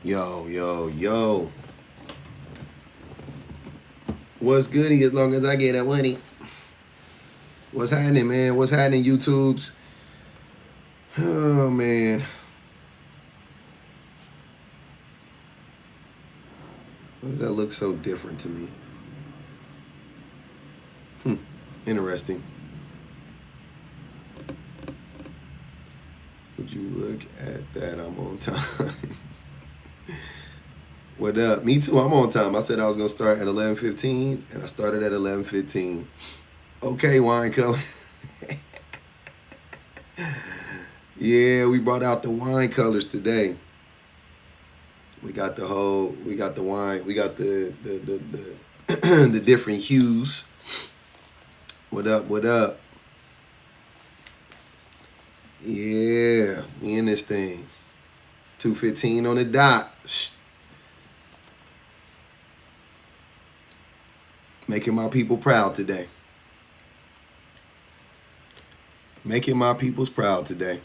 Yo, yo, yo. What's goody as long as I get that money? What's happening, man? What's happening, YouTubes? Oh, man. Why does that look so different to me? Interesting. Would you look at that? I'm on time. What up? Me too, I'm on time. I said I was going to start at 11:15, and I started at 11:15. Okay, wine color. Yeah, we brought out the wine colors today. We got the wine, we got the the different hues. What up, what up? Yeah, we in this thing. 2:15 on the dot. Making my people proud today. Making my peoples proud today.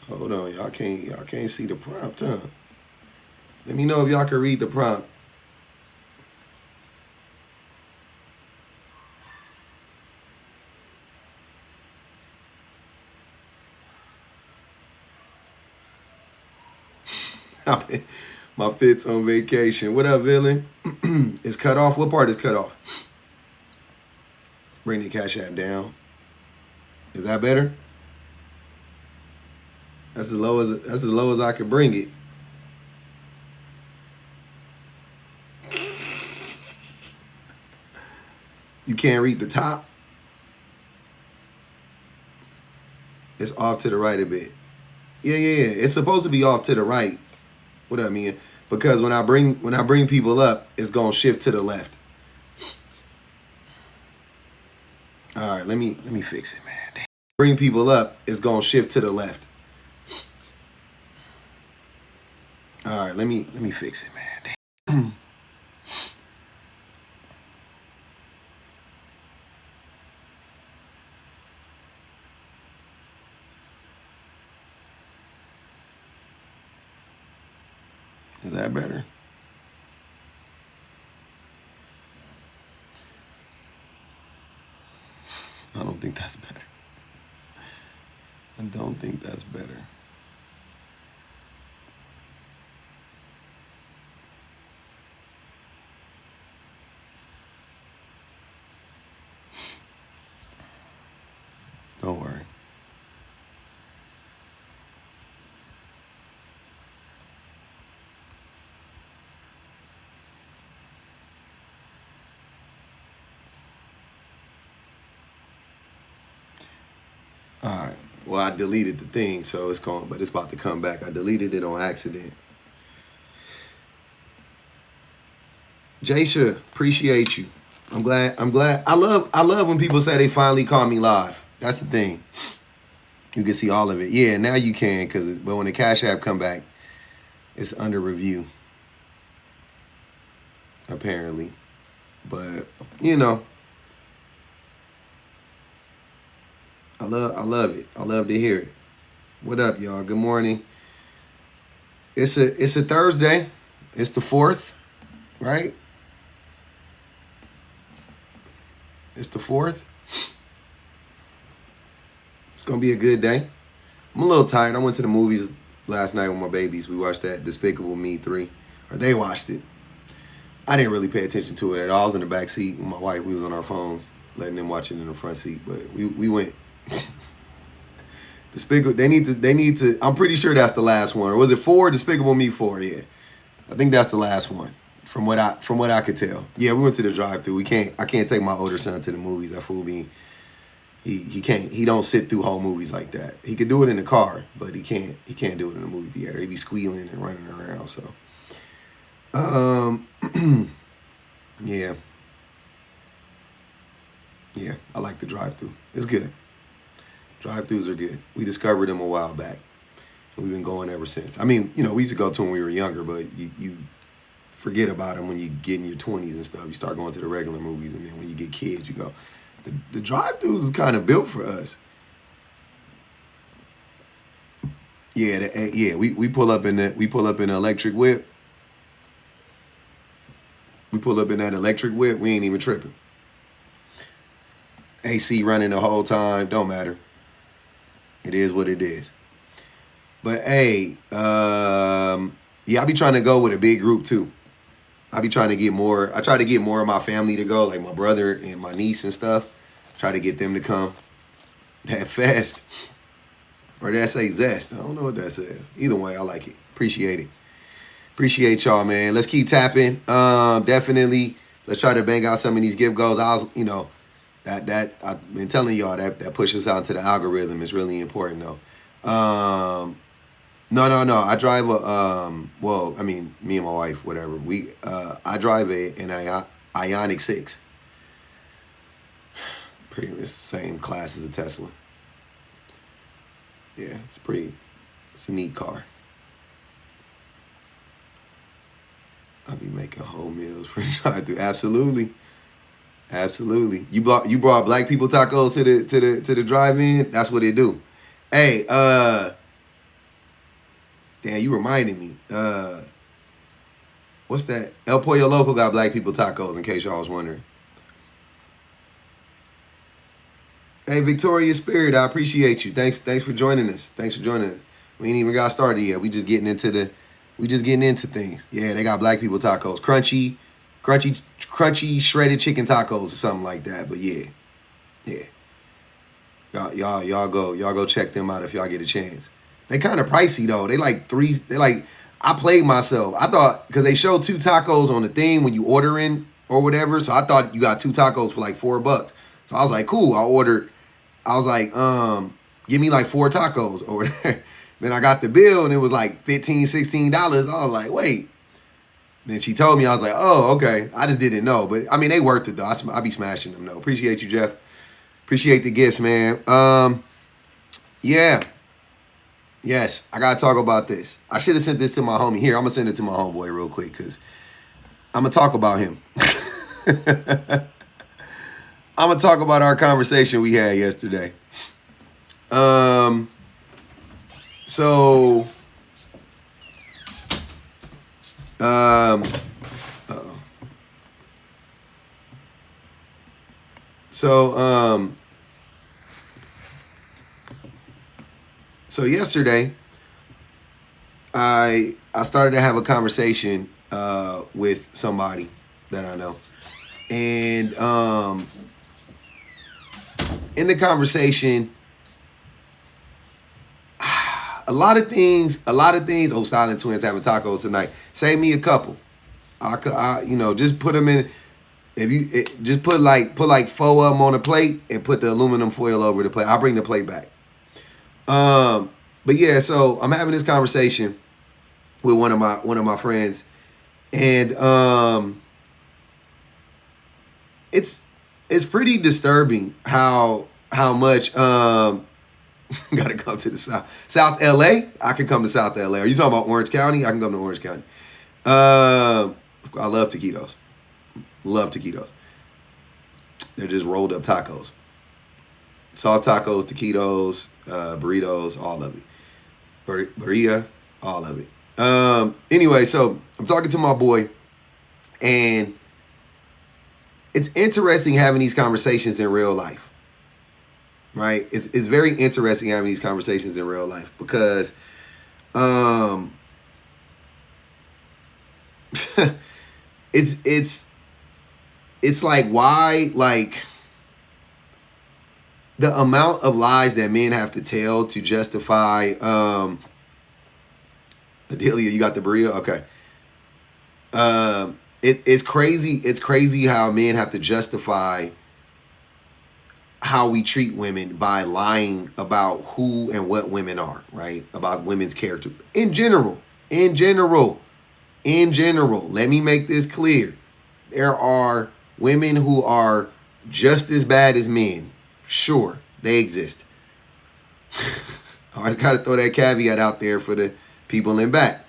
Hold on, y'all can't see the prompt, huh? Let me know if y'all can read the prompt. My fit's on vacation. What up, villain? It's cut off. What part is cut off? Bring the Cash App down. Is that better? That's as low as I could bring it. You can't read the top. It's off to the right a bit. Yeah. It's supposed to be off to the right. What I mean, because when I bring people up, it's gonna shift to the left. All right, let me fix it, man. Damn. Bring people up, it's gonna shift to the left. All right, let me fix it, man. Damn. Is that better? I don't think that's better. I don't think that's better. Don't worry. All right. Well, I deleted the thing, so it's gone, but it's about to come back. I deleted it on accident. Jaisha, appreciate you. I'm glad. I love when people say they finally call me live. That's the thing. You can see all of it. Yeah, now you can, but when the Cash App come back, it's under review. Apparently. But, you know. I love it. I love to hear it. What up, y'all? Good morning. It's a Thursday. It's the 4th, right? It's the 4th. It's gonna be a good day. I'm a little tired. I went to the movies last night with my babies. We watched that Despicable Me 3. Or they watched it. I didn't really pay attention to it at all. I was in the back seat with my wife. We was on our phones, letting them watch it in the front seat. But we went. Despicable. They need to. I'm pretty sure that's the last one. Or was it 4? Despicable Me 4. Yeah, I think that's the last one. From what I could tell. Yeah, we went to the drive-thru. I can't take my older son to the movies. That fool me. He can't. He don't sit through whole movies like that. He could do it in the car, but he can't do it in a movie theater. He'd be squealing and running around. So, yeah. I like the drive-thru. It's good. Drive-thrus are good. We discovered them a while back. We've been going ever since. I mean, we used to go to them when we were younger, but you forget about them when you get in your 20s and stuff. You start going to the regular movies, and then when you get kids, you go. The drive-thrus is kind of built for us. Yeah, we pull up in the electric whip. We pull up in that electric whip. We ain't even tripping. AC running the whole time. Don't matter. It is what it is. But hey, yeah, I be trying to go with a big group too. I be trying to get more. I try to get more of my family to go, like my brother and my niece and stuff. Try to get them to come. That fast. Or that say zest. I don't know what that says. Either way, I like it. Appreciate it. Appreciate y'all, man. Let's keep tapping. Definitely. Let's try to bang out some of these gift goals. That I've been telling y'all that pushes out into the algorithm is really important though. No. I drive well, I mean, me and my wife, whatever. I drive an Ioniq 6. Pretty much the same class as a Tesla. Yeah, it's a neat car. I'll be making whole meals for drive-through. Absolutely. You brought black people tacos to the drive-in. That's what they do. Hey, damn, you reminded me. What's that? El Pollo Loco got black people tacos, in case y'all was wondering. Hey, Victoria Spirit, I appreciate you. Thanks for joining us. We ain't even got started yet. We just getting into things. Yeah, they got black people tacos. Crunchy shredded chicken tacos or something like that. But yeah. Y'all go check them out if y'all get a chance. They kind of pricey though. I played myself. I thought, because they show 2 tacos on the thing when you order in or whatever. So I thought you got 2 tacos for like $4. So I was like, cool. I was like, give me like 4 tacos or whatever. Then I got the bill and it was like $15, $16. I was like, wait. Then she told me, I was like, oh, okay. I just didn't know. But I mean, they worth it though. I be smashing them though. Appreciate you, Jeff. Appreciate the gifts, man. Yeah. Yes, I gotta talk about this. I should have sent this to my homie. Here, I'm gonna send it to my homeboy real quick because I'm gonna talk about him. I'm gonna talk about our conversation we had yesterday. So yesterday I started to have a conversation with somebody that I know. And in the conversation, a lot of things. Oh, Silent Twins having tacos tonight. Save me a couple. I just put them in. Just put like 4 of them on a plate and put the aluminum foil over the plate. I'll bring the plate back. But yeah, so I'm having this conversation with one of my friends, and it's pretty disturbing how much gotta come to the South LA. I can come to South LA. Are you talking about Orange County? I can come to Orange County. I love taquitos. They're just rolled up tacos. Soft tacos, taquitos, burritos, all of it. Burrilla, all of it. Anyway, so I'm talking to my boy, and it's interesting having these conversations in real life, right? It's very interesting having these conversations in real life because it's like, why, like, the amount of lies that men have to tell to justify Adelia, you got the burrito? Okay. It's crazy. It's crazy how men have to justify how we treat women by lying about who and what women are, right? About women's character. In general. Let me make this clear. There are women who are just as bad as men. Sure, they exist. I just got to throw that caveat out there for the people in back.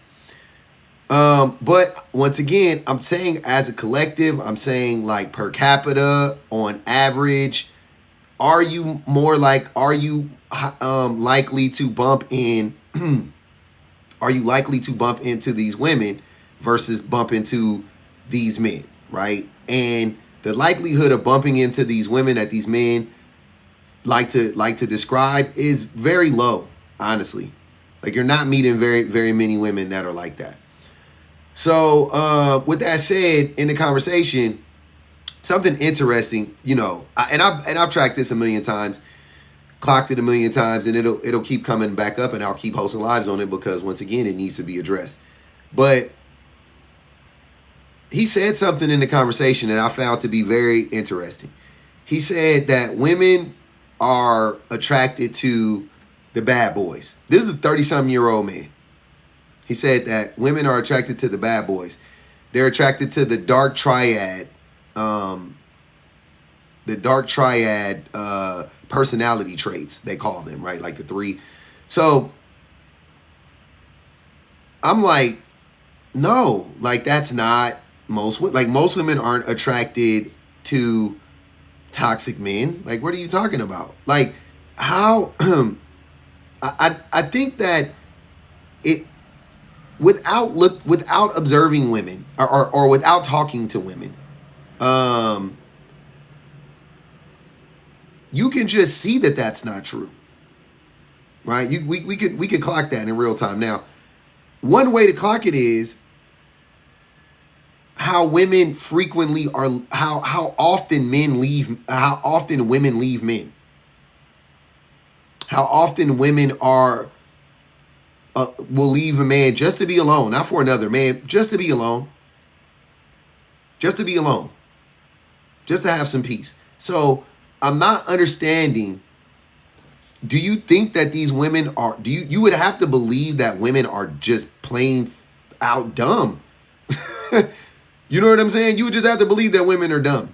But once again, I'm saying as a collective, I'm saying like per capita, on average, are you likely to bump in are you likely to bump into these women versus bump into these men, right? And the likelihood of bumping into these women that these men like to describe is very low, honestly. Like, you're not meeting very many women that are like that. So with that said, in the conversation, something interesting, and I've tracked this a million times, clocked it a million times, and it'll keep coming back up, and I'll keep hosting lives on it because, once again, it needs to be addressed. But he said something in the conversation that I found to be very interesting. He said that women are attracted to the bad boys. This is a 30-something-year-old man. He said that women are attracted to the bad boys. They're attracted to the dark triad, personality traits, they call them, right? Like the three. So I'm like, no, like, that's not most women aren't attracted to toxic men. Like, what are you talking about? Like, how? I think that it, without observing women or without talking to women, you can just see that that's not true, right? We could clock that in real time. Now, one way to clock it is how women frequently are, how often women leave men, how often women are will leave a man just to be alone, not for another man, just to be alone, just to have some peace. So I'm not understanding. Do you think that these women are? You would have to believe that women are just plain out dumb. You know what I'm saying? You would just have to believe that women are dumb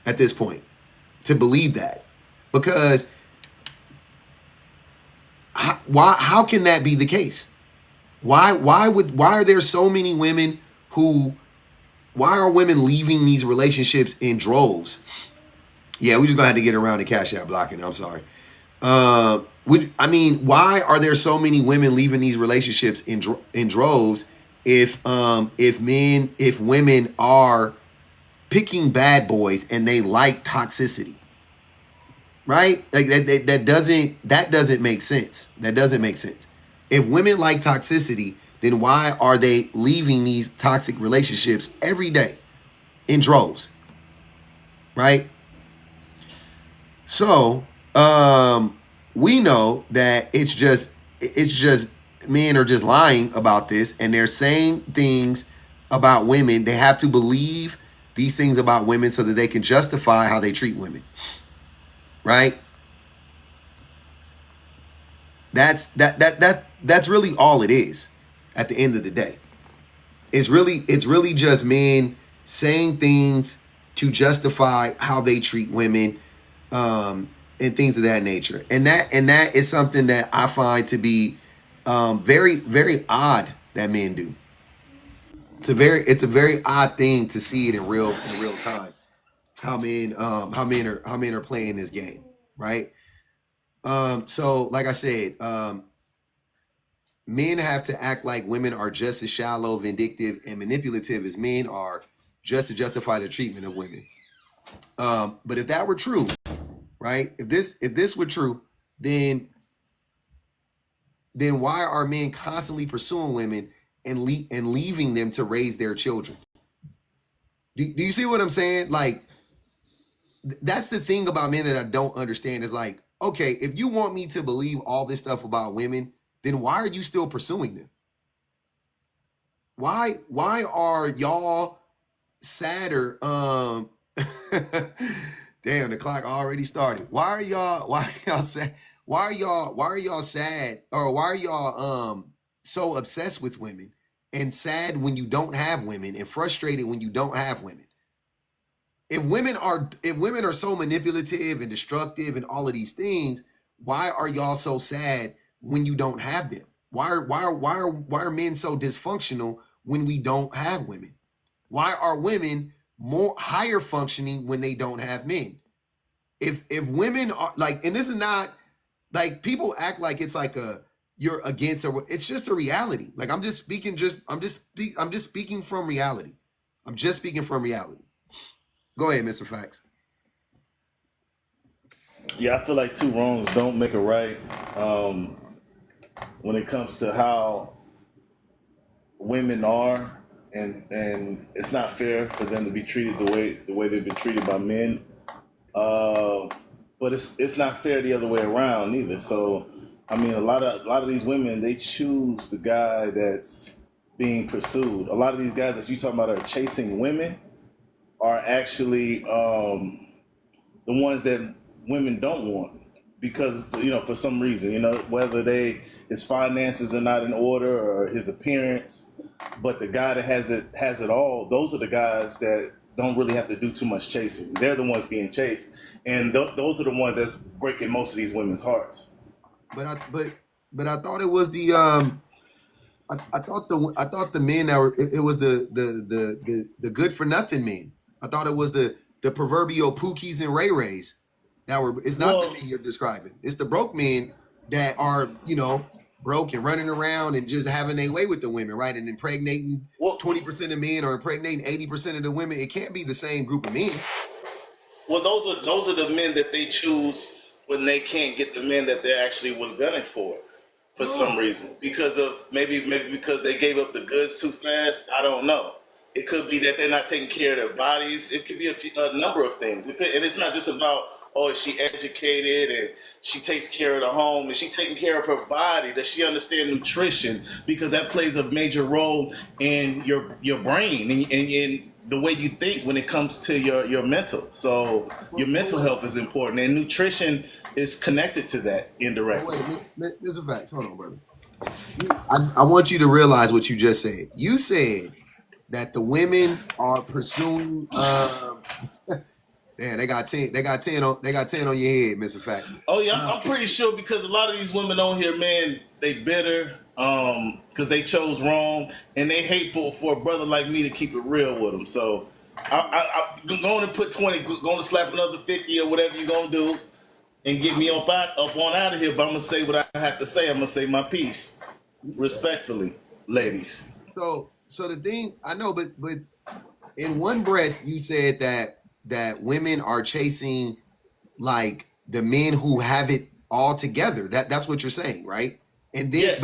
at this point to believe that, because how can that be the case? Why are there so many women why are women leaving these relationships in droves? Yeah, we just gonna have to get around to Cash App blocking. I'm sorry. Why are there so many women leaving these relationships in droves if women are picking bad boys and they like toxicity? Right? Like that doesn't make sense. That doesn't make sense. If women like toxicity, then why are they leaving these toxic relationships every day in droves? Right? So, we know that it's just men are just lying about this, and they're saying things about women. They have to believe these things about women so that they can justify how they treat women. Right? That's really all it is at the end of the day. It's really just men saying things to justify how they treat women, and things of that nature. And that is something that I find to be very, very odd that men do. It's a very odd thing to see it in real time. How men are playing this game, right? So like I said, men have to act like women are just as shallow, vindictive, and manipulative as men are, just to justify the treatment of women. But if that were true, right? If this were true, then why are men constantly pursuing women and leaving them to raise their children? Do you see what I'm saying? Like, that's the thing about men that I don't understand, is like, okay, if you want me to believe all this stuff about women, then why are you still pursuing them? Why are y'all sadder? Damn, the clock already started. Why are y'all sad? Why are y'all sad? Or why are y'all so obsessed with women and sad when you don't have women, and frustrated when you don't have women? If women are so manipulative and destructive and all of these things, why are y'all so sad when you don't have them? Why are men so dysfunctional when we don't have women? Why are women more higher functioning when they don't have men? If women are like, and this is not like, people act like it's like you're against, or it's just a reality. Like I'm just speaking from reality. I'm just speaking from reality. Go ahead, Mr. Facts. Yeah, I feel like two wrongs don't make a right. Um, when it comes to how women are, and it's not fair for them to be treated the way they've been treated by men. Uh, but it's not fair the other way around either. So, I mean, a lot of these women, they choose the guy that's being pursued. A lot of these guys that you talking about are chasing women are actually the ones that women don't want because for some reason, whether his finances are not in order or his appearance. But the guy that has it all, those are the guys that don't really have to do too much chasing. They're the ones being chased, and those are the ones that's breaking most of these women's hearts. But I thought it was I thought the men that were, it was the good for nothing men. I thought it was the proverbial Pookies and Ray Rays that were. It's not the Well, men you're describing. It's the broke men that are broke and running around and just having their way with the women, right? And impregnating well, 20% of men or impregnating 80% of the women. It can't be the same group of men. well, those are the men that they choose when they can't get the men that they actually was gunning for some No. reason because of maybe because they gave up the goods too fast. I don't know. It could be that they're not taking care of their bodies. It could be a number of things. And it's not just about, oh, is she educated and she takes care of the home and she taking care of her body? Does she understand nutrition? Because that plays a major role in your brain and the way you think when it comes to your mental. So your mental health is important, and nutrition is connected to that Oh, indirectly. wait, there's a fact. Hold on, brother. I want you to realize what you just said. You said that the women are pursuing. Yeah, they got 10. They got 10 on your head, Mister Fact. Oh yeah, Uh, I'm pretty sure because a lot of these women on here, man, they bitter because they chose wrong, and they hate for a brother like me to keep it real with them. So I'm going to put 20, going to slap another 50 or whatever you're gonna do, and get me up on out of here. But I'm gonna say what I have to say. I'm gonna say my piece respectfully, yeah. ladies. So the thing I know, but in one breath you said that women are chasing like the men who have it all together. That's what you're saying, right? And then, Yes,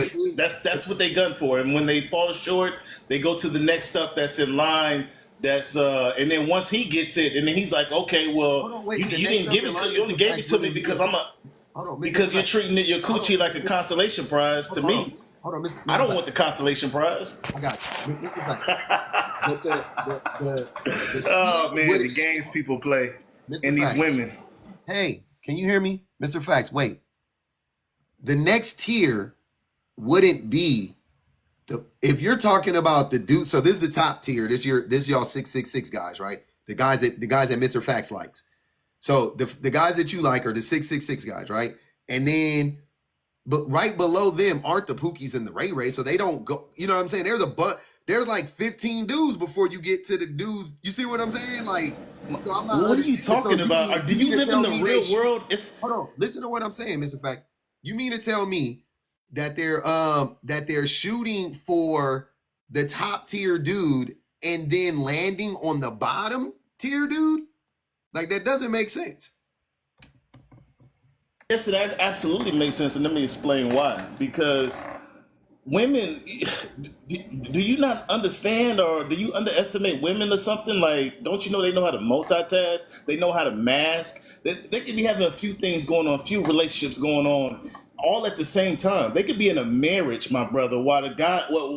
that's what they gun for. And when they fall short, they go to the next stuff that's in line. That's and then once he gets it, and then he's like, okay, well, hold on, you, wait. The you next didn't stuff give in it to line, you only Mister gave Facts it to wouldn't me be because this. I'm a Hold on, Mister because you're Facts. treating your Hold coochie on, like a consolation prize to hold on, me. hold on, I Mister don't want Facts. the consolation prize. I got you, Mister Facts. But the tier Oh would man, it, the games people play Mister and these Facts. women. Hey, can you hear me, Mister Facts? Wait. The next tier wouldn't be if you're talking about the dude. So this is the top tier. This y'all 666 guys, right? The guys that Mister Facts likes. So the guys that you like are the 666 guys, right? And then but right below them aren't the Pookies and the Ray Ray, so they don't go. You know what I'm saying? There's like 15 dudes before you get to the dudes. You see what I'm saying? Like, so I'm not What are you understanding. So talking about? Or do you you mean to live in tell the me they real shoot? world? It's Hold on, listen to what I'm saying, Mr. Fact. You mean to tell me that they're shooting for the top tier dude and then landing on the bottom tier dude? Like that doesn't make sense. yes, it absolutely makes sense, and let me explain why. Because women, do you not understand or do you underestimate women or something? Like, don't you know they know how to multitask? They know how to mask. They could be having a few things going on, a few relationships going on, all at the same time. They could be in a marriage, my brother, while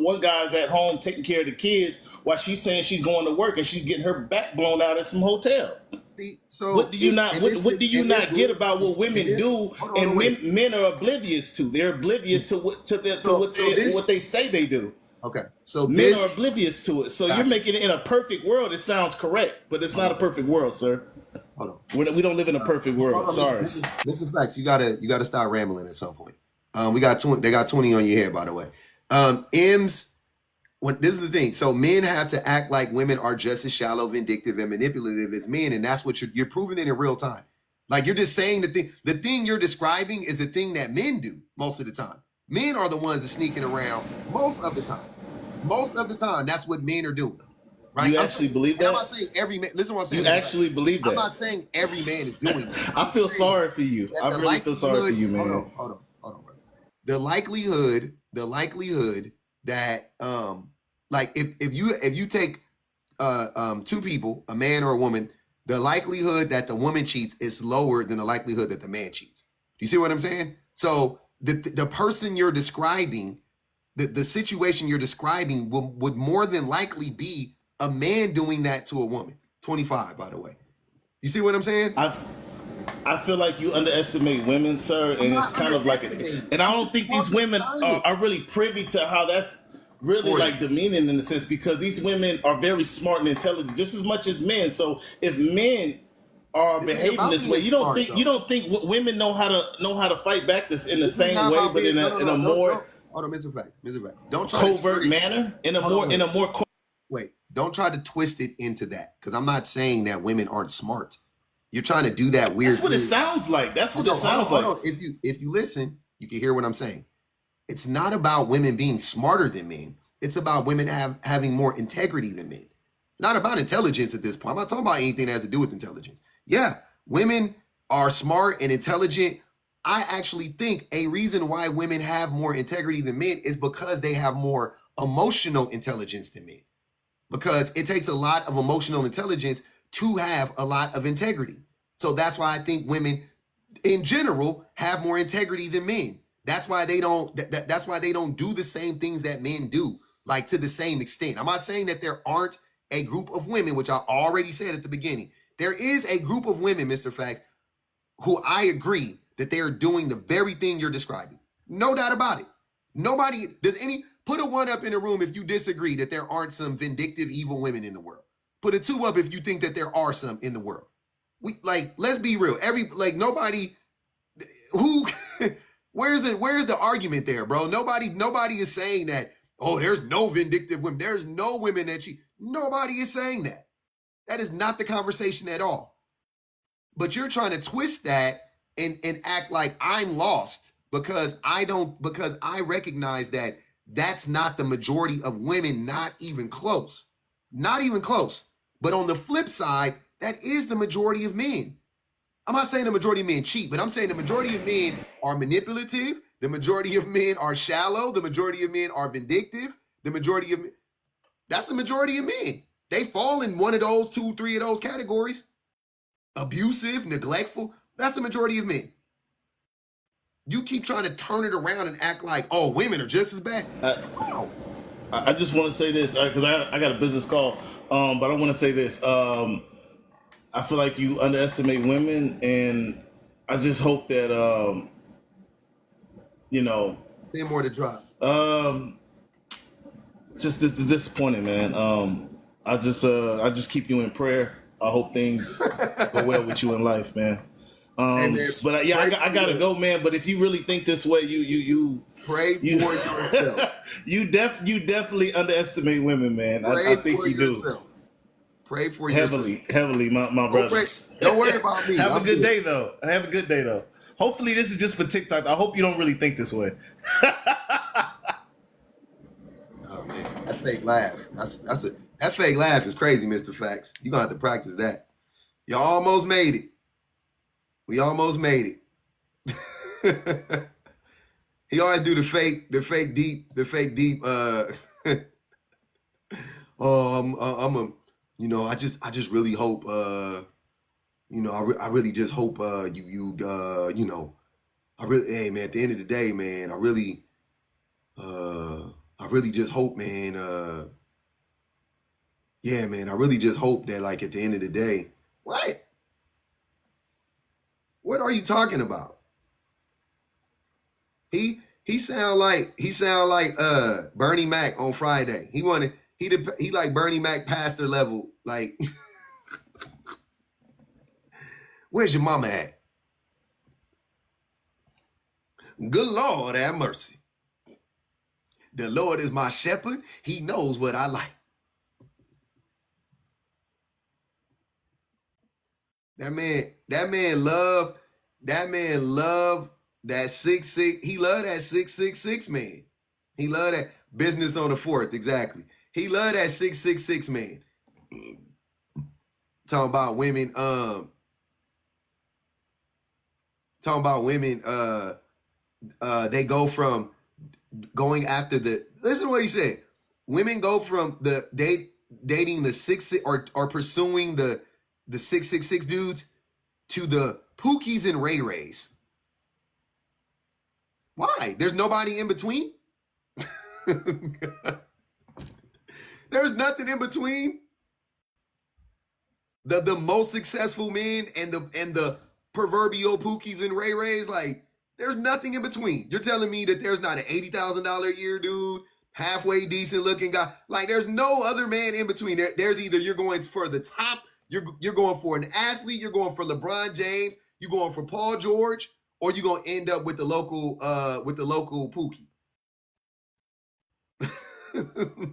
one guy's at home taking care of the kids, while she's saying she's going to work and she's getting her back blown out at some hotel. See, What so do you it not what do you and this not get about what and women this do hold on, hold and on, wait. men are oblivious to? They're oblivious to So so this what they say they do. okay. So Men are this oblivious to it. So you're got you. making it in a perfect world. It sounds correct, but it's Hold not a on, perfect world, sir. hold on. We don't live in a perfect Hold world. on, Sorry. Mr. Facts. You gotta start rambling at some point. We got 20. They got 20 on your head, by the way. M's. When this is the thing. So men have to act like women are just as shallow, vindictive, and manipulative as men, and that's what you're proving it in real time. Like you're just saying the thing. The thing you're describing is the thing that men do most of the time. Men are the ones that sneaking around most of the time. Most of the time, that's what men are doing. Right? You actually believe And I'm that? not saying every man. Listen to what I'm saying. You actually believe I'm that? not saying every man is doing that. I feel sorry for you. I really feel sorry for you, man. Hold on, brother. The likelihood that like if you take two people, a man or a woman, the likelihood that the woman cheats is lower than the likelihood that the man cheats. Do you see what I'm saying? So the person you're describing, the situation you're describing would more than likely be a man doing that to a woman. 25, by the way. You see what I'm saying? I feel like you underestimate women, sir, and it's kind of like, and I don't think these women are really privy to how that's really like demeaning in a sense, because these women are very smart and intelligent, just as much as men. So if men are behaving this way, you don't think women know how to fight back this in the same way, but in a more hold on, Mr. Fact. Don't try covert manner, in a more. Wait, don't try to twist it into that, because I'm not saying that women aren't smart. You're trying to do that weird. That's what it sounds like. That's what it sounds like. If you listen, you can hear what I'm saying. It's not about women being smarter than men. It's about women having more integrity than men. Not about intelligence at this point. I'm not talking about anything that has to do with intelligence. Yeah, women are smart and intelligent. I actually think a reason why women have more integrity than men is because they have more emotional intelligence than men. Because it takes a lot of emotional intelligence to have a lot of integrity. So that's why I think women in general have more integrity than men. That's why they don't that's why they don't do the same things that men do, like to the same extent. I'm not saying that there aren't a group of women, which I already said at the beginning. There is a group of women, Mr. Facts, who I agree that they are doing the very thing you're describing. No doubt about it. Nobody does any put a 1 up in the room if you disagree that there aren't some vindictive, evil women in the world. Put a 2 up if you think that there are some in the world. Let's be real. Nobody who where's the argument there, bro? Nobody is saying that, oh, there's no vindictive women. There's no women that cheat. Nobody is saying that. That is not the conversation at all. But you're trying to twist that and act like I'm lost because I recognize that that's not the majority of women, not even close. Not even close. But on the flip side, that is the majority of men. I'm not saying the majority of men cheat, but I'm saying the majority of men are manipulative. The majority of men are shallow. The majority of men are vindictive. That's the majority of men. They fall in one of those 2, 3 of those categories. Abusive, neglectful. That's the majority of men. You keep trying to turn it around and act like, oh, women are just as bad. I just want to say this because I got a business call, but I want to say this. I feel like you underestimate women, and I just hope that Say more to drop. Just this is disappointing, man. I just keep you in prayer. I hope things go well with you in life, man. But I gotta go, man. But if you really think this way, you pray for yourself. you definitely underestimate women, man. I think you do. Pray for yourself. Heavily, my brother. Don't worry about me. Have a good day, though. Hopefully, this is just for TikTok. I hope you don't really think this way. Oh man, that fake laugh. That fake laugh is crazy, Mr. Facts. You gonna have to practice that. You almost made it. We almost made it. He always do the fake deep. I just really hope. I really just hope. Hey man, at the end of the day, man, I really just hope, man. Yeah, man, I really just hope that, like, at the end of the day, what? What are you talking about? He sound like Bernie Mac on Friday. He like Bernie Mac pastor level. Like, where's your mama at? Good Lord, have mercy. The Lord is my shepherd. He knows what I like. That man love That 6'6", he love that 6'6" man. He love that business on the fourth, exactly. He love that 6'6" man. Talking about women, they go from going after listen to what he said. Women go from dating the 6 or pursuing the 666 dudes to the Pookies and Ray Rays. Why? There's nobody in between? There's nothing in between. The most successful men and the proverbial Pookies and Ray Rays, like, there's nothing in between. You're telling me that there's not an $80,000 a year dude, halfway decent looking guy. Like, there's no other man in between. There's either you're going for the top, you're going for an athlete, you're going for LeBron James, you're going for Paul George, or you're gonna end up with the local Pookie.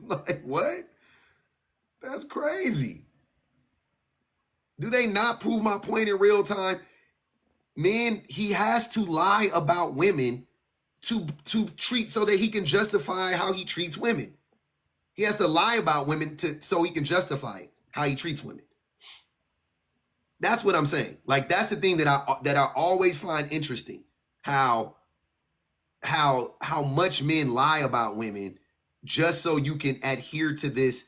Like, what? That's crazy. Do they not prove my point in real time? Man, he has to lie about women to treat so that he can justify how he treats women. He has to lie about women so he can justify how he treats women. That's what I'm saying. Like, that's the thing that I always find interesting. How much men lie about women just so you can adhere to this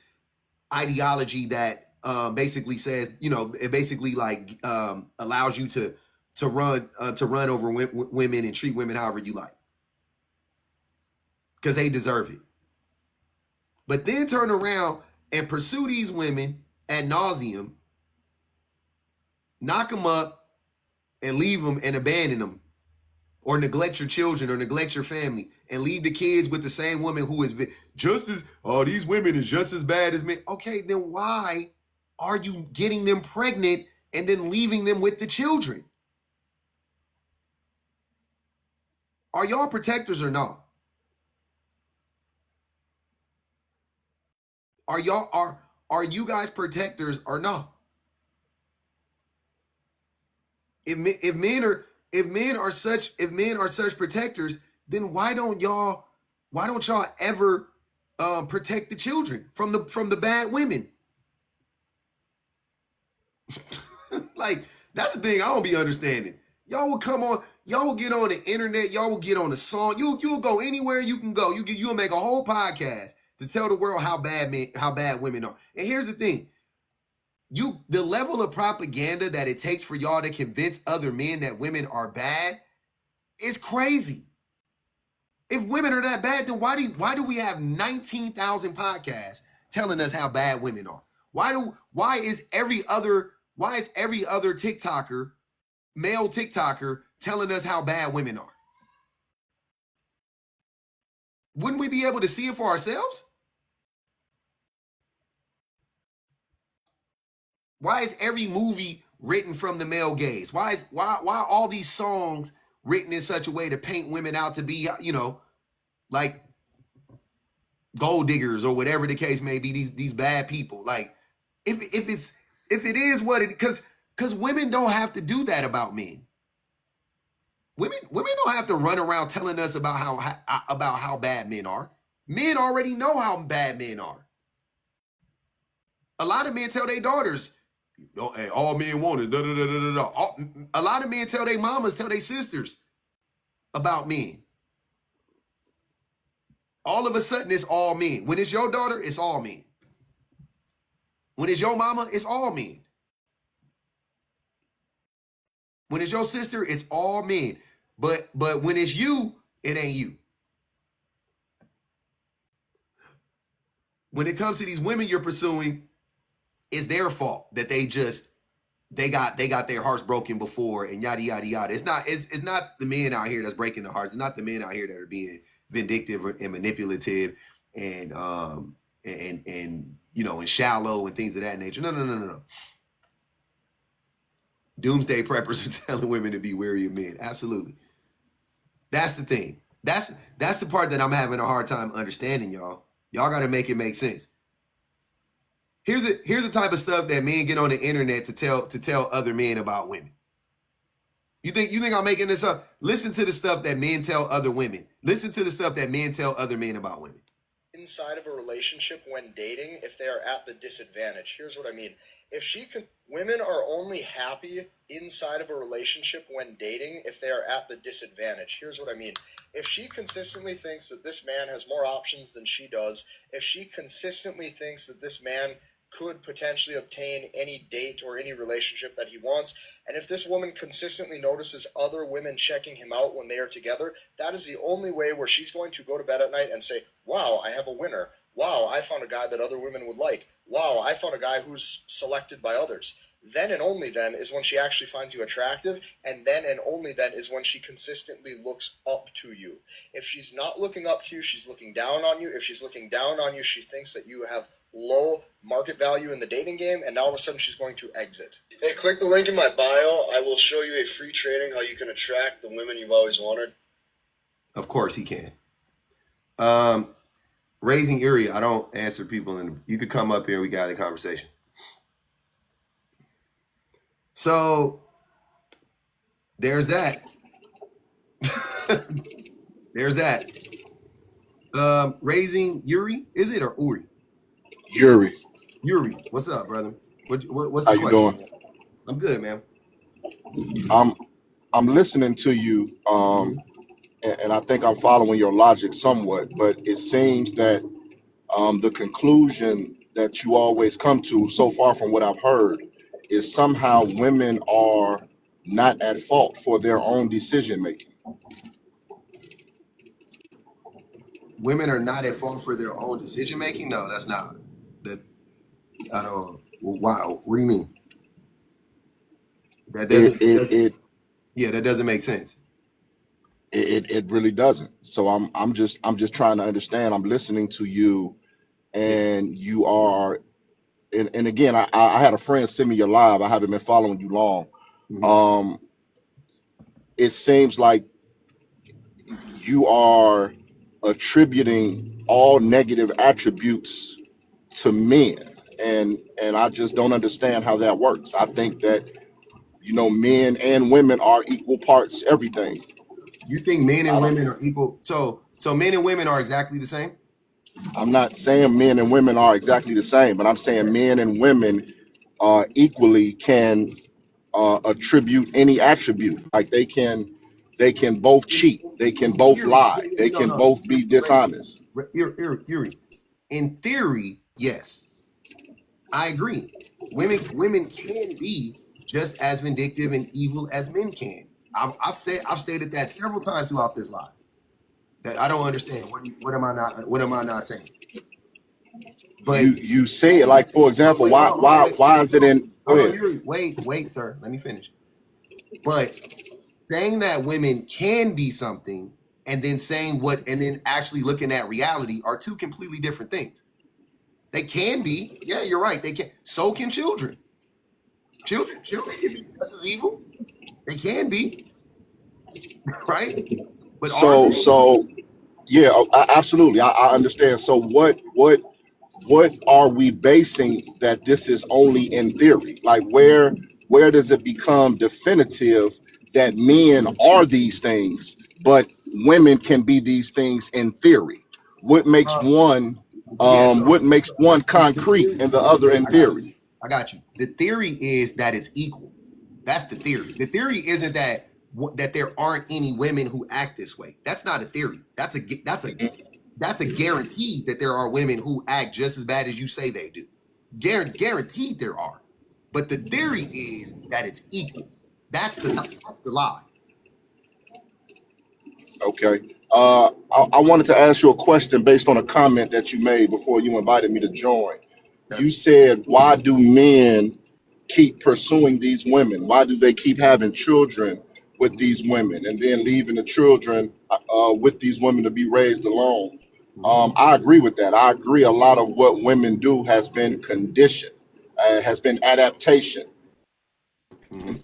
ideology that basically says, it basically like allows you to run over women and treat women however you like, because they deserve it. But then turn around and pursue these women ad nauseum, knock them up, and leave them and abandon them, or neglect your children or neglect your family and leave the kids with the same woman who is these women is just as bad as men. Okay, then why are you getting them pregnant and then leaving them with the children? Are y'all protectors or not? Are you guys protectors or not? If men are such protectors, then why don't y'all ever protect the children from the bad women? Like, that's the thing I don't be understanding. Y'all will get on the internet, y'all will get on the song, you'll go anywhere you can go. You'll make a whole podcast to tell the world how bad women are. And here's the thing. The level of propaganda that it takes for y'all to convince other men that women are bad is crazy. If women are that bad, then why do we have 19,000 podcasts telling us how bad women are? Why is every other TikToker, male TikToker, telling us how bad women are? Wouldn't we be able to see it for ourselves? Why is every movie written from the male gaze? Why all these songs written in such a way to paint women out to be, like gold diggers or whatever the case may be, these bad people? Like, if it is what it, because women don't have to do that about men. Women don't have to run around telling us about how bad men are. Men already know how bad men are. A lot of men tell their daughters, hey, all men want is da da da da da. A lot of men tell their mamas, tell their sisters about men. All of a sudden, it's all men. When it's your daughter, it's all men. When it's your mama, it's all men. When it's your sister, it's all men. But when it's you, it ain't you. When it comes to these women you're pursuing, it's their fault that they got their hearts broken before and yada yada yada. It's not the men out here that's breaking the hearts. It's not the men out here that are being vindictive and manipulative and and shallow and things of that nature. No. Doomsday preppers are telling women to be wary of men. Absolutely. That's the thing. That's the part that I'm having a hard time understanding, y'all. Y'all got to make it make sense. Here's the type of stuff that men get on the internet to tell other men about women. You think I'm making this up? Listen to the stuff that men tell other women. Listen to the stuff that men tell other men about women. Inside of a relationship when dating, if they are at the disadvantage. Here's what I mean. If she can, women are only happy inside of a relationship when dating if they are at the disadvantage. Here's what I mean. If she consistently thinks that this man has more options than she does, if she consistently thinks that this man could potentially obtain any date or any relationship that he wants, and if this woman consistently notices other women checking him out when they are together, that is the only way where she's going to go to bed at night and say, wow, I have a winner. Wow, I found a guy that other women would like. Wow, I found a guy who's selected by others. Then and only then is when she actually finds you attractive, and then and only then is when she consistently looks up to you. If she's not looking up to you, she's looking down on you. If she's looking down on you, she thinks that you have low market value in the dating game, and now all of a sudden she's going to exit. Hey, click the link in my bio. I will show you a free training how you can attract the women you've always wanted. Of course he can. Raising Erie, I don't answer people you could come up here, we got a conversation. So there's that. There's that. Raising Yuri, is it, or Uri? Yuri, Yuri, what's up, brother? What's how the you question? doing? I'm good, man. I'm I'm listening to you, Mhm. and I think I'm following your logic somewhat, but it seems that the conclusion that you always come to, so far from what I've heard, is somehow women are not at fault for their own decision making. Women are not at fault for their own decision making. No, that's not. That I don't. Wow. What do you mean? That It doesn't. It it doesn't. it Yeah, that doesn't make sense. it really doesn't. So I'm just trying to understand. I'm listening to you, Yeah. and you are, and again, I had a friend send me your live. I haven't been following you long. Hmm. Um, it seems like you are attributing all negative attributes to men, and I just don't understand how that works. I think that men and women are equal parts everything. You think men I and don't. women are equal? So men and women are exactly the same. I'm not saying men and women are exactly the same, but I'm saying Okay. men and women equally can attribute any attribute. Like they can both cheat, they can In both theory, lie, yeah, yeah, they no, can no. both be Ray, dishonest. Yuri. In theory, yes, I agree. Women can be just as vindictive and evil as men can. I've stated that several times throughout this live. That I don't understand. What am I not saying? But You say it, saying like, for but example, wait, hold why on, hold on, why wait, why is it in? Go hold on, ahead. Yuri. Wait, sir. Let me finish. But saying that women can be something and then saying what and then actually looking at reality are two completely different things. They can be. Yeah, you're right. They can. So can children. Children can be just as evil. They can be, right? But are So they? so yeah, absolutely. I understand. So what are we basing that this is only in theory? Like, where does it become definitive that men are these things, but women can be these things in theory? What makes Uh, one yeah. what So makes one the concrete theory. and the other Yeah, in I got you. theory? I got you. The theory is that it's equal. That's the theory. The theory isn't that there aren't any women who act this way. That's not a theory. That's a guarantee that there are women who act just as bad as you say they do. Guaranteed there are. But the theory is that it's equal. That's the lie. Okay. I wanted to ask you a question based on a comment that you made before you invited me to join. Okay. You said, why do men keep pursuing these women? Why do they keep having children with these women and then leaving the children with these women to be raised alone? Mhm. I agree with that. I agree a lot of what women do has been conditioned, has been adaptation Mhm.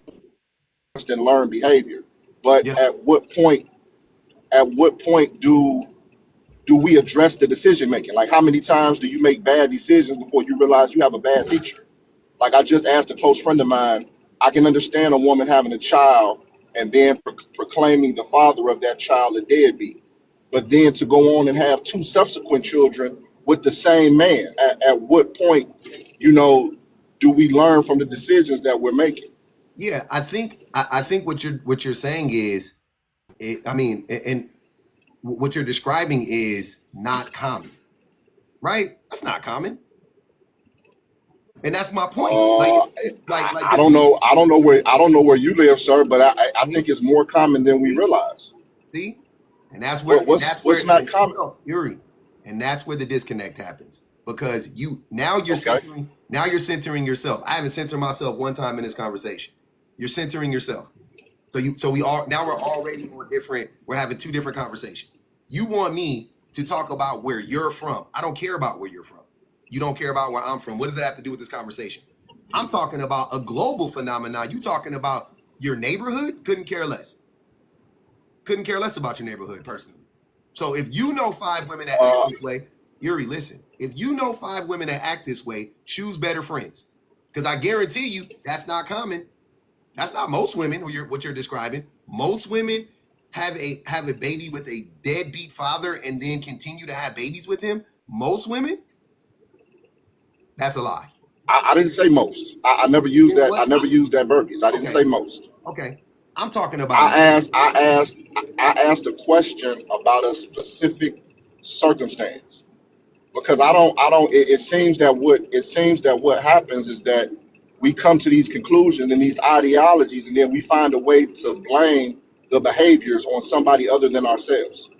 and learned behavior. But Yeah. at what point do we address the decision making? Like, how many times do you make bad decisions before you realize you have a bad teacher? Like, I just asked a close friend of mine, I can understand a woman having a child, and then proclaiming the father of that child a deadbeat. But then to go on and have two subsequent children with the same man. At what point, you know, do we learn from the decisions that we're making? Yeah, I think what you're saying is, I mean, and what you're describing is not common, right? That's not common, and that's my point. Like Uh, it's like I the don't people. know. I don't know where you live, sir, but I See, think it's more common than we see, realize. see, and What's that's where not hold common? on, Yuri, and that's where the disconnect happens because you're Okay. centering yourself. I haven't centered myself one time in this conversation. You're centering yourself. So we are now we're already on different. We're having two different conversations. You want me to talk about where you're from? I don't care about where you're from. You don't care about where I'm from. What does that have to do with this conversation? I'm talking about a global phenomenon. You talking about your neighborhood? Couldn't care less. Couldn't care less about your neighborhood personally. So if you know 5 women that act Uh, this way, Yuri, listen. If you know 5 women that act this way, choose better friends. Because I guarantee you that's not common. That's not most women what you're describing. Most women have a baby with a deadbeat father and then continue to have babies with him. Most women, that's a lie. I didn't say most. I never used Then that. I what? never used that verbiage. I didn't Okay, say most. okay. I'm talking about I men. asked. I asked. I asked a question about a specific circumstance because I don't. It seems that what happens is that we come to these conclusions and these ideologies, and then we find a way to blame the behaviors on somebody other than ourselves.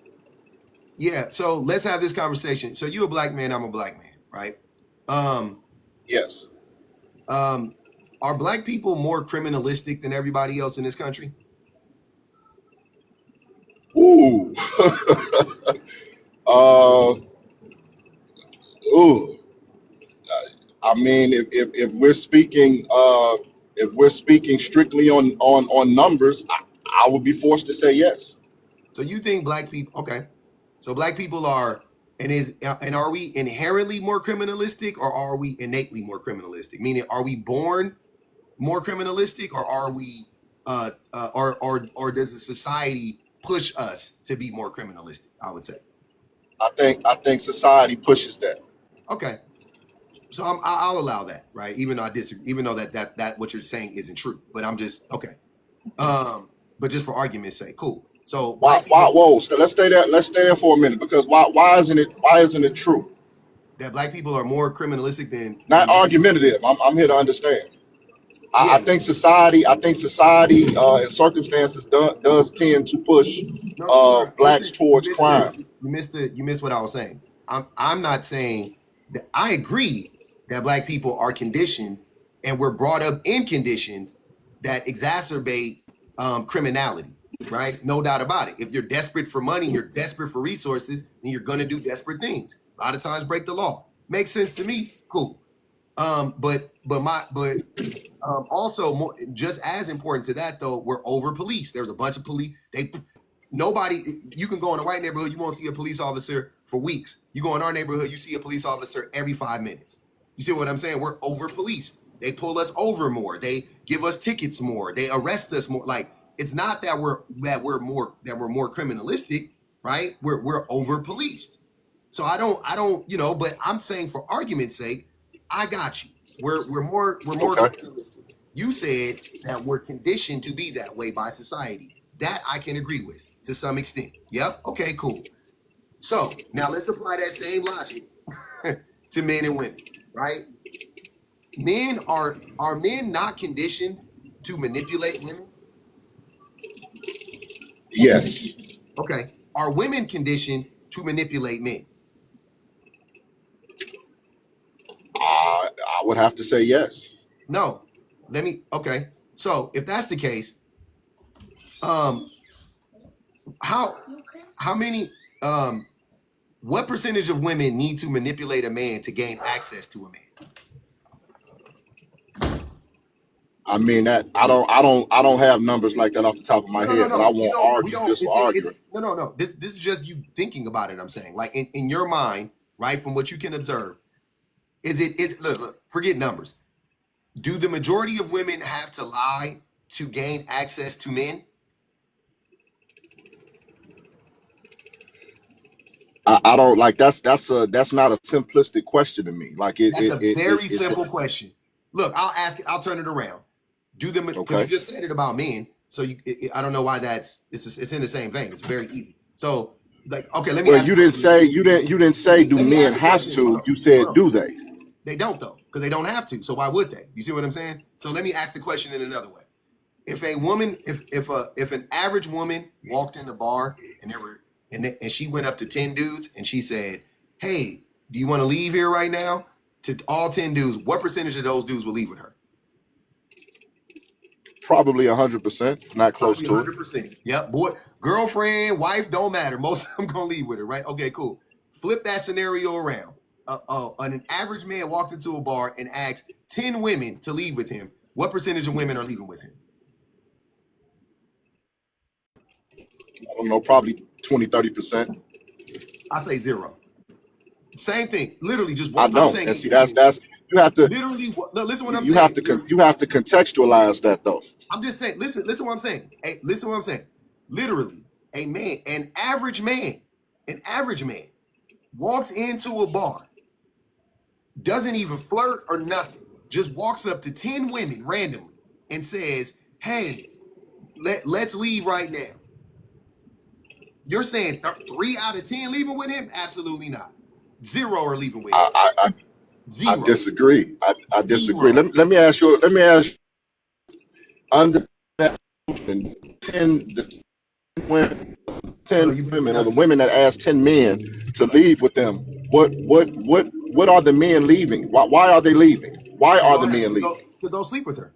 Yeah. So let's have this conversation. So you a black man, I'm a black man, right? Um, Yes. um, are black people more criminalistic than everybody else in this country? Ooh. uh. Ooh. I mean, if we're speaking strictly on numbers, I would be forced to say yes. So you think black people? Okay. So black people are, and are we inherently more criminalistic, or are we innately more criminalistic? Meaning, are we born more criminalistic, or are we, or does the society push us to be more criminalistic? I would say. I think society pushes that. Okay. So I'll allow that, right? Even though I disagree, even though that what you're saying isn't true, but I'm just okay. But just for argument's sake, cool. So Why? black Why? people, Whoa! So let's stay there. Let's stay there for a minute because why isn't it true? that black people are more criminalistic Not than white people. argumentative. I'm here to understand. I Yeah, think society. And circumstances does tend to push no, sir. blacks Listen, towards crime. you missed what I was saying. I'm not saying that I agree that black people are conditioned and we're brought up in conditions that exacerbate criminality, right? No doubt about it. If you're desperate for money, you're desperate for resources, then you're gonna do desperate things. A lot of times break the law. Makes sense to me. Cool. But also more, just as important to that though, we're over policed. There's a bunch of police. Nobody. You can go in a white neighborhood, you won't see a police officer for weeks. You go in our neighborhood, you see a police officer every 5 minutes. You see what I'm saying? We're over policed. They pull us over more. They give us tickets more. They arrest us more. Like it's not that we're more criminalistic, right? We're over policed. So I don't, but I'm saying for argument's sake, I got you. We're more Okay. criminalistic. You said that we're conditioned to be that way by society. That I can agree with to some extent. Yep. Okay, cool. So now let's apply that same logic to men and women, right? Are men not conditioned to manipulate women? Yes. Okay. Are women conditioned to manipulate men? I would have to say yes. No. Okay. So if that's the case, um, how how many what percentage of women need to manipulate a man to gain access to a man? I mean that I don't have numbers like that off the top of No, my no, no, head, but I no. You won't don't. We argue don't. just for arguing. No, no, no. This is just you thinking about it. I'm saying, like in your mind, right? From what you can observe, is look. Forget numbers. Do the majority of women have to lie to gain access to men? I don't like that's not a simplistic question to me. Like That's a very it's simple question. Look, I'll ask it. I'll turn it around. Do them because you okay. just said it about men. So I don't know why it's in the same vein. It's very easy. So like, okay, let me Well, ask you a didn't question. say you didn't say do Let me men ask a have question. to? You Hold said on. do they? They don't though, because they don't have to. So why would they? You see what I'm saying? So let me ask the question in another way. If a woman, if an average woman walked in the bar and there were and she went up to 10 dudes and she said, "Hey, do you want to leave here right now?" To all 10 dudes, what percentage of those dudes will leave with her? Probably 100%, not close Probably to it. 100%. Yep, boy, girlfriend, wife, don't matter. Most of them gonna leave with her, right? Okay, cool. Flip that scenario around. An average man walked into a bar and asked 10 women to leave with him. What percentage of women are leaving with him? I don't know, probably 20, 30%. I say zero. Same thing. Literally, just I what I'm don't. saying And in see, women. that's you have to Literally, no, listen what I'm you have saying. to you have to contextualize that though. I'm just saying. Listen what I'm saying. Hey, listen what I'm saying. Literally, a man, an average man walks into a bar, doesn't even flirt or nothing, just walks up to 10 women randomly and says, "Hey, let's leave right now." You're saying 3 out of 10 leaving with him? Absolutely not. Zero are leaving with him. I I, I, I Zero. disagree. I disagree. Zero. Let me ask you. Let me ask under that 10 the 10 women, Hold 10 on, you breaking women or the up. women that asked 10 men to leave with them. What are the men leaving? Why are they leaving? Why To are go the have men leaving? to go sleep with her.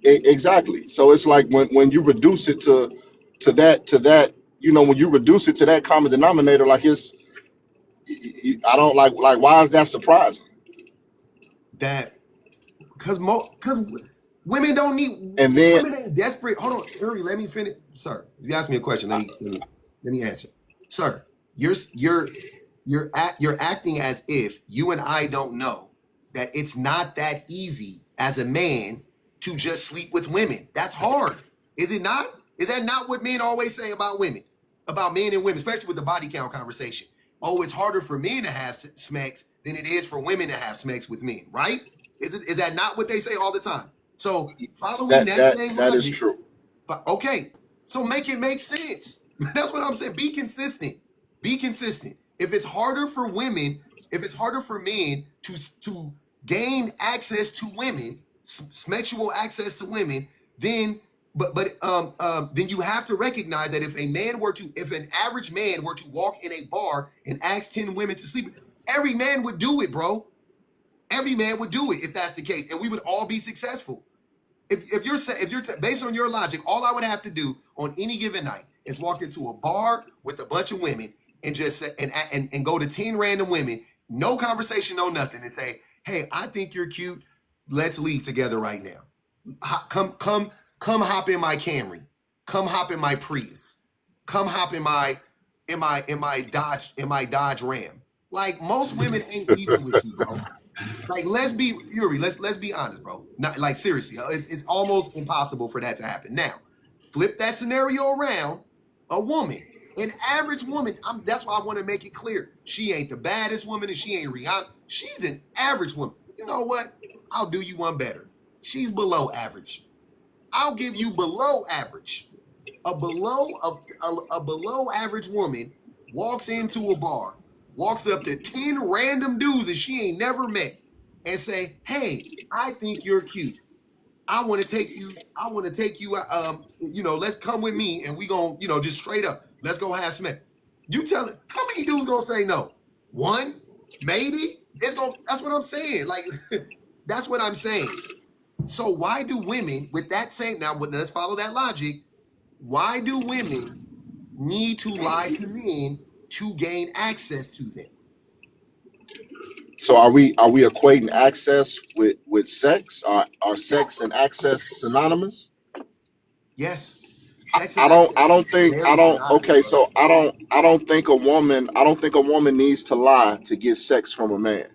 Exactly. So it's like when you reduce it to that, when you reduce it to that common denominator, like I don't like why is that surprising? That because women don't need And then women ain't desperate. Hold on, hurry. Let me finish, sir. If you ask me a question, let me answer, sir. You're acting as if you and I don't know that it's not that easy as a man to just sleep with women. That's hard, is it not? Is that not what men always say about women, about men and women, especially with the body count conversation? Oh, it's harder for men to have smecks than it is for women to have smecks with men, right? Is that not what they say all the time? So following that that that same that is logic, true. okay, so make it make sense. That's what I'm saying. Be consistent. Be consistent. If it's harder for men to gain access to women, sexual access to women, then then you have to recognize that if an average man were to walk in a bar and ask 10 women to sleep, every man would do it, bro. Every man would do it if that's the case, and we would all be successful. If you're based on your logic, all I would have to do on any given night is walk into a bar with a bunch of women and just say, and go to 10 random women, no conversation, no nothing, and say, "Hey, I think you're cute. Let's leave together right now. Come hop in my Camry. Come hop in my Prius. Come hop in my Dodge Ram." Like most women ain't leaving with you, bro. Like, let's be Yuri. Let's be honest, bro. Not like seriously. It's almost impossible for that to happen. Now, flip that scenario around. A woman, an average woman. That's why I want to make it clear. She ain't the baddest woman, and she ain't Rihanna. She's an average woman. You know what? I'll do you one better. She's below average. I'll give you below average. A below average woman walks into a bar, walks up to 10 random dudes that she ain't never met, and say, "Hey, I think you're cute. I want to take you let's come with me and we gonna, just straight up, let's go have smack." You tell it, how many dudes gonna say no? One? Maybe? That's what I'm saying. Like, that's what I'm saying. So why do women with that same now let's follow that logic? Why do women need to lie to men to gain access to them? So are we equating access with sex? Are Yes. sex and access synonymous? Yes. I, Sex and I don't I access don't is think I very don't synonymous, okay, brother. so I don't think a woman needs to lie to get sex from a man.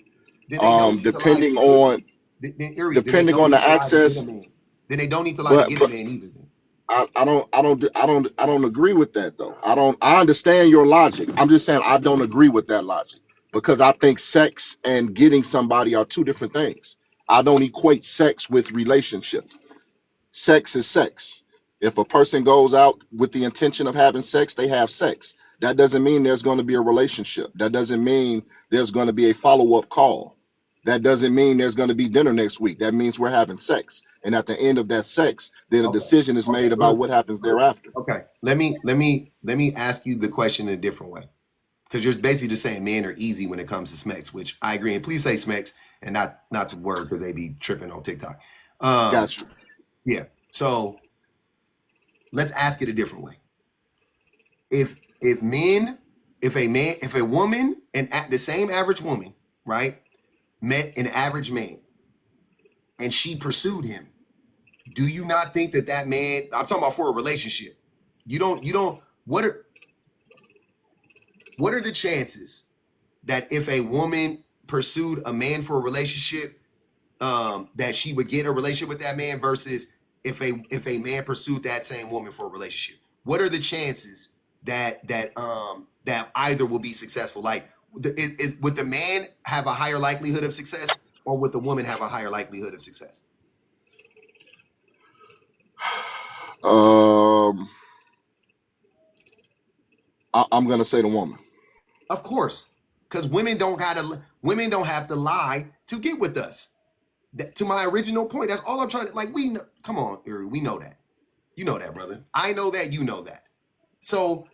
Then they don't need to lie Depending to get on then Erie, then they depending don't on need the to lie to get a access, man. Then they don't need to lie to but get a but man either then. I don't agree with that though. I understand your logic. I'm just saying I don't agree with that logic because I think sex and getting somebody are two different things. I don't equate sex with relationship. Sex is sex. If a person goes out with the intention of having sex, they have sex. That doesn't mean there's going to be a relationship. That doesn't mean there's going to be a follow-up call. That doesn't mean there's going to be dinner next week. That means we're having sex. And at the end of that sex, then a Okay. decision is made about what happens thereafter. Okay. Let me ask you the question in a different way. Because you're basically just saying men are easy when it comes to Smex, which I agree. And please say Smex and not the word because they be tripping on TikTok. Got you. Yeah. So let's ask it a different way. If men, if a woman and the same average woman, right, met an average man and she pursued him, do you not think that man? I'm talking about for a relationship. You don't. What are the chances that if a woman pursued a man for a relationship, that she would get a relationship with that man versus if a man pursued that same woman for a relationship? What are the chances that either will be successful? Like, would the man have a higher likelihood of success, or would the woman have a higher likelihood of success? Um, I'm gonna say the woman. Of course, because women don't have to lie to get with us. To my original point, that's all I'm trying to like. We know, come on, Erie, we know that. You know that, brother. I know that. You know that. So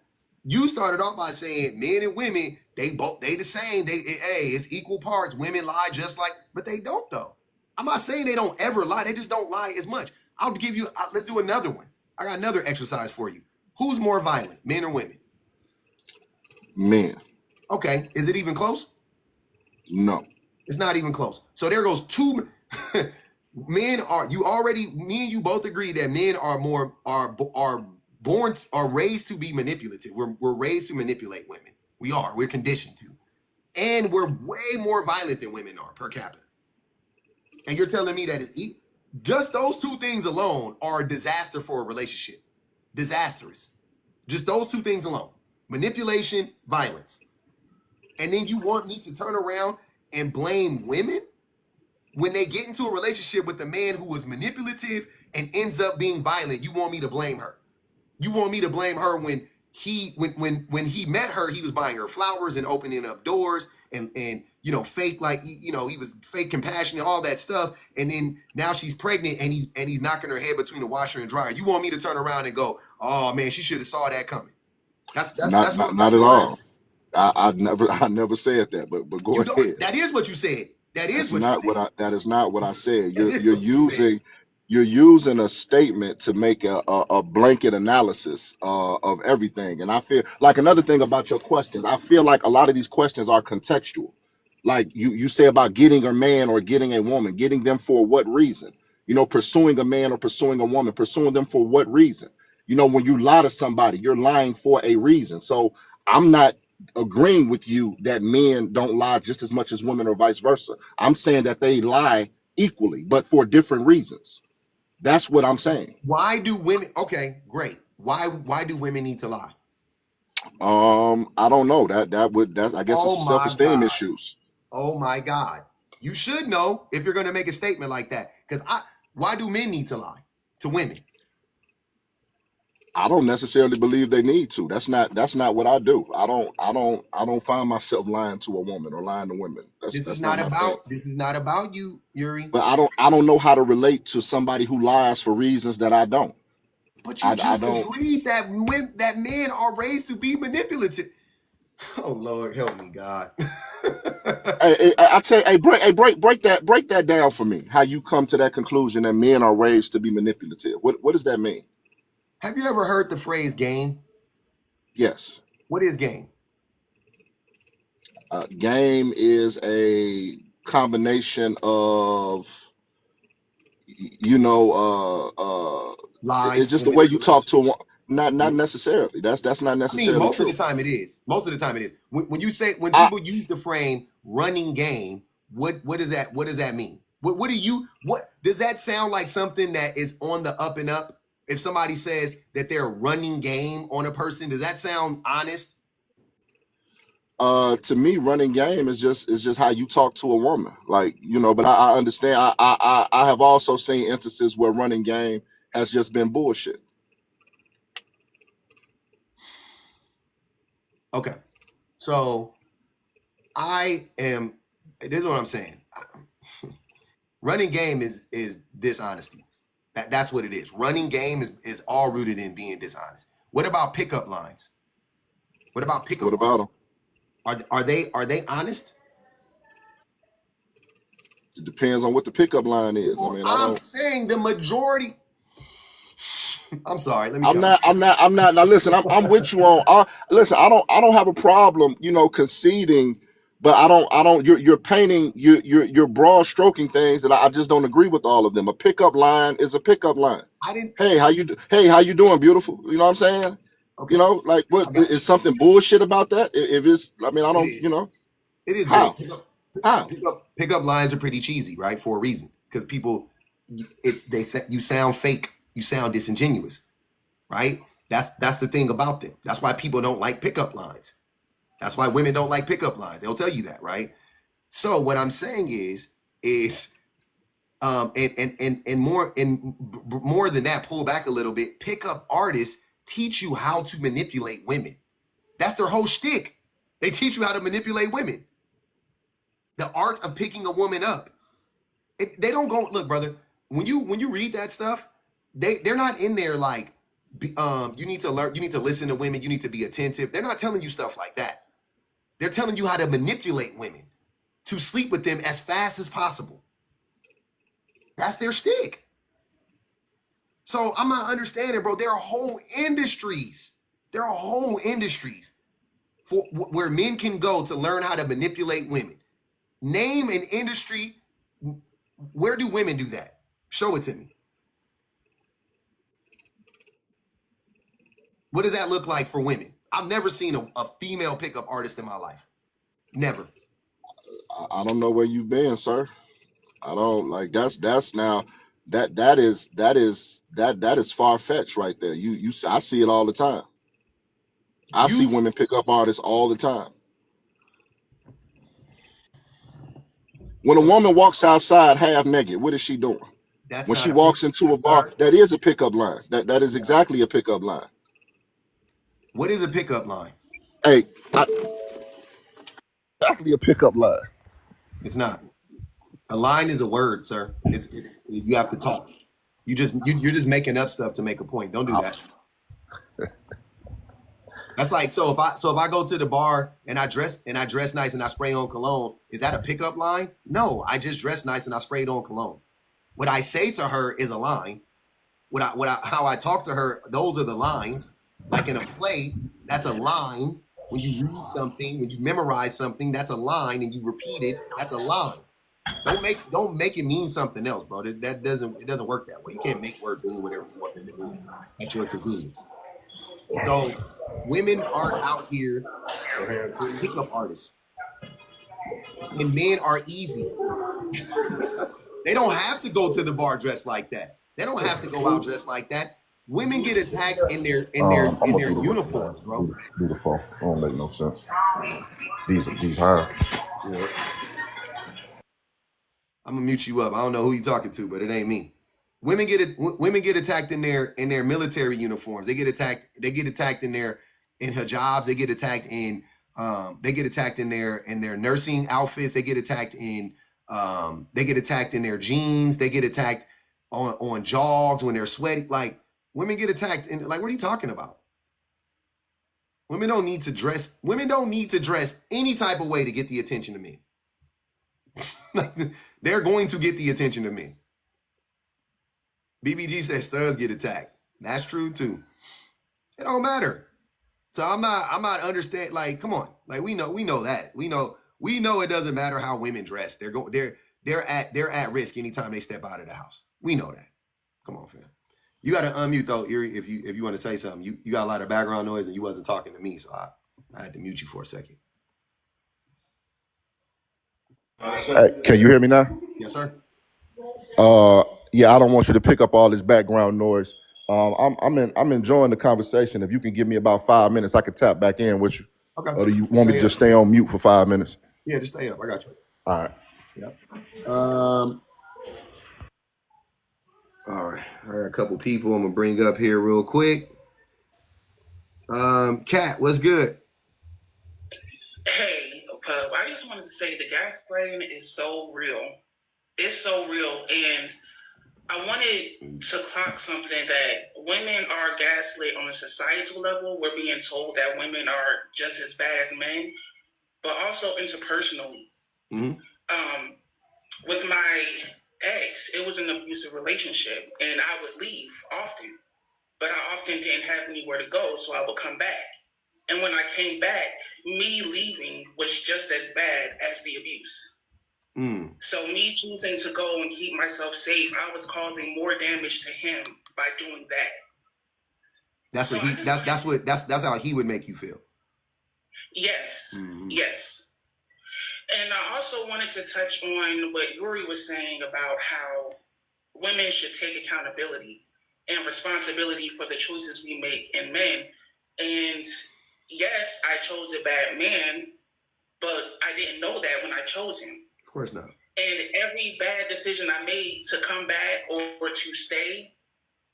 you started off by saying men and women, they the same. Hey, it's equal parts. Women lie just like, but they don't though. I'm not saying they don't ever lie. They just don't lie as much. I'll give you. Let's do another one. I got another exercise for you. Who's more violent, men or women? Men. Okay, is it even close? No. It's not even close. So there goes two. Men are you already? Me and you both agree that men are are raised to be manipulative. We're raised to manipulate women. We are. We're conditioned to, and we're way more violent than women are per capita. And you're telling me that just those two things alone are a disaster for a relationship. Disastrous. Just those two things alone: manipulation, violence. And then you want me to turn around and blame women when they get into a relationship with a man who is manipulative and ends up being violent? You want me to blame her? You want me to blame her when he met her, he was buying her flowers and opening up doors and fake, like, he was fake compassionate, all that stuff. And then now she's pregnant and he's knocking her head between the washer and dryer. You want me to turn around and go, oh man, she should have saw that coming? Not That's not at what we're at. all. I never said that, but go You don't. ahead. That is what you said. That is That's what you not what said. I that is not what I said. That is what you said. You're using a statement to make a blanket analysis of everything. And I feel like another thing about your questions, I feel like a lot of these questions are contextual. Like you say about getting a man or getting a woman, getting them for what reason? Pursuing a man or pursuing a woman, pursuing them for what reason? When you lie to somebody, you're lying for a reason. So I'm not agreeing with you that men don't lie just as much as women or vice versa. I'm saying that they lie equally, but for different reasons. That's what I'm saying. Why do women? Okay, great. Why do women need to lie? I don't know. That's I guess it's Oh my self-esteem God. issues. Oh my God. You should know if you're going to make a statement like that. Because why do men need to lie to women? I don't necessarily believe they need to. That's not what I do. I don't find myself lying to a woman or lying to women. That's not my thing. This is not about you, Yuri. But I don't know how to relate to somebody who lies for reasons that I don't. But you I just don't. agreed that men are raised to be manipulative. Oh Lord, help me, God. I tell you, break that down for me. How you come to that conclusion that men are raised to be manipulative? What does that mean? Have you ever heard the phrase game? Yes, What is game? game is a combination of you know it's Lies just and the way you talk manipulation. to a Not necessarily. That's not I mean, necessarily most of the true. time it is. Most of the time it is. When I people use the frame running game, what does that mean? What does that sound like, something that is on the up and up? if somebody says that they're running game on a person, does that sound honest? To me, running game is just how you talk to a woman, like, but I understand. I have also seen instances where running game has just been bullshit. Okay. So this is what I'm saying. Running game is dishonesty. That's what it is. Running game is all rooted in being dishonest. What about pickup lines? What about What pickup about artists? them? Are they honest? It depends on what the pickup line is. I Well, mean, I I'm don't. saying the majority. I'm sorry. Let me I'm come. not. I'm not. I'm not. Now listen. I'm with you on. Listen. I don't have a problem. Conceding, but I don't. You're painting. You're broad stroking things that I just don't agree with all of them. A pickup line is a pickup line. I didn't. Hey, Hey, how you doing, beautiful? You know what I'm saying? Okay, Like what I got is you. something bullshit about that? If it's, I mean, I It don't. is. It is bull. How how. Pickup lines are pretty cheesy, right? For a reason, because people, they say you sound fake. You sound disingenuous, right? That's the thing about them. That's why people don't like pickup lines. That's why women don't like pickup lines. They'll tell you that, right? So what I'm saying is more than that, pull back a little bit. Pickup artists teach you how to manipulate women. That's their whole shtick. They teach you how to manipulate women. The art of picking a woman up. They don't go look, brother. When you read that stuff, they're not in there like you need to learn, you need to listen to women, you need to be attentive. They're not telling you stuff like that. They're telling you how to manipulate women to sleep with them as fast as possible. That's their shtick. So I'm not understanding, bro. There are whole industries. There are whole industries for where men can go to learn how to manipulate women. Name an industry. Where do women do that? Show it to me. What does that look like for women? I've never seen a female pickup artist in my life. Never. I don't know where you've been, sir. I don't like that's now that is far fetched right there. I see it all the time. I You see women pick up artists all the time. When a okay? woman walks outside half naked, what is she doing? That's When she not a pick, walks into a bar, sir. that is a pickup line. That is No. exactly a pickup line. What is a pickup line? Hey, exactly a pickup line. It's not. A line is a word, sir. It's you have to talk. You're just making up stuff to make a point. Don't do that. That's like so if I go to the bar and I dress nice and I spray on cologne, is that a pickup line? No, I just dress nice and I sprayed on cologne. What I say to her is a line. How I talk to her, those are the lines. Like in a play, that's a line. When you read something, when you memorize something, that's a line, and you repeat it, that's a line. Don't make it mean something else, bro. That doesn't it doesn't work that way. You can't make words mean whatever you want them to mean at your convenience. So women aren't out here pickup artists, and men are easy. They don't have to go to the bar dressed like that. They don't have to go out dressed like that. Women get attacked in their in their I'm in gonna their do the rest, man. uniforms, bro. Do the phone. It don't make no sense. These high. Yeah. I'm gonna mute you up. I don't know who you talking to, but it ain't me. Women get attacked in their military uniforms. They get attacked. They get attacked in hijabs. They get attacked in their nursing outfits. They get attacked in their jeans. They get attacked on jogs when they're sweaty. Like women get attacked in like what are you talking about? Women don't need to dress. Women don't need to dress any type of way to get the attention of men. They're going to get the attention of men. BBG says studs get attacked. That's true too. It don't matter. So I'm not understand. Like, come on. Like we know that. We know it doesn't matter how women dress. They're at risk anytime they step out of the house. We know that. Come on, fam. You got to unmute though, Erie, if you want to say something. You got a lot of background noise and you wasn't talking to me, so I had to mute you for a second. Hey, can you hear me now? Yes, sir. Yeah, I don't want you to pick up all this background noise. I'm enjoying the conversation. If you can give me about 5 minutes, I could tap back in with you. Okay. Or do you want me to Stay just up. stay on mute for 5 minutes? Yeah, just stay up. I got you. All right. Yep. All right. I got a couple people I'm gonna bring up here real quick. Kat, what's good? Hey, Pub, I just wanted to say the gaslighting is so real. It's so real. And I wanted to clock something that women are gaslit on a societal level. We're being told that women are just as bad as men, but also interpersonally. Mm-hmm. With my ex, it was an abusive relationship, and I would leave often, but I often didn't have anywhere to go, so I would come back. And when I came back, me leaving was just as bad as the abuse. So me choosing to go and keep myself safe, I was causing more damage to him by doing that. That's so what that's how he would make you feel. Yes. Mm-hmm. Yes. And I also wanted to touch on what Yuri was saying about how women should take accountability and responsibility for the choices we make in men. And yes, I chose a bad man, but I didn't know that when I chose him. Of course not. And every bad decision I made to come back or to stay,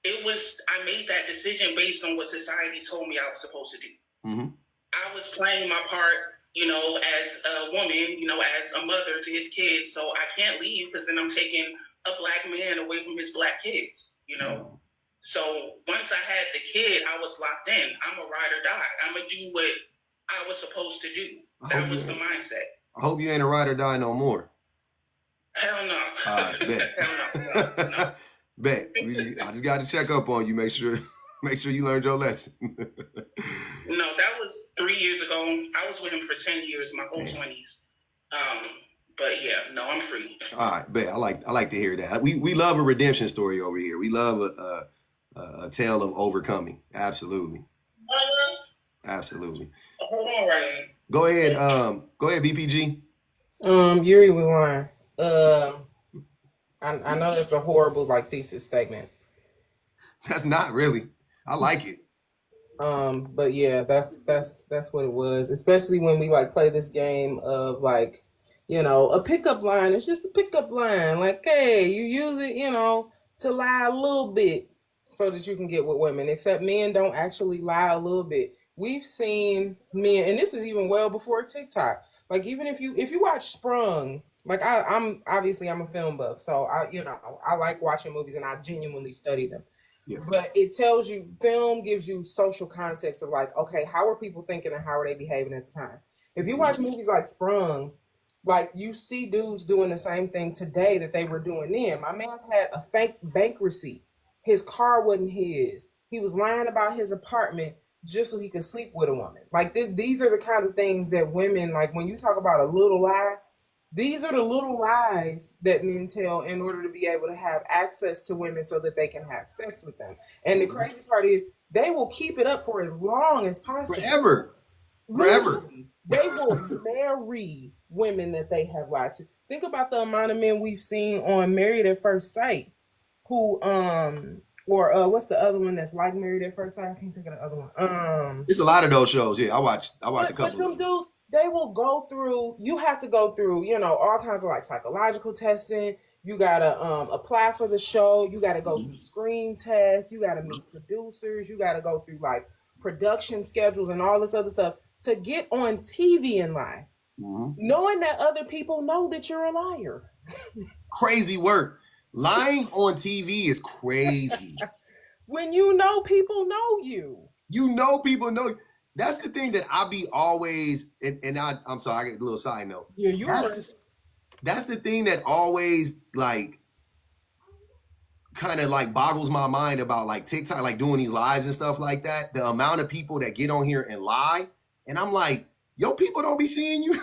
I made that decision based on what society told me I was supposed to do. Mm-hmm. I was playing my part, as a woman, as a mother to his kids. So I can't leave because then I'm taking a black man away from his black kids, Mm-hmm. So once I had the kid, I was locked in. I'm a ride or die. I'm going to do what I was supposed to do. That was the mindset. I hope you ain't a ride or die no more. Hell no. All right, bet. Hell no. Bet. I just got to check up on you. Make sure you learned your lesson. No, that was 3 years ago. I was with him for 10 years, my whole 20s. But yeah, no, I'm free. All right, bet. I like to hear that. We love a redemption story over here. We love a tale of overcoming. Absolutely. Absolutely. Hold on, Ryan. Go ahead, BPG. Yuri was lying. I know that's a horrible thesis statement. That's not really. I like it. But yeah, that's what it was. Especially when we play this game of a pickup line. It's just a pickup line. Hey, you use it, to lie a little bit so that you can get with women. Except men don't actually lie a little bit. We've seen men, and this is even well before TikTok. Even if you watch Sprung, I'm a film buff, so I like watching movies and I genuinely study them. Yeah. But it tells you, film gives you social context of okay, how are people thinking and how are they behaving at the time? If you watch movies like Sprung, you see dudes doing the same thing today that they were doing then. My man had a fake bank receipt. His car wasn't his. He was lying about his apartment just so he could sleep with a woman. These are the kind of things that women, when you talk about a little lie, these are the little lies that men tell in order to be able to have access to women so that they can have sex with them. And the crazy part is they will keep it up for as long as possible. Forever. Literally, they will marry women that they have lied to. Think about the amount of men we've seen on Married at First Sight who, what's the other one that's like Married at First Sight? I can't think of the other one. It's a lot of those shows. Yeah, I watch a couple. But them dudes, they will go through. You have to go through, all kinds of psychological testing. You gotta apply for the show. You gotta go through screen tests. You gotta meet producers. You gotta go through production schedules and all this other stuff to get on TV and lie, knowing that other people know that you're a liar. Crazy work. Lying on TV is crazy. When people know you. People know you. That's the thing that I be always, and I'm sorry, I get a little side note. Yeah, that's the thing that always kind of boggles my mind about TikTok, doing these lives and stuff like that. The amount of people that get on here and lie, and I'm like, yo, people don't be seeing you.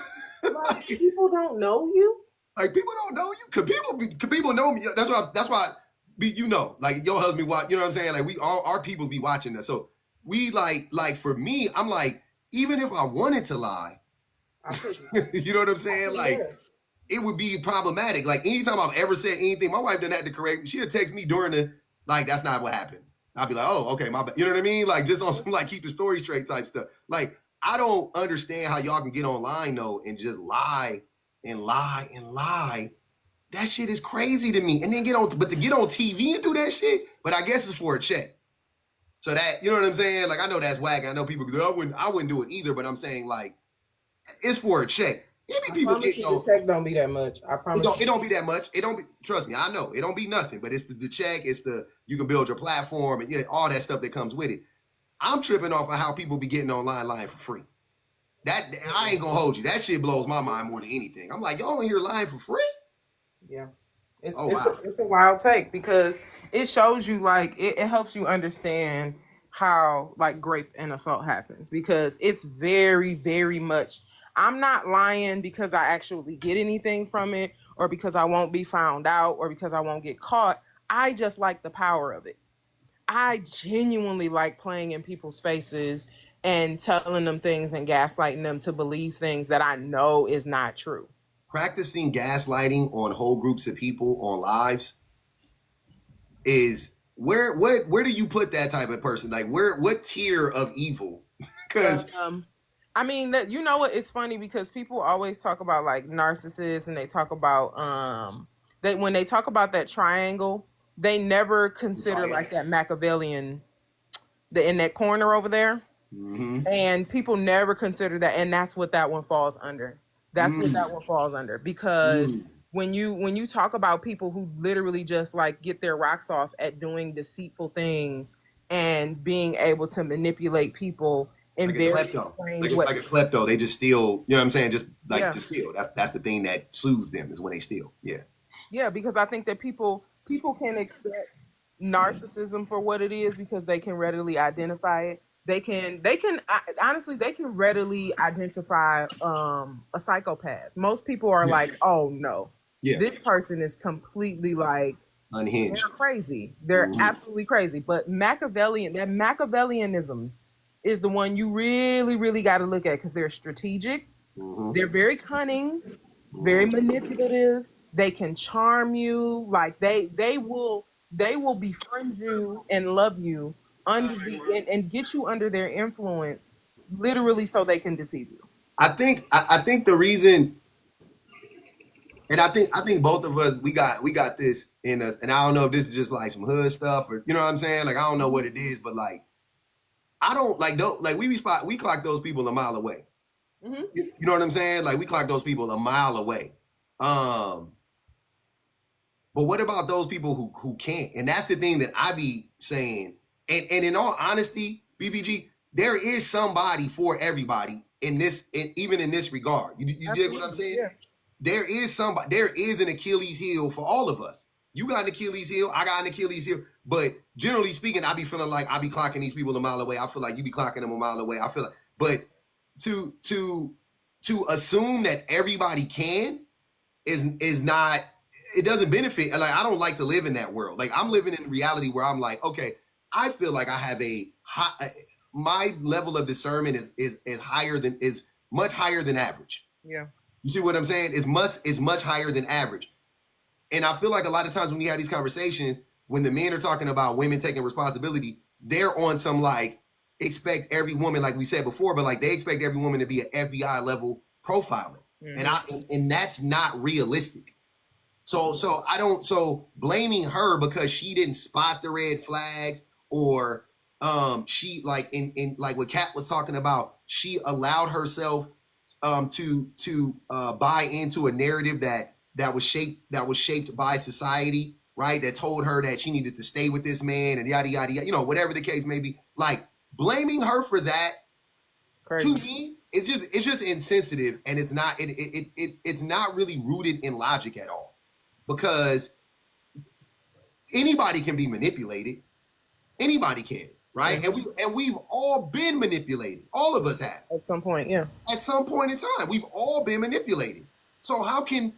People don't know you. People don't know you. Could people know me? That's why your husband watch. You know what I'm saying? We all our peoples be watching that. So we for me, I'm even if I wanted to lie, you know what I'm saying? It would be problematic. Anytime I've ever said anything, my wife done had to correct me. She'll text me during the that's not what happened. I'll be like, oh, okay, my bad. You know what I mean? Like just on some like keep the story straight type stuff. Like I don't understand how y'all can get online though and just lie and lie and lie. That shit is crazy to me. And then but to get on TV and do that shit, but I guess it's for a check. So that, you know what I'm saying? Like I know that's whack. I know people go, I wouldn't do it either, but I'm saying like it's for a check. I promise you the check don't be that much. I promise it don't be that much. It don't be, trust me, I know. It don't be nothing, but it's the check, it's you can build your platform and all that stuff that comes with it. I'm tripping off of how people be getting online lying for free. That I ain't gonna hold you. That shit blows my mind more than anything. I'm like, y'all in here lying for free? Yeah. It's a wild take because it shows you like it helps you understand how like rape and assault happens because it's very, very much I'm not lying because I actually get anything from it or because I won't be found out or because I won't get caught. I just like the power of it. I genuinely like playing in people's faces and telling them things and gaslighting them to believe things that I know is not true. Practicing gaslighting on whole groups of people on lives is where do you put that type of person? Like what tier of evil? Because I mean that you know what, it's funny because people always talk about like narcissists and they talk about when they talk about that triangle, they never consider like that Machiavellian in that corner over there. Mm-hmm. And people never consider that, and that's what that one falls under. That's what that one falls under because when you talk about people who literally just like get their rocks off at doing deceitful things and being able to manipulate people in very strange ways. Like a klepto, they just steal. You know what I'm saying? Just like to steal. That's the thing that soothes them is when they steal. Yeah. Yeah, because I think that people can accept narcissism for what it is because they can readily identify it. They can honestly they can readily identify a psychopath. Most people are like, oh no, this person is completely like unhinged. They're crazy. They're absolutely crazy. But Machiavellianism is the one you really, really got to look at because they're strategic. They're very cunning, very manipulative. They can charm you. Like they will befriend you and love you and get you under their influence, literally, so they can deceive you. I think the reason, and I think both of us we got this in us, and I don't know if this is just like some hood stuff or you know what I'm saying. Like I don't know what it is, but like I don't like we clock those people a mile away. Mm-hmm. You know what I'm saying? Like we clock those people a mile away. But what about those people who can't? And that's the thing that I be saying. And in all honesty, BBG, there is somebody for everybody in this, even in this regard. You get what I'm saying? Yeah. There is an Achilles heel for all of us. You got an Achilles heel, I got an Achilles heel. But generally speaking, I be feeling like I be clocking these people a mile away. I feel like you be clocking them a mile away. I feel like, but to assume that everybody can is not. It doesn't benefit. Like I don't like to live in that world. Like I'm living in reality where I'm like, okay, I feel like I have my level of discernment is much higher than average. Yeah. You see what I'm saying? It's much higher than average. And I feel like a lot of times when you have these conversations, when the men are talking about women taking responsibility, they're on some like expect every woman, like we said before, but like they expect every woman to be an FBI level profiler. Mm-hmm. And that's not realistic. So blaming her because she didn't spot the red flags or she like in like what Kat was talking about, she allowed herself to buy into a narrative that was shaped by society, right? That told her that she needed to stay with this man and yada yada yada, you know, whatever the case may be. Like blaming her for that, crazy. To me, it's just insensitive, and it's not really rooted in logic at all. Because anybody can be manipulated. Anybody can, right? Mm-hmm. And we've all been manipulated. All of us have. At some point, yeah. At some point in time, we've all been manipulated. So how can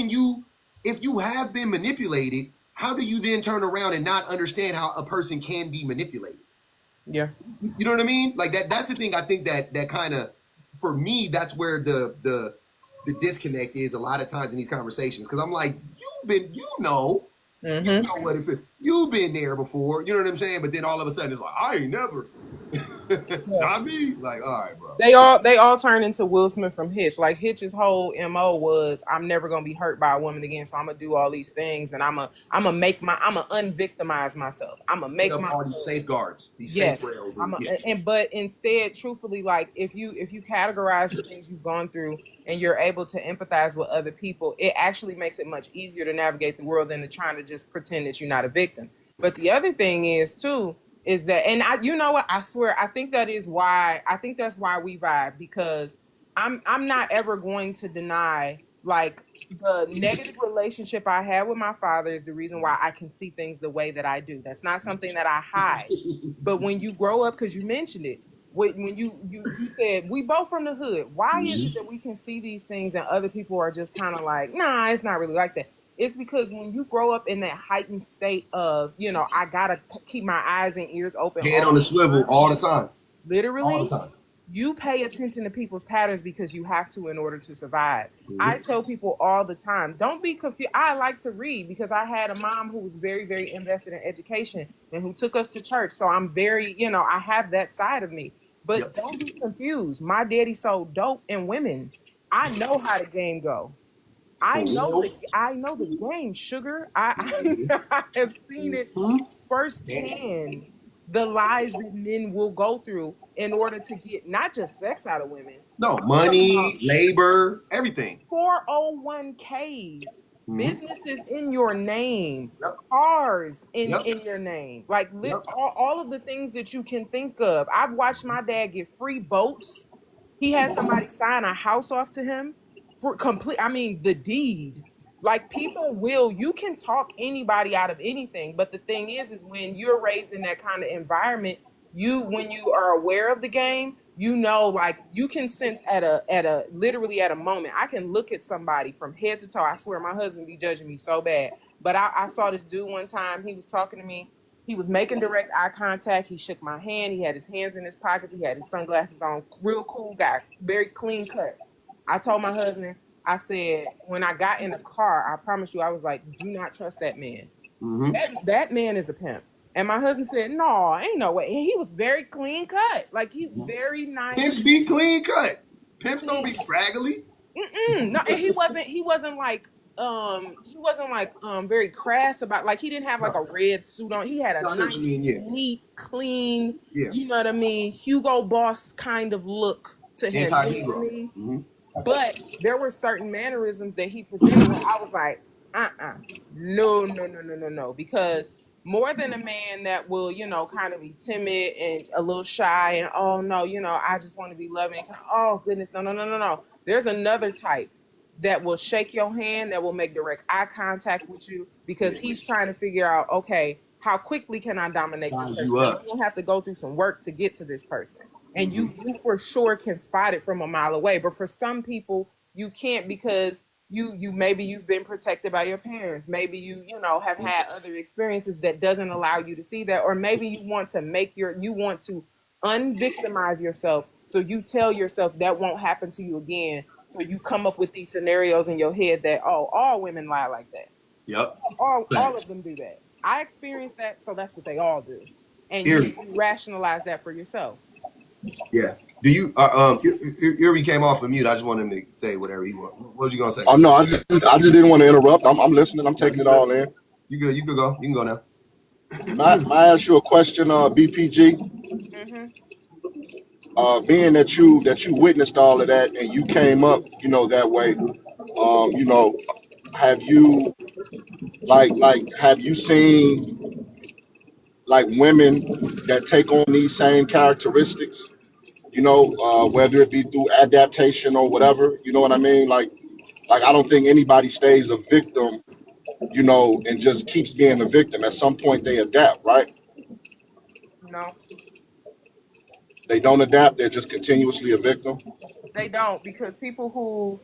you, if you have been manipulated, how do you then turn around and not understand how a person can be manipulated? Yeah. You know what I mean? Like that's the thing I think that kind of, for me, that's where the disconnect is a lot of times in these conversations. Because I'm like, you know, You know what if you've been there before, you know what I'm saying? But then all of a sudden it's like, I ain't never. Not me. Like, all right, bro. They all turn into Will Smith from Hitch. Like Hitch's whole MO was, I'm never gonna be hurt by a woman again, so I'm gonna do all these things, and I'm gonna unvictimize myself. I'm gonna make all these safeguards, these yes. safe rails. But instead, truthfully, like if you categorize the things you've gone through and you're able to empathize with other people, it actually makes it much easier to navigate the world than to trying to just pretend that you're not a victim. But the other thing is too, is that, and you know what, I swear, I think that's why we vibe, because I'm not ever going to deny, like, the negative relationship I had with my father is the reason why I can see things the way that I do. That's not something that I hide. But when you grow up, because you mentioned it, when you said we both from the hood, why is it that we can see these things and other people are just kind of like, nah, it's not really like that? It's because when you grow up in that heightened state of, you know, I gotta keep my eyes and ears open, head on the swivel all the time, literally, all the time. You pay attention to people's patterns because you have to in order to survive. I tell people all the time, don't be confused. I like to read because I had a mom who was very, very invested in education and who took us to church. So I'm very, you know, I have that side of me. But don't be confused. My daddy sold dope and women. I know how the game go. I know the game, sugar. I have seen it firsthand. The lies that men will go through in order to get not just sex out of women. No, money, labor, everything. 401ks, businesses in your name, cars in your name. Like all of the things that you can think of. I've watched my dad get free boats. He had somebody sign a house off to him for complete, I mean, the deed. Like you can talk anybody out of anything, but the thing is when you're raised in that kind of environment, when you are aware of the game, you know, like you can sense literally at a moment. I can look at somebody from head to toe. I swear my husband be judging me so bad, but I saw this dude one time. He was talking to me. He was making direct eye contact. He shook my hand. He had his hands in his pockets. He had his sunglasses on. Real cool guy, very clean cut. I told my husband, I said, when I got in the car, I promise you, I was like, do not trust that man. That man is a pimp. And my husband said, no, ain't no way. And he was very clean cut. Like, he very nice. Pimps be clean cut. Pimps don't be scraggly. No, and he wasn't like very crass about, like, he didn't have like a red suit on. He had a nice, neat, clean, you know what I mean, Hugo Boss kind of look to him. You know what I mean? But there were certain mannerisms that he presented where I was like, no. Because more than a man that will, you know, kind of be timid and a little shy and, oh, no, you know, I just want to be loving. Oh, goodness, no. There's another type that will shake your hand, that will make direct eye contact with you because he's trying to figure out, okay, how quickly can I dominate this person? You don't have to go through some work to get to this person. And you for sure can spot it from a mile away. But for some people, you can't because you maybe you've been protected by your parents. Maybe you have had other experiences that doesn't allow you to see that. Or maybe you want to unvictimize yourself. So you tell yourself that won't happen to you again. So you come up with these scenarios in your head that, oh, all women lie like that. Yep. All of them do that. I experienced that, so that's what they all do. And you rationalize that for yourself. Yeah. Do you Erie came off of mute. I just want him to say whatever he wants. What was you gonna say? Oh no, I just didn't want to interrupt. I'm listening. I'm taking it all in. You good? You could go. You can go now. May I ask you a question, BPG? Being that you witnessed all of that and you came up, you know, that way, you know, have you have you seen like women that take on these same characteristics? You know, whether it be through adaptation or whatever, you know what I mean? Like I don't think anybody stays a victim, you know, and just keeps being a victim. At some point they adapt, right? No. They don't adapt, they're just continuously a victim. They don't, because people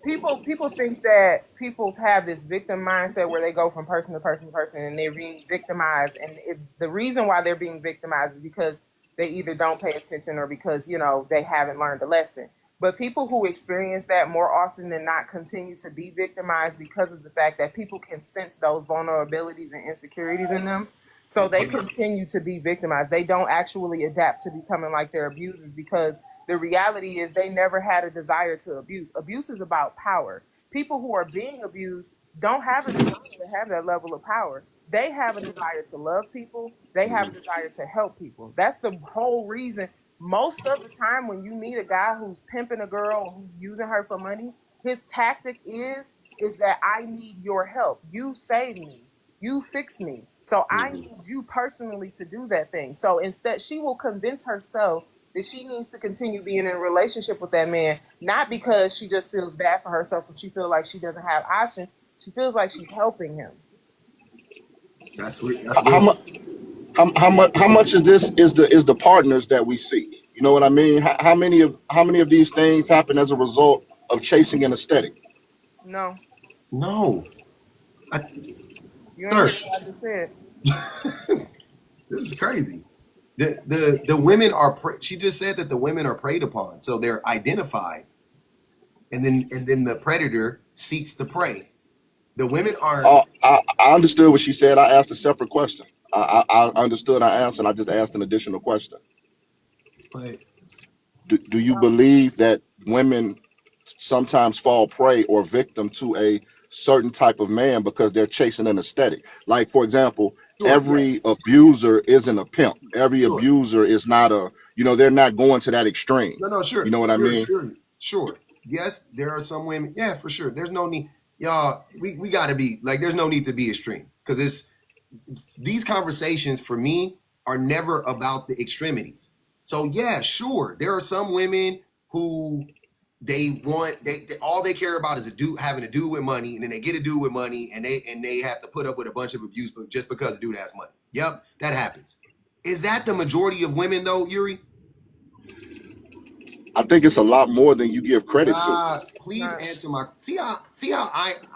think that people have this victim mindset where they go from person to person to person and they're being victimized. And the reason why they're being victimized is because they either don't pay attention or because, you know, they haven't learned a lesson. But people who experience that more often than not continue to be victimized because of the fact that people can sense those vulnerabilities and insecurities in them. So they continue to be victimized. They don't actually adapt to becoming like their abusers, because the reality is they never had a desire to abuse. Abuse is about power. People who are being abused don't have a desire to have that level of power. They have a desire to love people. They have a desire to help people. That's the whole reason. Most of the time when you meet a guy who's pimping a girl or who's using her for money, his tactic is that I need your help. You save me. You fix me. So I need you personally to do that thing. So instead, she will convince herself that she needs to continue being in a relationship with that man, not because she just feels bad for herself or she feels like she doesn't have options. She feels like she's helping him. That's sweet. That's How real. much? How much is this is the partners that we seek? You know what I mean? How many of these things happen as a result of chasing an aesthetic? No, No, you ain't sir, hear what I just said. this is crazy. The women are. She just said that the women are preyed upon, so they're identified, and then the predator seeks the prey. The women aren't. I understood what she said. I asked a separate question. I understood. I answered. I just asked an additional question. But Do you believe that women sometimes fall prey or victim to a certain type of man because they're chasing an aesthetic? Like, for example, sure, every yes, abuser isn't a pimp. Every sure. abuser is not they're not going to that extreme. No, You sure. know what I mean? Sure. Yes, there are some women. Yeah, for sure. There's no need, y'all. We got to be like. There's no need to be extreme, because it's these conversations for me are never about the extremities. So yeah, sure. There are some women who they all they care about is a dude having a dude with money, and then they get a dude with money, and they have to put up with a bunch of abuse, but just because the dude has money. Yep, that happens. Is that the majority of women though, Yuri? I think it's a lot more than you give credit to. Please Not, answer my see how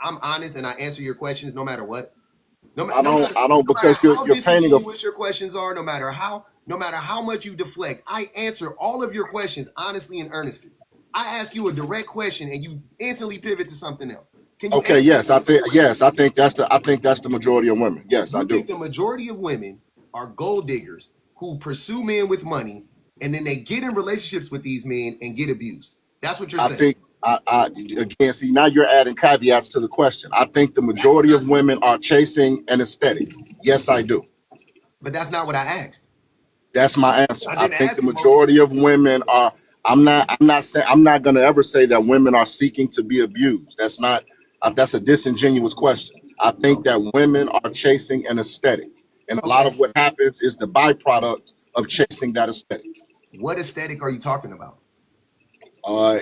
I'm honest and I answer your questions no matter what. No, I no don't matter I no don't matter because how you're painting a disingenuous your questions are, no matter how much you deflect, I answer all of your questions honestly and earnestly. I ask you a direct question and you instantly pivot to something else. Can you okay. answer it truthfully? I think that's the majority of women. Yes, I You think do. the majority of women are gold diggers who pursue men with money and then they get in relationships with these men and get abused. That's what you're I saying. think I again see now you're adding caveats to the question. I think the That's majority of not women are chasing an aesthetic. Yes, I do. but that's not what I asked. That's my answer. I I didn't think the ask you most women majority are of chasing women aesthetic. are. I'm not saying. I'm not going to ever say that women are seeking to be abused. That's not. That's a disingenuous question. I think So that women are chasing an aesthetic, and a lot okay. of what happens is the byproduct of chasing that aesthetic. What aesthetic are you talking about?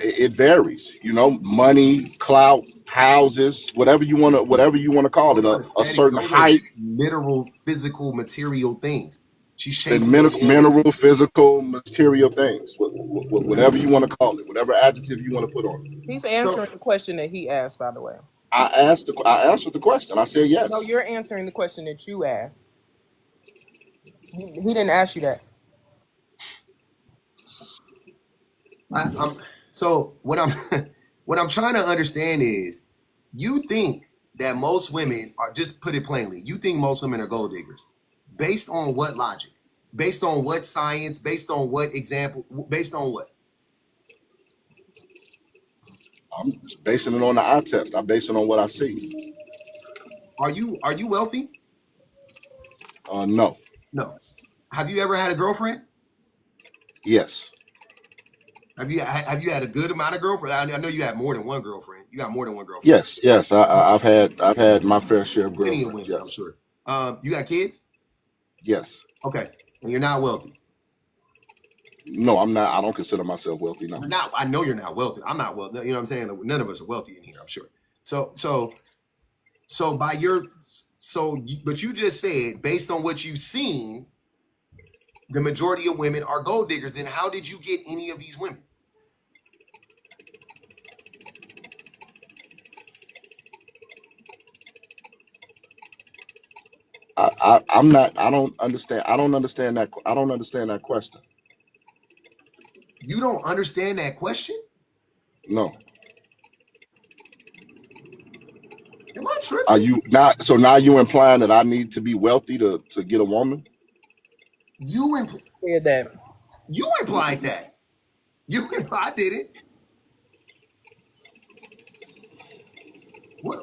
It varies. You know, money, clout, houses, whatever you want to call it. Those A, aren't a aesthetics. certain Those are height, literal, physical, material things. She's and chasing a man that mineral, physical, material things, okay. whatever you want to call it, whatever adjective you want to put on it. he's So answering the question that he asked, by the way. I answered the question. I said No, yes. you're answering the question that you asked. He didn't ask you that. I'm so what I'm what I'm trying to understand is you think that most women are just put it plainly, you think most women are gold diggers. Based on what logic? Based on what science? Based on what example? Based on what? I'm just basing it on the eye test. I base it on what I see. Are you wealthy? No. No. Have you ever had a girlfriend? Yes. Have you had a good amount of girlfriend? I know you had more than one girlfriend. You got more than one girlfriend. Yes. Yes. Oh, I've had my fair share of plenty of girlfriends. women, I'm Yes. sure. You got kids? Yes. Okay, and you're not wealthy. No, I'm not. I don't consider myself wealthy. No. You're not. I know you're not wealthy. I'm not wealthy. You know what I'm saying? None of us are wealthy in here. I'm sure. So by your but you just said based on what you've seen, the majority of women are gold diggers. Then how did you get any of these women? I'm not. I don't understand. I don't understand that. I don't understand that question. You don't understand that question? No. Am I Are tripping? you not? So now you implying that I need to be wealthy to get a woman? You Said that. implied that. I did it.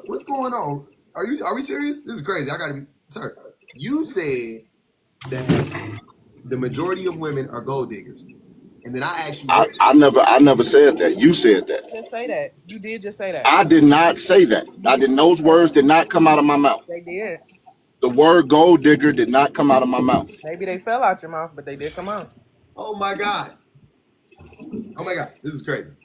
What's going on? Are we serious? This is crazy. I gotta be sir. You said that the majority of women are gold diggers. And then I asked you what I never said that. You said that. Just say that. You did just say that. I did not say that. I Yes, didn't. you Those words did not come out of my mouth. They did. The word gold digger did not come out of my mouth. Maybe they fell out your mouth, but they did come out. oh my God. Oh my God. This is crazy.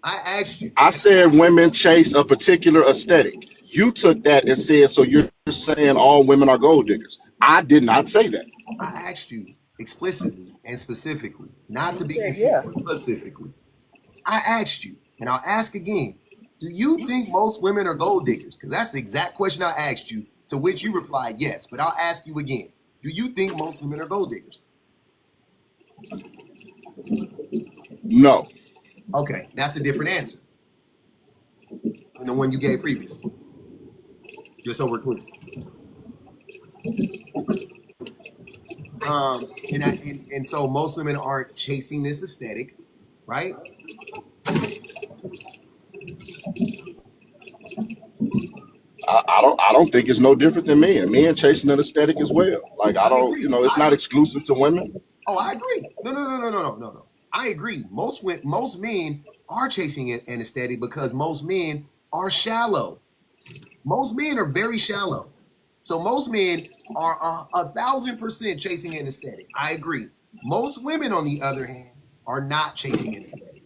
I asked you. I said women chase a particular aesthetic. You took that and said, so you're saying all women are gold diggers. I did not say that. I asked you explicitly and specifically, not to be said confused, yeah. specifically. I asked you, and I'll ask again, do you think most women are gold diggers? Because that's the exact question I asked you, to which you replied yes. But I'll ask you again. Do you think most women are gold diggers? No. Okay, that's a different answer than the one you gave previously. Just so we're clear. And so most women aren't chasing this aesthetic, right? I don't think it's no different than men. Men chasing an aesthetic as well. Like I I don't, agree. it's not exclusive to women. Oh, I agree. No. I agree. Most men are chasing an aesthetic because most men are shallow. Most men are very shallow. So most men are 1,000% chasing an aesthetic. I agree. Most women, on the other hand, are not chasing an aesthetic.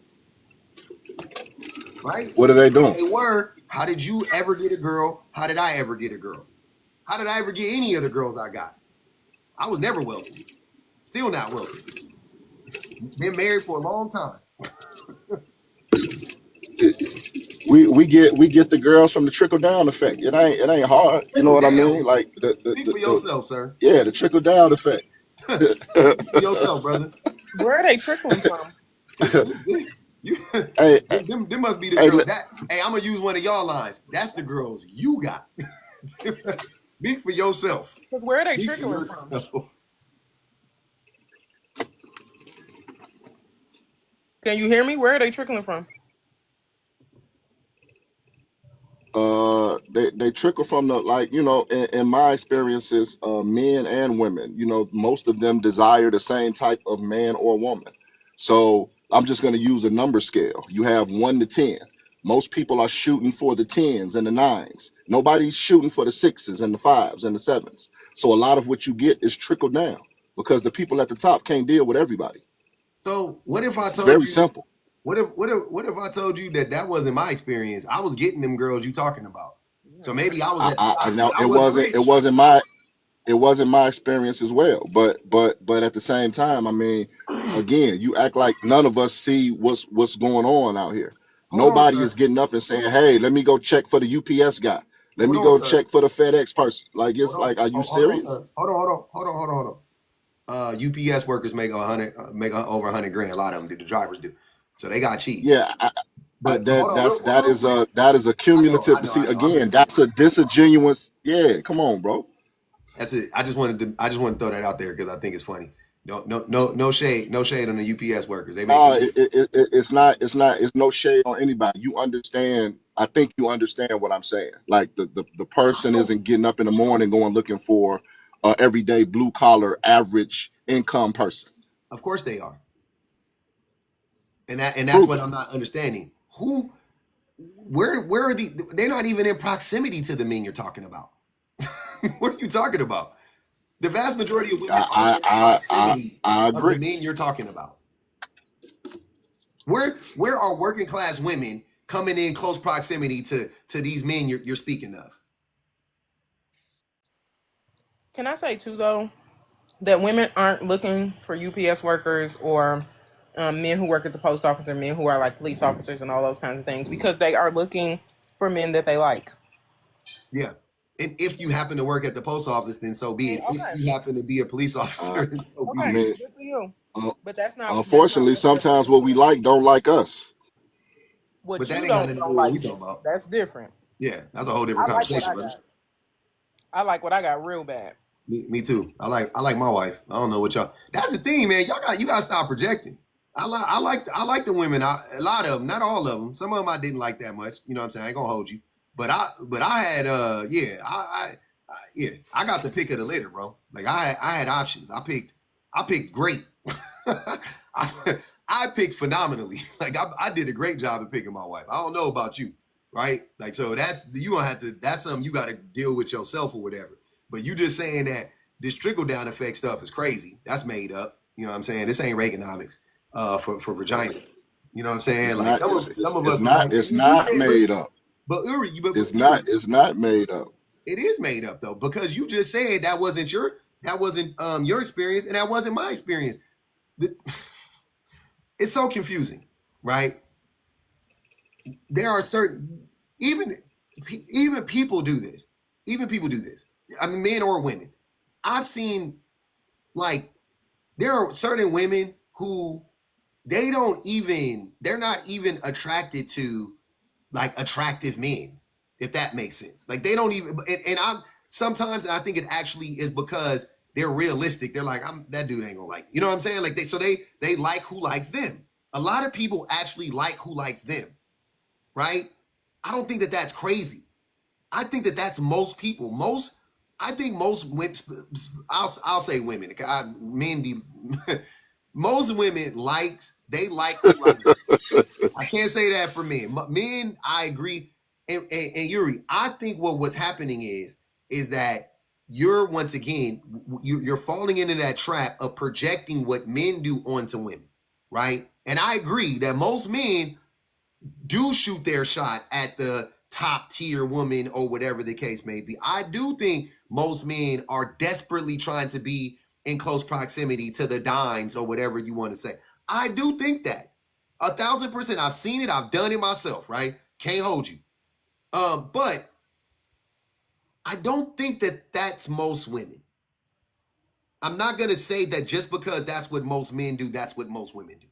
Right? What are they If doing? they were, how did you ever get a girl? How did I ever get a girl? How did I ever get any of the girls I got? I was never wealthy. Still not wealthy. Been married for a long time. We get the girls from the trickle down effect. It ain't hard. You know Trickle what I down. mean? Like Speak for yourself, sir. yeah, the trickle down effect. Speak for yourself, brother. Where are they trickling from? Hey, Them must be the hey, girls. Hey, I'm gonna use one of y'all lines. That's the girls you got. Speak for yourself. Because where are they Speak for trickling from? yourself. Can you hear me? Where are they trickling from? they trickle from the, like, in my experiences, men and women, most of them desire the same type of man or woman. So I'm just going to use a number scale. You have 1 to 10. Most people are shooting for the 10s and the 9s. Nobody's shooting for the 6s and the 5s and the 7s. So a lot of what you get is trickled down because the people at the top can't deal with everybody. So what if I It's told very you? simple. What if I told you that wasn't my experience? I was getting them girls you talking about. So maybe I was at the top, Now but I wasn't rich. it wasn't my experience as well. But at the same time, I mean, again, you act like none of us see what's going on out here. Hold on, Nobody sir. is getting up and saying, "Hey, let me go check for the UPS guy. Let Hold me on, go sir. check for the FedEx person." Like, it's Hold on, like, are you hold on, serious? sir. Hold on. UPS workers make over 100 grand. A lot of them do. The drivers do. So they got cheese. Yeah, But hold on, real quick. that is a cumulative. I See, know. I'm again, just being. that's a disingenuous. Yeah, come on, bro. That's it. I just wanted to throw that out there because I think it's funny. No shade on the UPS workers. They make No, cheese. it's no shade on anybody. You understand. I think you understand what I'm saying. Like the person isn't getting up in the morning going looking for a everyday blue collar average income person. Of course they are. And that's Prove what it. I'm not understanding. Where are they're not even in proximity to the men you're talking about. What are you talking about? The vast majority of women aren't in the proximity I of the agree. men you're talking about. Where are working class women coming in close proximity to these men you're speaking of? Can I say too though that women aren't looking for UPS workers or men who work at the post office or men who are like police officers and all those kinds of things because they are looking for men that they like. Yeah. And if you happen to work at the post office, then so be it. Okay. If you happen to be a police officer, then so be I Okay, it. mean, good for you. uh, But that's not unfortunately, what they're sometimes looking what we for. like don't like us. what But that you ain't got don't nothing to don't do with what like we me. talking about. That's different. Yeah, that's a whole I different like what conversation, I brother. got. I like what I got real bad. Me too. I like my wife. I don't know what y'all. That's the thing, man. You gotta stop projecting. I like the women. A lot of them, not all of them. Some of them I didn't like that much. You know what I'm saying? I ain't gonna hold you. But I had I got the pick of the litter, bro. Like I had options. I picked great. I picked phenomenally. Like I did a great job of picking my wife. I don't know about you, right? Like so you gonna have to. That's something you got to deal with yourself or whatever. But you just saying that this trickle down effect stuff is crazy. That's made up. You know what I'm saying? This ain't Reaganomics for vagina. You know what I'm saying? It's Like not. some of us was like, It's you not said, made up. but Uri, but It's Uri, not. It's not made up. it is made up though because you just said that wasn't your experience and that wasn't my experience. It's so confusing, right? There are certain even people do this. Even people do this. I mean, men or women. I've seen like there are certain women who they're not even attracted to like attractive men, if that makes sense. Like they don't even and I'm sometimes I think it actually is because they're realistic. They're like, that dude ain't gonna like. You know what I'm saying? Like they like who likes them. A lot of people actually like who likes them, right? I don't think that that's crazy. I think that that's most people. I think most women. I'll say women. Men be. Most women like who like them. I can't say that for men. Men, I agree. And Yuri, I think what's happening is that you're once again you're falling into that trap of projecting what men do onto women, right? And I agree that most men do shoot their shot at the top tier woman or whatever the case may be. I do think most men are desperately trying to be in close proximity to the dimes or whatever you want to say. I do think that 1,000%. I've seen it. I've done it myself, right? Can't hold you. But I don't think that that's most women. I'm not going to say that just because that's what most men do, that's what most women do.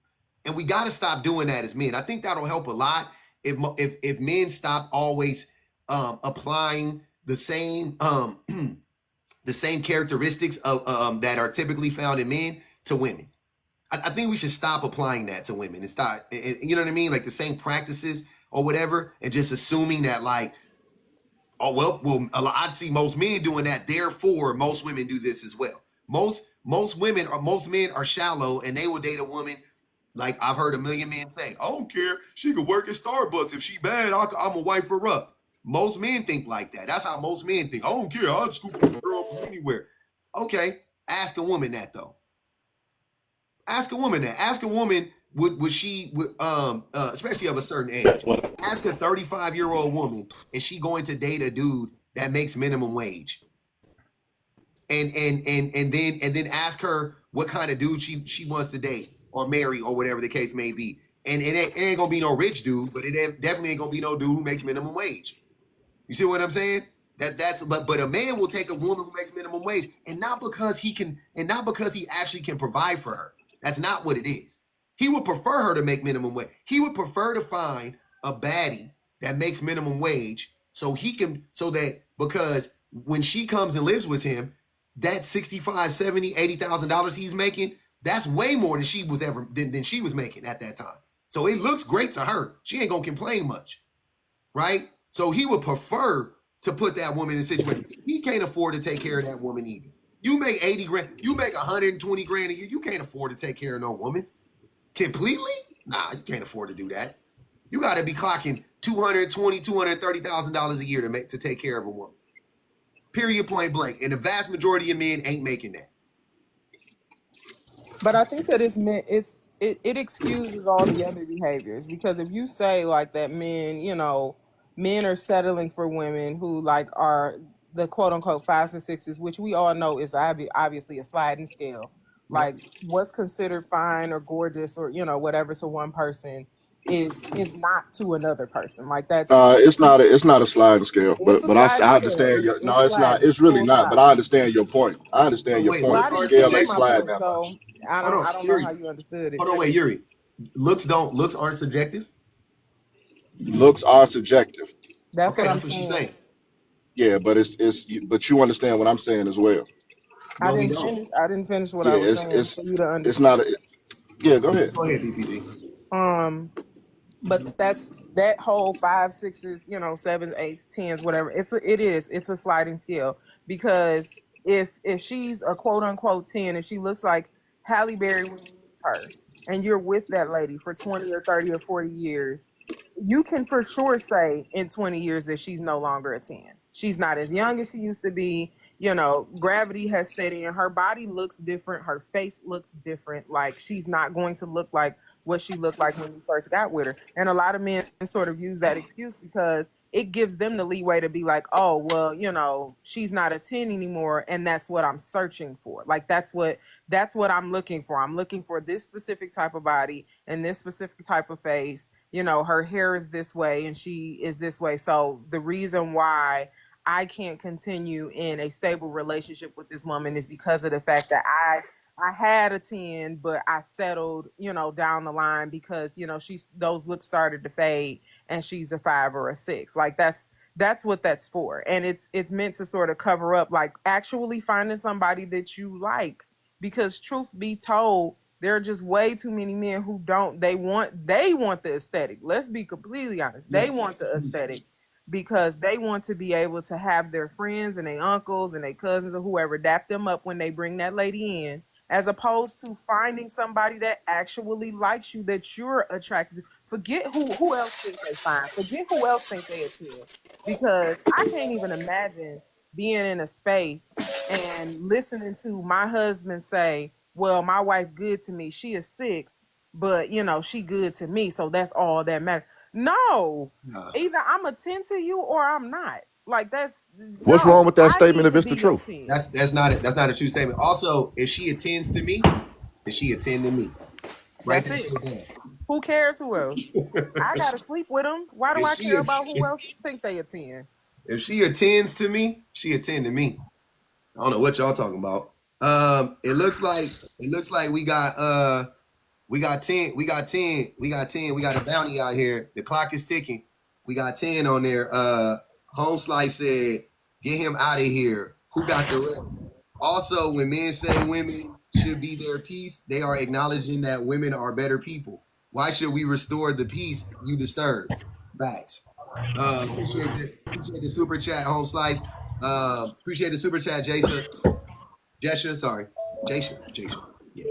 And we got to stop doing that as men. I think that'll help a lot if men stop always applying the same the same characteristics of that are typically found in men to women. I think we should stop applying that to women and start, you know what I mean? Like the same practices or whatever, and just assuming that like, oh, well, I'd see most men doing that. Therefore, most women do this as well. Most men are shallow and they will date a woman. Like I've heard a million men say, I don't care. She could work at Starbucks. If she bad, I'm going to wife her up. Most men think like that. That's how most men think. I don't care. I'll scoop a girl from anywhere. Okay. Ask a woman that though. Ask a woman that. Ask a woman would she especially of a certain age. Ask a 35-year-old woman, is she going to date a dude that makes minimum wage? And then ask her what kind of dude she wants to date or marry or whatever the case may be. And it ain't gonna be no rich dude, but it definitely ain't gonna be no dude who makes minimum wage. You see what I'm saying? But a man will take a woman who makes minimum wage, and not because he actually can provide for her. That's not what it is. He would prefer her to make minimum wage. He would prefer to find a baddie that makes minimum wage so that because when she comes and lives with him, that $65,000, $70,000, $80,000 he's making, that's way more than she was making at that time. So it looks great to her. She ain't gonna complain much, right? So he would prefer to put that woman in a situation. He can't afford to take care of that woman either. You make 80 grand, you make 120 grand a year. You can't afford to take care of no woman completely. Nah, you can't afford to do that. You got to be clocking $220,000, $230,000 a year to take care of a woman. Period, point blank. And the vast majority of men ain't making that. But I think that it excuses all the other behaviors, because if you say like that men are settling for women who like are the quote unquote fives and sixes, which we all know is obviously a sliding scale. Like what's considered fine or gorgeous or whatever to one person is not to another person. Like that's It's not a sliding scale, it's a but sliding I scale. understand your no, It's it's not. sliding, It's really full not. But slide. I understand your point. I understand So your wait, Well, point. I looks The aren't didn't finish scale ain't my subjective. sliding point, that much. so Hold on, I don't know Yuri. how you understood it. Hold on, wait, Yuri. Looks aren't subjective. Looks are subjective. That's Okay, what I'm that's what she's saying. saying. Yeah, but but you understand what I'm saying as well. No, he don't. I didn't finish what I Yeah, was saying for you to it's understand. not. Yeah, go ahead. Go ahead, BPG. Um, but that's that whole 5, 6s, 7s, 8s, 10s, whatever. It's a sliding scale, because if she's a quote unquote 10, if she looks like Halle Berry when you meet her, and you're with that lady for 20 or 30 or 40 years, you can for sure say in 20 years that she's no longer a 10. She's not as young as she used to be. Gravity has set in. Her body looks different. Her face looks different. Like, she's not going to look like what she looked like when you first got with her. And a lot of men sort of use that excuse because it gives them the leeway to be like, oh, well, she's not a 10 anymore, and that's what I'm searching for. Like, that's what I'm looking for. I'm looking for this specific type of body and this specific type of face. Her hair is this way and she is this way. So the reason why I can't continue in a stable relationship with this woman is because of the fact that I had a 10, but I settled, down the line because, those looks started to fade and she's a 5 or a 6. Like, that's what that's for. And it's meant to sort of cover up, like, actually finding somebody that you like, because truth be told, there are just way too many men who don't. They want the aesthetic. Let's be completely honest. They Yes. want the aesthetic because they want to be able to have their friends and their uncles and their cousins or whoever dap them up when they bring that lady in, as opposed to finding somebody that actually likes you, that you're attracted to. Forget who else think they fine. Forget who else think they a 10. Because I can't even imagine being in a space and listening to my husband say, well, my wife good to me. She is 6, but she good to me. So that's all that matters. No, either I'm a 10 to you or I'm not. Like, that's What's wrong no. with that I statement need if to it's be the your truth? 10. That's not a true statement. Also, if she attends to me, then she attend to me. Write That's that it. shit down. Who cares who else? I gotta sleep with them. Why do If I she care about who att- else think they a 10? if she attends to me, she attend to me. I don't know what y'all talking about. It looks like we got 10, we got 10, we got 10, we got a bounty out here. The clock is ticking. We got 10 on there. Home Slice said, get him out of here. Who got the rest? Also, when men say women should be their peace, they are acknowledging that women are better people. Why should we restore the peace you disturb? Facts. Appreciate the super chat, Home Slice. Appreciate the super chat, Jason. Jason. Yeah.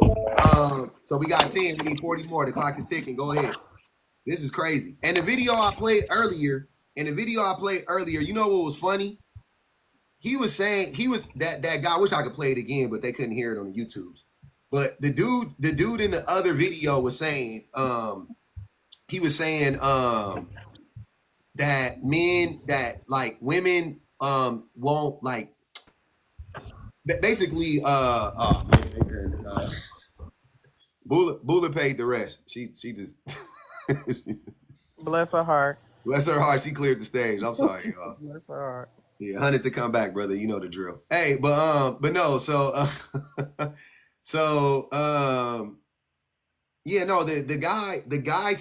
So we got 10. We need 40 more. The clock is ticking. Go ahead. This is crazy. And the video I played earlier, you know what was funny? He was saying that guy. I wish I could play it again, but they couldn't hear it on the YouTubes. But the dude in the other video was saying, he was saying that women won't like, basically Bula paid the rest. She just Bless her heart. bless her heart. She cleared the stage. I'm sorry, y'all. Bless her heart. Yeah, 100 to come back, brother. You know the drill. Hey, but no. So yeah, no. The guy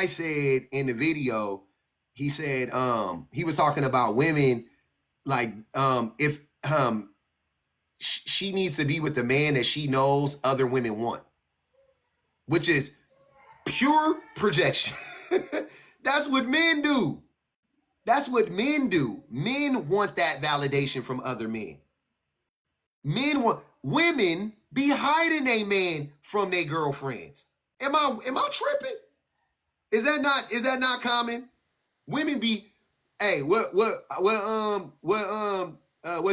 said in the video, he said he was talking about women, like if she needs to be with the man that she knows other women want, which is pure projection. That's what men do. Men want that validation from other men. Women be hiding a man from their girlfriends. Am I tripping? Is that not common? Women be, hey, what's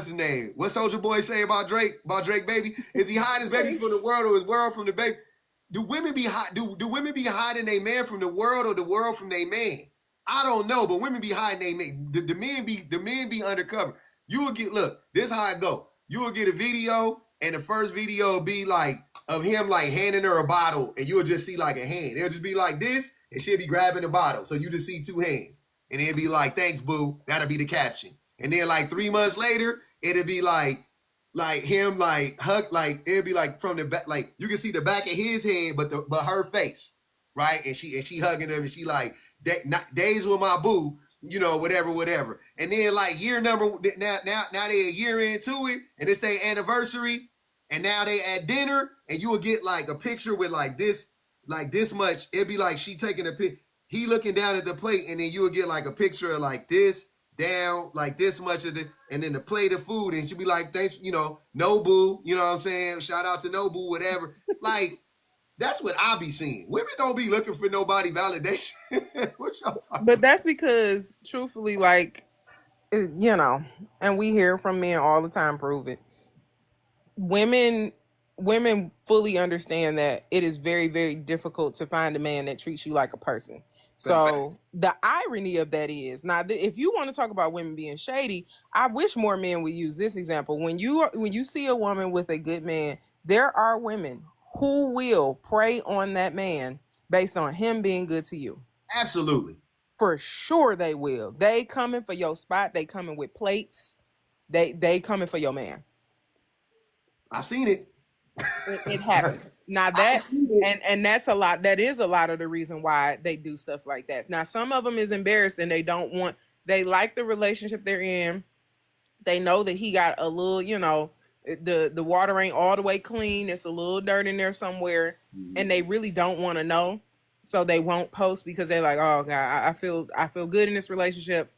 his name? What Soldier Boy say about Drake baby? Is he hiding his baby from the world, or his world from the baby? Do women be hiding a man from the world, or the world from their man? I don't know, but women be hiding a man. The men be undercover. You will get, look, this how it go. You will get a video, and the first video will be like of him like handing her a bottle, and you'll just see like a hand. It'll just be like this, and she'll be grabbing the bottle. So you just see 2 hands. And it'll be like, thanks, boo. That'll be the caption. And then like 3 months later, it'll be like him like hug, like it'll be like from the back, like you can see the back of his head, but her face, right? And she hugging him, and she like, days with my boo, you know, whatever. And then like year number now they a year into it, and it's their anniversary, and now they at dinner, and you will get like a picture with like this much. It'd be like she taking a pic, he looking down at the plate, and then you will get like a picture of like this down, like this much of the, and then the plate of food, and she'd be like, thanks, you know, Nobu, you know what I'm saying? Shout out to Nobu, whatever. Like, that's what I be seeing. Women don't be looking for nobody validation. What y'all talking But that's because, truthfully, like, you know, and we hear from men all the time prove it. Women fully understand that it is very, very difficult to find a man that treats you like a person. So the irony of that is, now if you want to talk about women being shady, I wish more men would use this example. When you see a woman with a good man, there are women who will prey on that man based on him being good to you. Absolutely. For sure they will. They coming for your spot. They coming with plates. They coming for your man. I've seen it. It happens. Now and that's a lot. That is a lot of the reason why they do stuff like that. Now some of them is embarrassed and they like the relationship they're in. They know that he got a little, you know, the water ain't all the way clean. It's a little dirt in there somewhere, and they really don't want to know. So they won't post because they're like, oh God, I feel good in this relationship.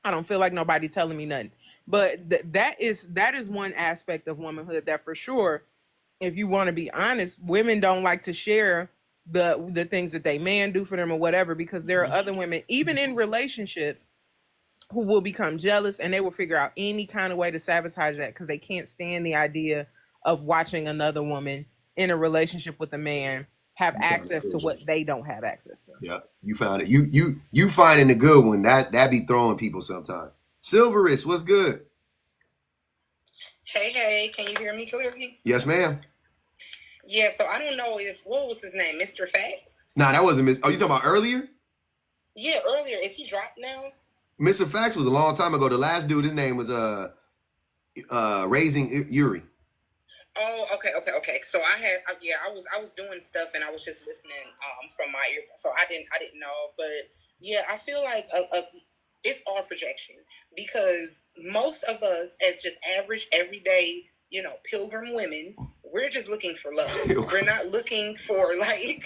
I don't feel like nobody telling me nothing. But that is one aspect of womanhood that for sure, if you want to be honest, women don't like to share the things that they man do for them or whatever, because there are other women, even in relationships, who will become jealous and they will figure out any kind of way to sabotage that because they can't stand the idea of watching another woman in a relationship with a man have access to what they don't have access to. Yeah, you found it. You finding a good one that be throwing people sometimes. Silverist, what's good? Hey, can you hear me clearly? Yes, ma'am. Yeah, so I don't know what was his name, Mr. Facts? Nah, that wasn't Mr. Oh, you talking about earlier? Yeah, earlier. Is he dropped now? Mr. Facts was a long time ago. The last dude, his name was Raising Yuri. Oh, okay. So I was doing stuff and I was just listening from my ear, so I didn't know, but yeah, I feel like it's all projection because most of us, as just average everyday, you know, pilgrim women, we're just looking for love. We're not looking for like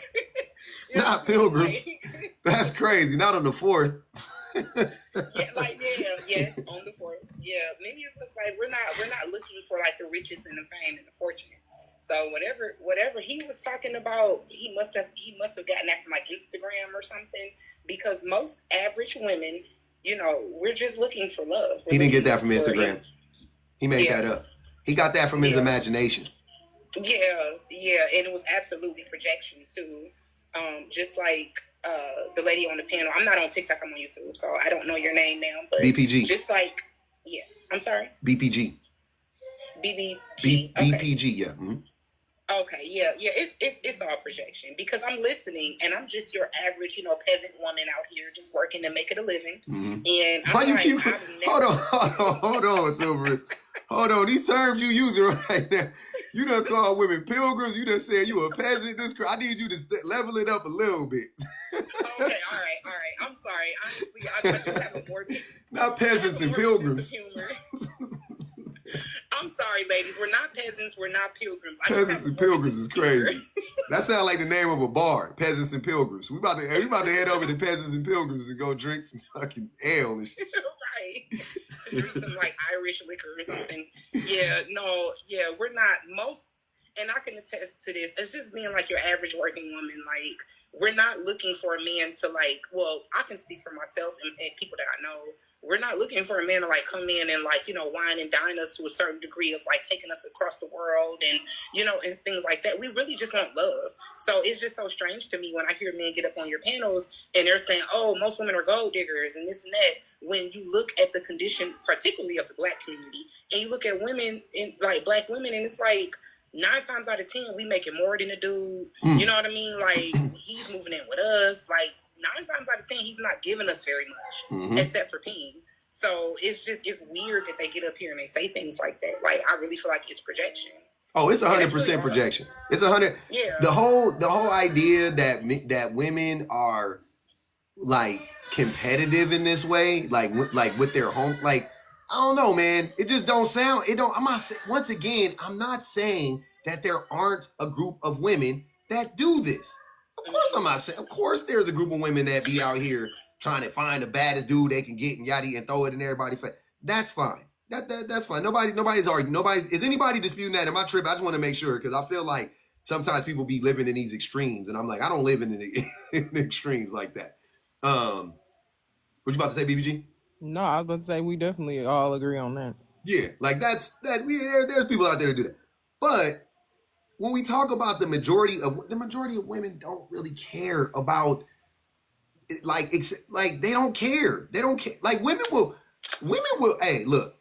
not pilgrims. Like, that's crazy. Not on the 4th. Yes, on the 4th. Yeah, many of us we're not looking for like the riches and the fame and the fortune. So whatever he was talking about, he must have gotten that from like Instagram or something, because most average women, you know, we're just looking for love. He didn't get that from Instagram. He made that up. He got that from his imagination. Yeah, and it was absolutely projection too. Just like the lady on the panel. I'm not on TikTok, I'm on YouTube, so I don't know your name now. But BPG. Just like, yeah. I'm sorry? BPG. BPG. BPG, yeah. Mm-hmm. Okay, yeah. It's all projection because I'm listening and I'm just your average, you know, peasant woman out here just working to make it a living. Mm-hmm. And hold on, Silverist. Hold on, these terms you using right now. You done call women pilgrims. You done said you a peasant. I need you to level it up a little bit. Okay, all right. I'm sorry. Honestly, I just have a morbid. Not peasants and pilgrims. I'm sorry, ladies. We're not peasants. We're not pilgrims. Peasants and pilgrims is crazy. That sounds like the name of a bar. Peasants and pilgrims. We about to head over to Peasants and Pilgrims and go drink some fucking ale and shit. Right. To drink some like Irish liquor or something. Yeah. No. Yeah. We're not most. And I can attest to this. It's just being like your average working woman. Like, we're not looking for a man to like, well, I can speak for myself and people that I know. We're not looking for a man to like come in and like, you know, wine and dine us to a certain degree of like taking us across the world and, you know, and things like that. We really just want love. So it's just so strange to me when I hear men get up on your panels and they're saying, oh, most women are gold diggers and this and that. When you look at the condition, particularly of the Black community, and you look at women, in like Black women, and it's like, 9 times out of 10, we making more than a dude. You know what I mean? Like, he's moving in with us. Like, 9 times out of 10, he's not giving us very much, except for peeing. So it's weird that they get up here and they say things like that. Like, I really feel like it's projection. Oh, it's 100% projection. It's 100. Yeah. The whole idea that women are like competitive in this way, like with their home, like I don't know, man. It just don't sound. It don't. I'm not. Once again, I'm not saying that there aren't a group of women that do this. Of course, I'm not saying. Of course, there's a group of women that be out here trying to find the baddest dude they can get and yada and throw it in everybody's face. That's fine. That's fine. Nobody's arguing. Is anybody disputing that? Am I tripping? I just want to make sure because I feel like sometimes people be living in these extremes, and I'm like, I don't live in the extremes like that. What you about to say, BBG? No, I was about to say we definitely all agree on that. Yeah, like there's people out there to do that. But when we talk about the majority of women don't really care about it, like they don't care. They don't care. Like women will hey, look.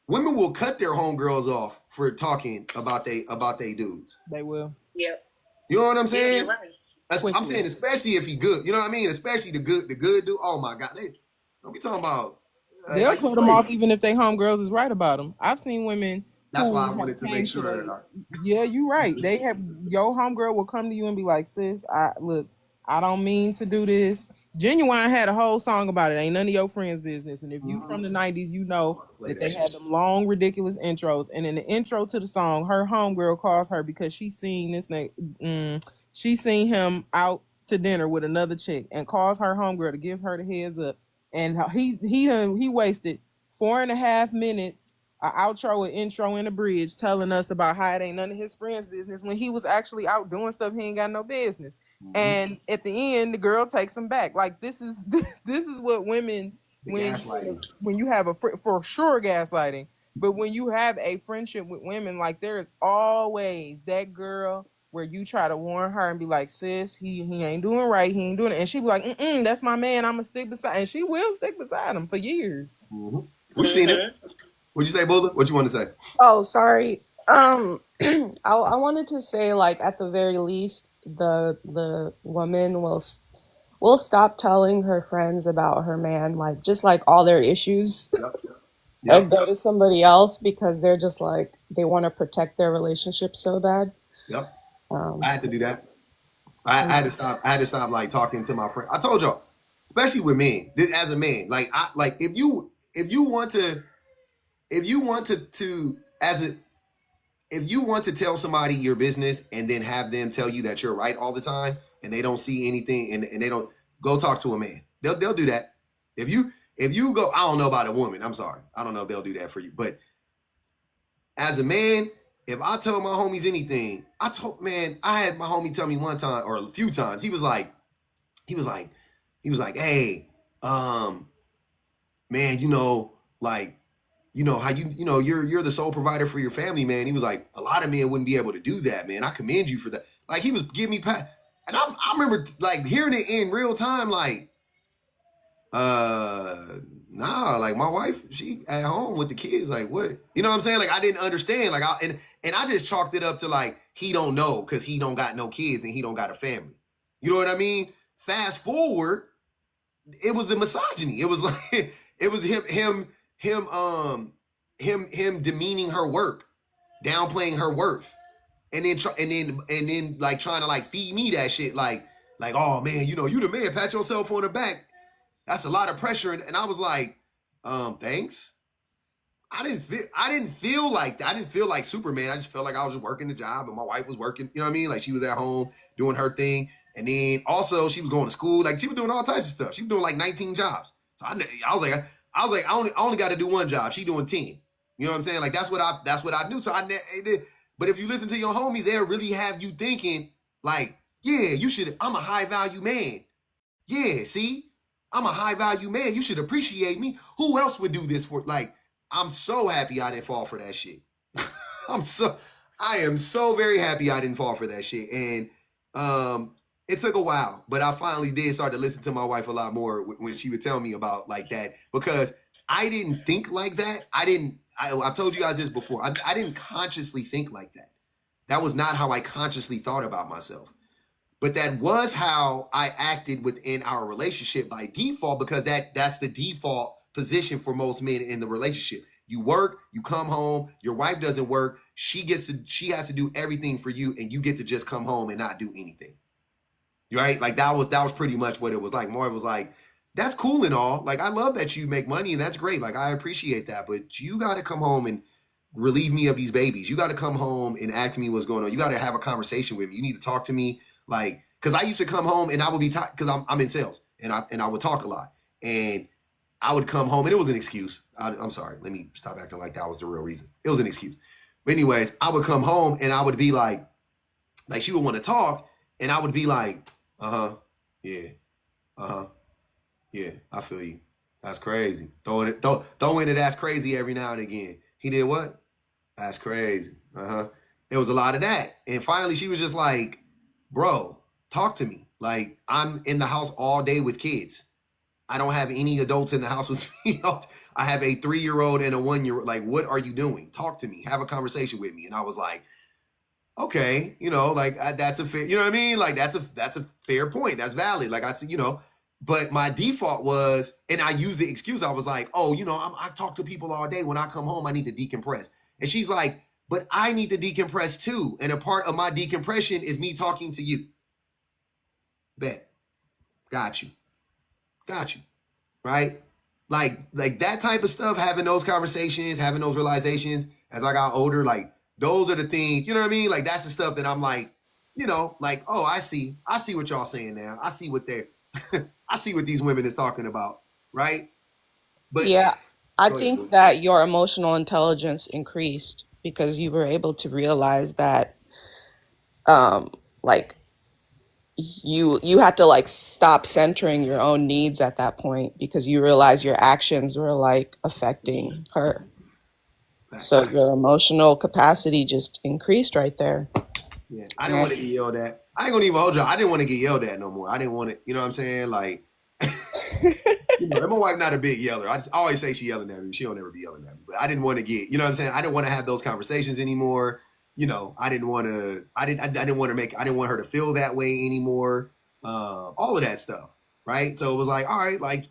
Women will cut their homegirls off for talking about they dudes. They will. Yep. You know what I'm saying? Yeah, you're right. I'm saying especially if he good. You know what I mean? Especially the good dude. Oh my God. They don't be talking about they'll like, cut them off even if they homegirls is right about them. I've seen women. That's why I wanted to make sure. Yeah, you're right. They have your homegirl will come to you and be like, sis, I don't mean to do this. Genuine had a whole song about it. Ain't none of your friends' business. And if you from the 90s, you know that they had them long, ridiculous intros. And in the intro to the song, her homegirl calls her because she seen she seen him out to dinner with another chick and calls her homegirl to give her the heads up. And he wasted 4.5 minutes, an outro, an intro, and a bridge telling us about how it ain't none of his friends' business when he was actually out doing stuff he ain't got no business. Mm-hmm. And at the end, the girl takes him back. Like this is what women when you have for sure gaslighting. But when you have a friendship with women, like there is always that girl where you try to warn her and be like, sis, he ain't doing right, he ain't doing it, and she be like, that's my man, I'm gonna stick beside, and she will stick beside him for years. Mm-hmm. We've seen it. What'd you say, Bola? What you want to say? Oh, sorry. I wanted to say, like, at the very least, the woman will stop telling her friends about her man, like just like all their issues, and go to somebody else because they're just like they want to protect their relationship so bad. Yep. I had to do that. I had to stop like talking to my friend. I told y'all, especially with men, as a man, like if you want to tell somebody your business and then have them tell you that you're right all the time and they don't see anything and they don't, go talk to a man. They'll do that. If you go, I don't know about a woman. I'm sorry. I don't know if they'll do that for you. But as a man, if I tell my homies anything, I had my homie tell me one time or a few times, he was like, hey, man, how you're the sole provider for your family, man. He was like, a lot of men wouldn't be able to do that, man. I commend you for that. Like he was giving me pat, and I remember like hearing it in real time, like, nah, like my wife, she at home with the kids, like what? You know what I'm saying? Like I didn't understand, like and I just chalked it up to like he don't know because he don't got no kids and he don't got a family. You know what I mean? Fast forward, it was the misogyny. It was like it was him demeaning her work, downplaying her worth, and then like trying to like feed me that shit, like oh man, you the man, pat yourself on the back. That's a lot of pressure, and I was like, thanks. I didn't feel like that. I didn't feel like Superman. I just felt like I was just working the job, and my wife was working. You know what I mean? Like she was at home doing her thing, and then also she was going to school. Like she was doing all types of stuff. She was doing like 19 jobs. So I was like, I only got to do one job. She doing 10. You know what I'm saying? Like that's what I knew. So but if you listen to your homies, they'll really have you thinking like, yeah, you should. I'm a high value man. Yeah, see, I'm a high value man. You should appreciate me. Who else would do this for? Like, I'm so happy I didn't fall for that shit. I am so very happy I didn't fall for that shit. And it took a while, but I finally did start to listen to my wife a lot more when she would tell me about like that, because I didn't think like that. I've told you guys this before. I didn't consciously think like that. That was not how I consciously thought about myself. But that was how I acted within our relationship by default, because that's the default position for most men in the relationship. You work, you come home, your wife doesn't work, she has to do everything for you, and you get to just come home and not do anything. right? Like that was pretty much what it was like. Marv was like, that's cool and all. Like, I love that you make money and that's great. Like, I appreciate that, but you got to come home and relieve me of these babies. You got to come home and ask me what's going on. You got to have a conversation with me. You need to talk to me. Like, cause I used to come home and I would be tired cause I'm in sales and I would talk a lot and I would come home and it was an excuse. I'm sorry. Let me stop acting like that was the real reason. It was an excuse. But anyways, I would come home and I would be like she would want to talk and I would be like, yeah, yeah, I feel you. That's crazy. Throw in it, that's crazy every now and again. He did what? That's crazy. It was a lot of that. And finally she was just like, bro, talk to me. Like, I'm in the house all day with kids. I don't have any adults in the house with me. I have a 3-year-old and a 1-year-old. Like, what are you doing? Talk to me. Have a conversation with me. And I was like, okay, like that's a fair, you know what I mean? Like that's a fair point. That's valid. Like I see, but my default was, and I used the excuse. I was like, oh, I talk to people all day. When I come home, I need to decompress. And she's like, but I need to decompress too. And a part of my decompression is me talking to you. Bet. Got you. Right? Like that type of stuff, having those conversations, having those realizations as I got older, like those are the things, you know what I mean? Like that's the stuff that I'm like, like, oh, I see what y'all saying now. I see what they're, I see what these women is talking about. Right. But Yeah, I go ahead, think boo. that your emotional intelligence increased because you were able to realize that like you had to like stop centering your own needs at that point because you realize your actions were like affecting her. So Facts. your emotional capacity just increased right there. Yeah. I didn't want to get yelled at. I ain't gonna even hold you. I didn't want to get yelled at no more. I didn't want it. You know what I'm saying? Like, my wife not a big yeller. I always say she yelling at me. She don't ever be yelling at me. But I didn't want to get, you know what I'm saying? I didn't want to have those conversations anymore. I didn't want to. I didn't want her to feel that way anymore. All of that stuff, right? So it was like, all right, like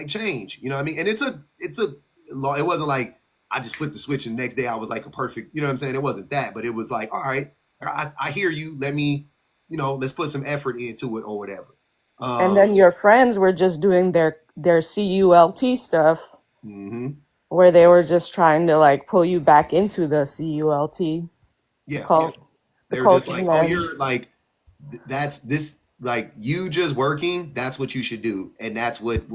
change. You know what I mean? And it wasn't like I just flipped the switch and the next day I was like a perfect. You know what I'm saying? It wasn't that, but it was like, all right, I hear you. Let me, let's put some effort into it or whatever. And then your friends were just doing their CULT stuff where they were just trying to like pull you back into the CULT. Yeah. The They were just culture like, oh, men. you're like, that's this, like you just working, that's what you should do. And that's what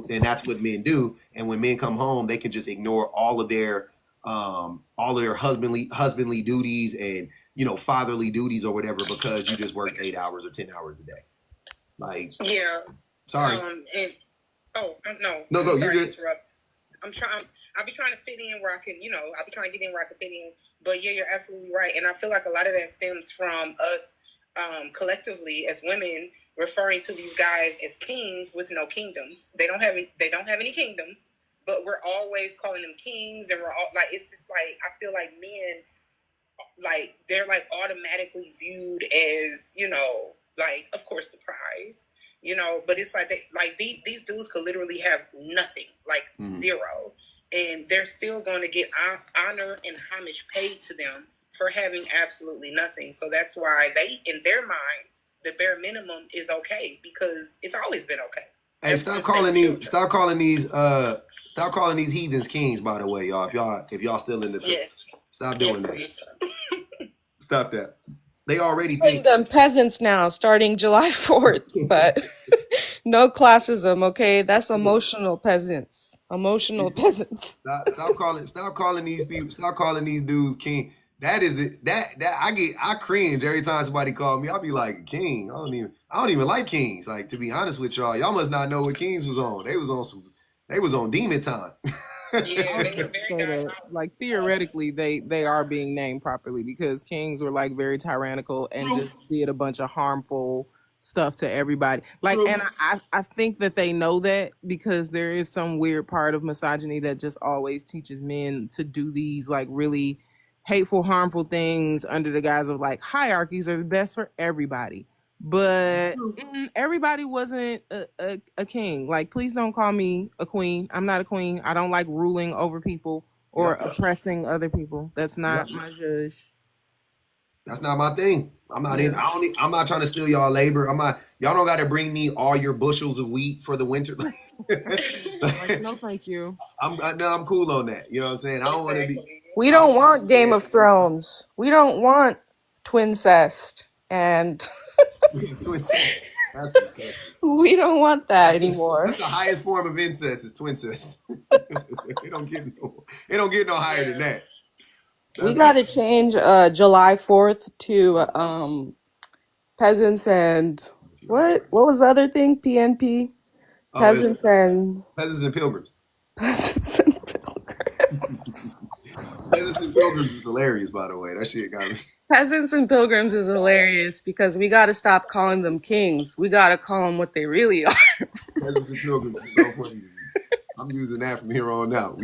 men do. And when men come home, they can just ignore all of their husbandly duties and, fatherly duties or whatever, because you just work 8 hours or 10 hours a day. Like, yeah. Sorry. No, go. Sorry You're to good. interrupt. I'll be trying to fit in where I can, I'll be trying to get in where I can fit in. But yeah, you're absolutely right. And I feel like a lot of that stems from us collectively as women referring to these guys as kings with no kingdoms. They don't have any kingdoms, but we're always calling them kings, and we're all like, it's just like, I feel like men, like they're like automatically viewed as, like, of course, the prize, but it's like these dudes could literally have nothing, like zero, and they're still going to get honor and homage paid to them for having absolutely nothing. So that's why they, in their mind, the bare minimum is okay, because it's always been okay. Hey, stop calling these heathens kings, by the way, y'all. If y'all still in the truth. Yes. Stop doing that. Please. Stop that. They already think them peasants now starting July 4th, but no classism, okay? That's emotional peasants. Emotional peasants. Stop calling these people. Stop calling these dudes king. That is it. That I cringe every time somebody call me. I'll be like, king. I don't even like kings. Like, to be honest with y'all must not know what kings was on. They was on demon time. Yeah, they were Say that, like, theoretically they are being named properly, because kings were like very tyrannical and just did a bunch of harmful stuff to everybody. Like, and I think that they know that, because there is some weird part of misogyny that just always teaches men to do these like really hateful, harmful things under the guise of like hierarchies are the best for everybody. But everybody wasn't a king. Like, please don't call me a queen. I'm not a queen. I don't like ruling over people or oppressing other people. That's not my judge. That's not my thing. I'm not in. I'm not trying to steal y'all labor. Y'all don't got to bring me all your bushels of wheat for the winter. Like, no, thank you. I'm cool on that. You know what I'm saying? I don't want to be. We don't want Game of Thrones. We don't want twincest and That's disgusting. we don't want that anymore. That's the highest form of incest is twincest. It don't get no higher than that. We got to change July 4th to peasants and what was the other thing? PNP? Peasants and pilgrims. Peasants and pilgrims. Peasants and pilgrims is hilarious, by the way. That shit got me. Peasants and pilgrims is hilarious because we got to stop calling them kings. We got to call them what they really are. Peasants and pilgrims is so funny. I'm using that from here on out.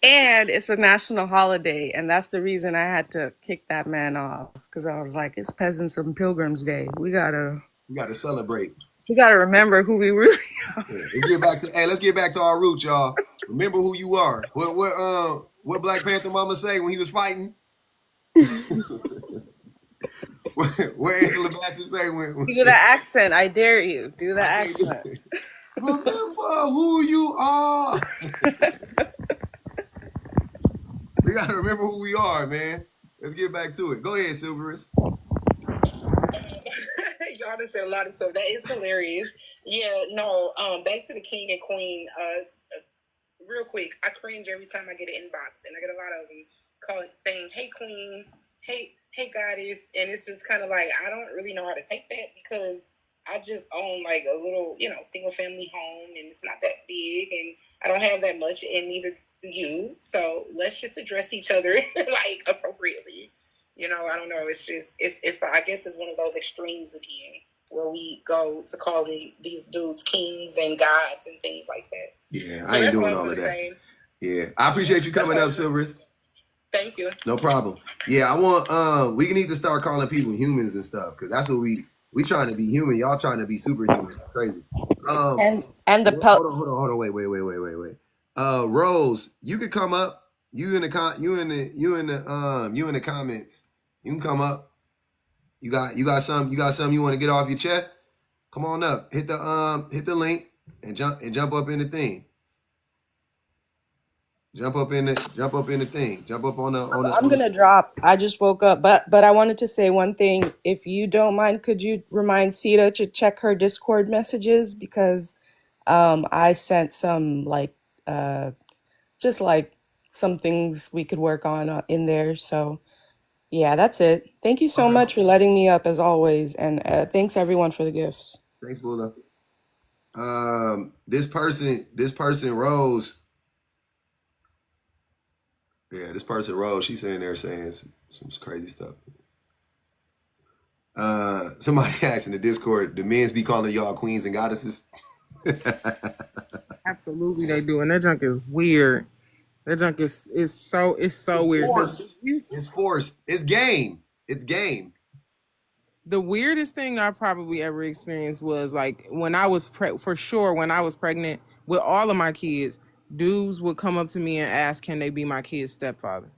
And it's a national holiday, and that's the reason I had to kick that man off, because I was like, it's Peasants and Pilgrims Day. We gotta celebrate. We gotta remember who we really are. Let's get back to our roots, y'all. Remember who you are. What Black Panther mama say when he was fighting? What Angela Bassett say when do the accent? I dare you. Do the accent. Remember who you are. We gotta remember who we are, man. Let's get back to it. Go ahead, Silverus. Y'all done said a lot of stuff. That is hilarious. Yeah, no. Back to the king and queen. Real quick, I cringe every time I get an inbox, and I get a lot of them saying, "Hey, queen. Hey, goddess," and it's just kind of like I don't really know how to take that because I just own like a little, single family home, and it's not that big, and I don't have that much, and neither do you. So let's just address each other like appropriately. I don't know. It's just I guess it's one of those extremes again where we go to calling these dudes kings and gods and things like that. Yeah, so I ain't doing all of that. Say. Yeah, I appreciate you coming up, Silverus. Thank you. No problem. Yeah, I want we need to start calling people humans and stuff because that's what we trying to be human. Y'all trying to be superhuman. That's crazy. And the hold on. Wait. Rose, you could come up. You in the comments. You can come up. You got something you want to get off your chest? Come on up. Hit the link and jump up in the thing. Jump up in the thing. Jump up on the. I'm gonna drop. I just woke up, but I wanted to say one thing. If you don't mind, could you remind Sita to check her Discord messages because I sent some just some things we could work on in there. So yeah, that's it. Thank you so much for letting me up as always, and thanks everyone for the gifts. Thanks, Bula. This person Rose. Yeah, this person Rose. She's sitting there saying some crazy stuff. Somebody asked in the Discord, the men's be calling y'all queens and goddesses. Absolutely, they do, and that junk is weird. That junk is so weird. It's forced. It's game. The weirdest thing I probably ever experienced was like when I was when I was pregnant with all of my kids, dudes would come up to me and ask, "Can they be my kid's stepfather?"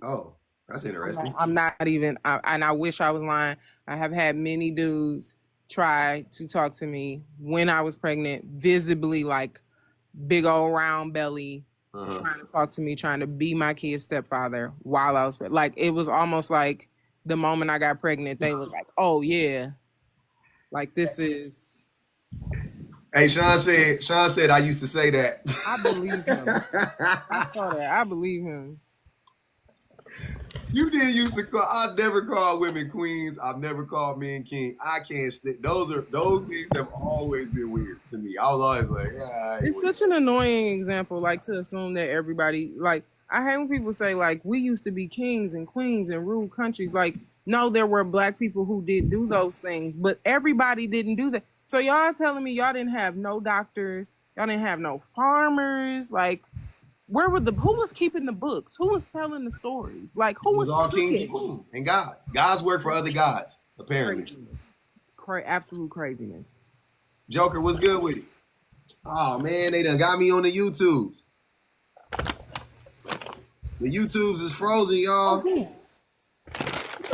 Oh, that's interesting. I'm not even, and I wish I was lying. I have had many dudes try to talk to me when I was pregnant, visibly like big old round belly, trying to talk to me, trying to be my kid's stepfather while I was like, it was almost like the moment I got pregnant, they was like, "Oh yeah, like this is." Hey, Sean said I used to say that. I believe him. I saw that. I believe him. You didn't used to call. I never called women queens. I've never called men king. I can't stick. Those things have always been weird to me. I was always like, it's such an annoying example, like to assume that everybody like. I hate when people say like we used to be kings and queens and rule countries. Like, no, there were black people who did do those things, but everybody didn't do that. So y'all telling me y'all didn't have no doctors, y'all didn't have no farmers, like. Who was keeping the books? Who was telling the stories? Like, who was all kings and queens and gods? Gods work for other gods, apparently. Absolute craziness. Joker, what's good with it? Oh, man, they done got me on the YouTubes. The YouTubes is frozen, y'all.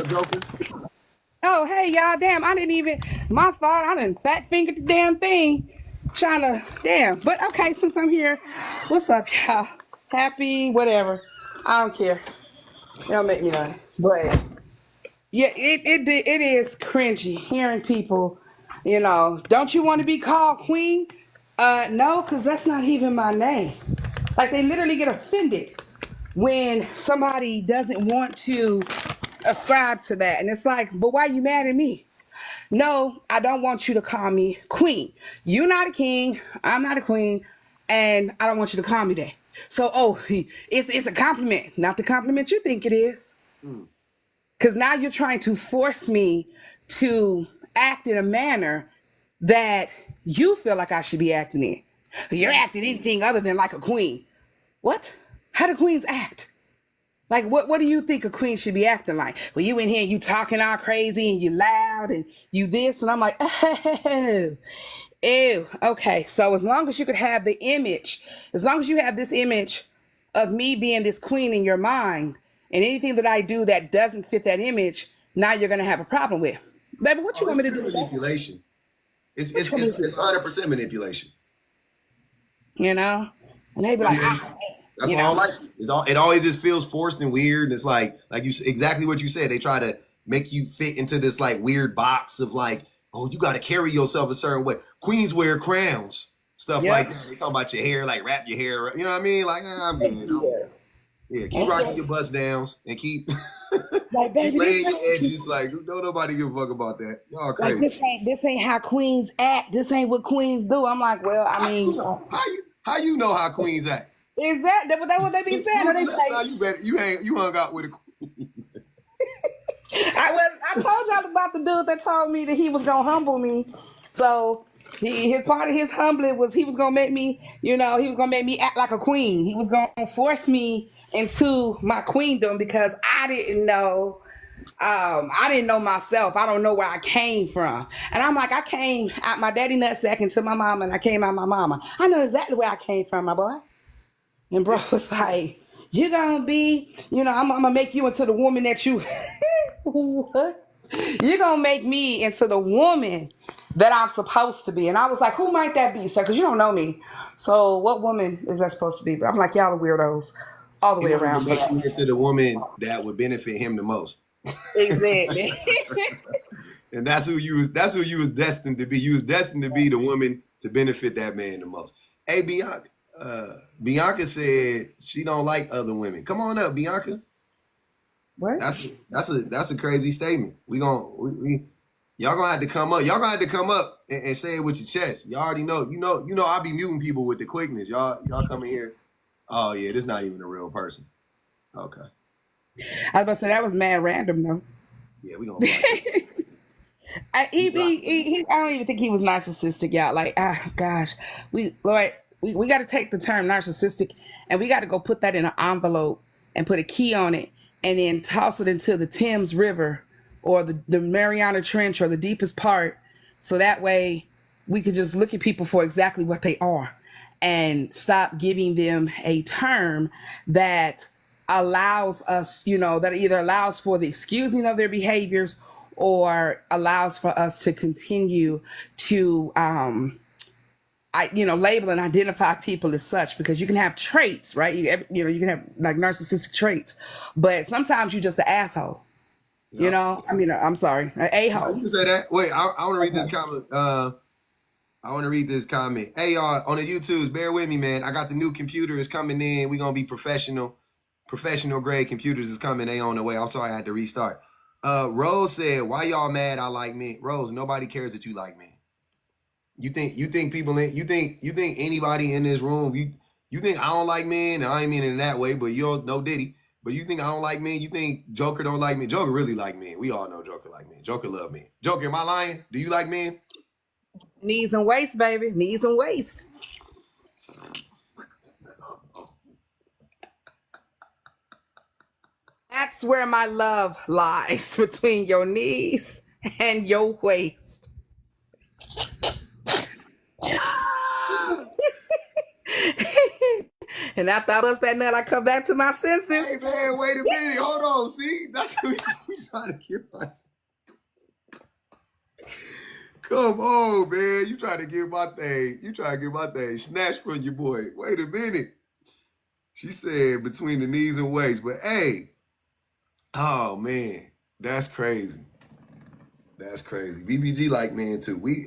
Joker. Oh, hey, y'all. Damn, I didn't even. My fault. I didn't fat fingered the damn thing. Trying to. Damn. But okay, since I'm here, what's up, y'all? Happy, whatever. I don't care. It don't make me none. But yeah, it is cringy hearing people, don't you want to be called queen? No, because that's not even my name. Like, they literally get offended when somebody doesn't want to ascribe to that. And it's like, but why are you mad at me? No, I don't want you to call me queen. You're not a king. I'm not a queen. And I don't want you to call me that. So, it's a compliment, not the compliment you think it is. Because now you're trying to force me to act in a manner that you feel like I should be acting in. You're acting anything other than like a queen. What? How do queens act? Like, what do you think a queen should be acting like? Well, you in here and you talking all crazy and you loud and you this, and I'm like, oh, ew. Okay, so as long as you could have the image, as long as you have this image of me being this queen in your mind, and anything that I do that doesn't fit that image, now you're gonna have a problem with. Baby, what you want me to do? Manipulation. It's 100% manipulation. And they be like, that's why I don't like it. It always just feels forced and weird. And it's like you exactly what you said. They try to make you fit into this like weird box of like, oh, you got to carry yourself a certain way. Queens wear crowns, stuff like that. They talk about your hair, like wrap your hair. You know what I mean? Like, I'm good. Yeah, keep rocking your bust downs and keep, like, baby, keep laying your edges. Like, don't nobody give a fuck about that. Y'all crazy. Like, this ain't how queens act. This ain't what queens do. I'm like, well, I mean, how you know how queens act? Is that what they be saying? That's how you hung out with a queen. I told y'all about the dude that told me that he was gonna humble me. So his part of his humbling was he was gonna make me, he was gonna make me act like a queen. He was gonna force me into my queendom because I didn't know. I didn't know myself. I don't know where I came from. And I'm like, I came out my daddy nutsack into my mama, and I came out my mama. I know exactly where I came from, my boy. And bro was like, you're gonna be, I'm gonna make you into the woman that you what? You're gonna make me into the woman that I'm supposed to be. And I was like, who might that be, sir? Because you don't know me. So what woman is that supposed to be? But I'm like, y'all are weirdos all the way around. Make you into the woman that would benefit him the most. Exactly. And that's who you was destined to be. You was destined to be the woman to benefit that man the most. Hey, Bianca said she don't like other women. Come on up, Bianca. What? That's a crazy statement. Y'all gonna have to come up. Y'all gonna have to come up and say it with your chest. Y'all already know. You know. I be muting people with the quickness. Y'all come in here. Oh yeah, this not even a real person. Okay. I was about to say that was mad random though. Yeah, we gonna. I don't even think he was narcissistic, y'all. Like, gosh, we got to take the term narcissistic and we got to go put that in an envelope and put a key on it and then toss it into the Thames River or the Mariana Trench or the deepest part. So that way we could just look at people for exactly what they are and stop giving them a term that allows us, that either allows for the excusing of their behaviors or allows for us to continue to label and identify people as such, because you can have traits, right? You can have like narcissistic traits, but sometimes you're just an asshole. I'm sorry, an a-hole. You can say that. Wait, I want to read this comment. I want to read this comment. Hey, y'all, on the YouTubes, bear with me, man. I got the new computer is coming in. We're going to be professional grade computers is coming. They on the way. I'm sorry I had to restart. Rose said, why y'all mad I like men? Rose, nobody cares that you like men. You think anybody in this room, you think I don't like men? I ain't mean it in that way, but you don't know Diddy. But you think I don't like men? You think Joker don't like men? Joker really like men. We all know Joker like men. Joker love men. Joker, am I lying? Do you like men? Knees and waist, baby. Knees and waist. That's where my love lies, between your knees and your waist. And after I bust that nut, I come back to my senses. Hey man, wait a minute. Hold on. See, that's what we trying to get us. Come on, man. You trying to get my thing. You trying to get my thing snatched from your boy. Wait a minute. She said between the knees and waist. But hey, oh man, that's crazy. That's crazy. BBG like men too. We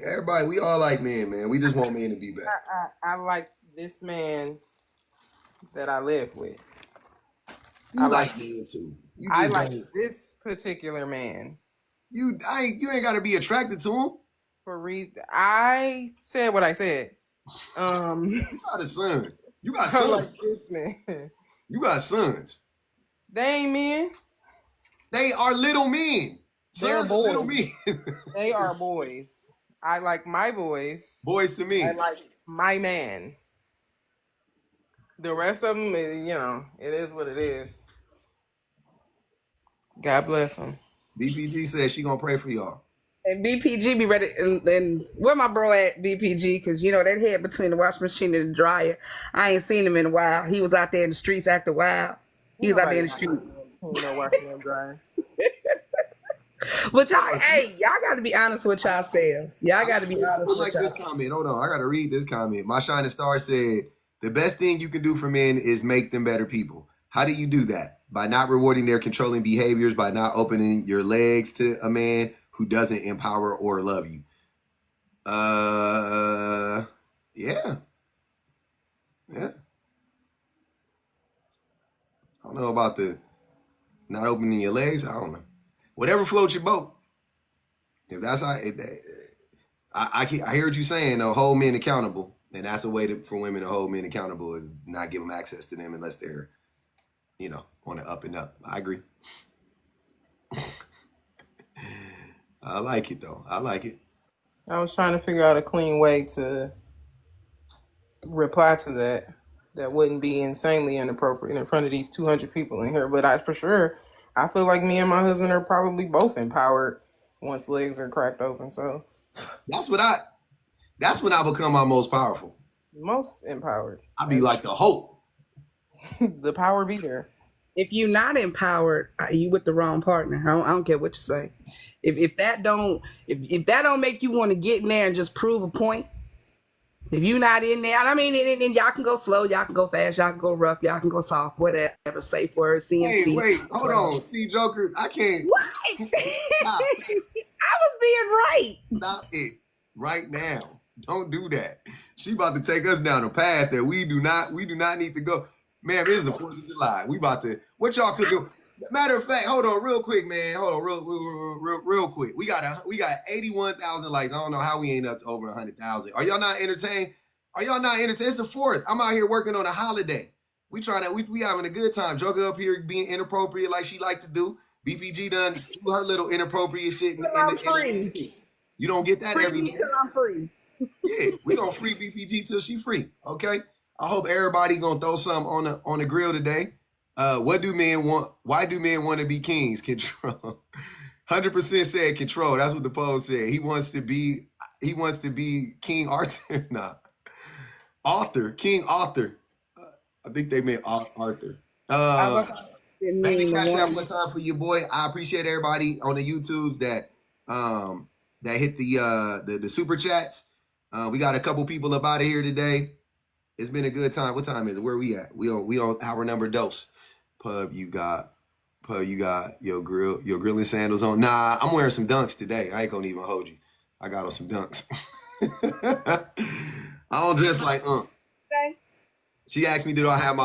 all like men, man. We just want men to be better. I like this man that I live with. I like men too. I like this particular man. You ain't gotta be attracted to him. For reason, I said what I said. You got a son. You got sons. I like this man. You got sons. They ain't men. They are little men. They're Sons are little men. They are boys. I like my boys. Boys to me. I like my man. The rest of them, you know, it is what it is. God bless them. BPG said she gonna pray for y'all. And BPG be ready. And where my bro at, BPG? Because, you know, that head between the washing machine and the dryer. I ain't seen him in a while. He was out there in the streets after a while. He was out there in the streets. But y'all, hey, y'all got to be honest with yourselves. Y'all got to be honest with this comment. Hold on. I got to read this comment. My Shining Star said, the best thing you can do for men is make them better people. How do you do that? By not rewarding their controlling behaviors, by not opening your legs to a man who doesn't empower or love you. Yeah. I don't know about the not opening your legs. I don't know. Whatever floats your boat. If that's how I hear what you're saying, hold men accountable. And that's a way for women to hold men accountable, is not give them access to them unless they're, you know, on the up and up. I agree. I like it though. I like it. I was trying to figure out a clean way to reply to that wouldn't be insanely inappropriate in front of these 200 people in here. But I feel like me and my husband are probably both empowered once legs are cracked open. So that's when I become my most powerful. Most empowered. I be like the Hulk. The power be there. If you're not empowered, you with the wrong partner. I don't care what you say. If that don't make you want to get in there and just prove a point, if you're not in there, I mean, and y'all can go slow, y'all can go fast, y'all can go rough, y'all can go soft, whatever, safe word, CNC. Hey, wait, hold on. See, Joker, I can't. What? I was being right. Stop it right now. Don't do that. She about to take us down a path that we do not need to go. Man, this is the 4th of July. We about to, what y'all could do. Matter of fact, hold on real quick, man. Hold on real quick. We got 81,000 likes. I don't know how we ain't up to over 100,000. Are y'all not entertained? It's the 4th. I'm out here working on a holiday. We having a good time. Joker up here being inappropriate like she like to do. BPG done do her little inappropriate shit. I'm free. You don't get that free every day. I'm free. Yeah, we gonna free BPG till she free. Okay. I hope everybody gonna throw something on the grill today. What do men want? Why do men want to be kings? Control. 100% said control. That's what the poll said. He wants to be King Arthur. Nah. King Arthur. I think they meant Arthur. Maybe cash out one time for your boy. I appreciate everybody on the YouTubes that hit the super chats. We got a couple people up out of here today. It's been a good time. What time is it? Where we at? We on hour number dose. Pub, you got your grilling sandals on. Nah, I'm wearing some dunks today. I ain't gonna even hold you. I got on some dunks. I don't dress like Okay. She asked me, did I have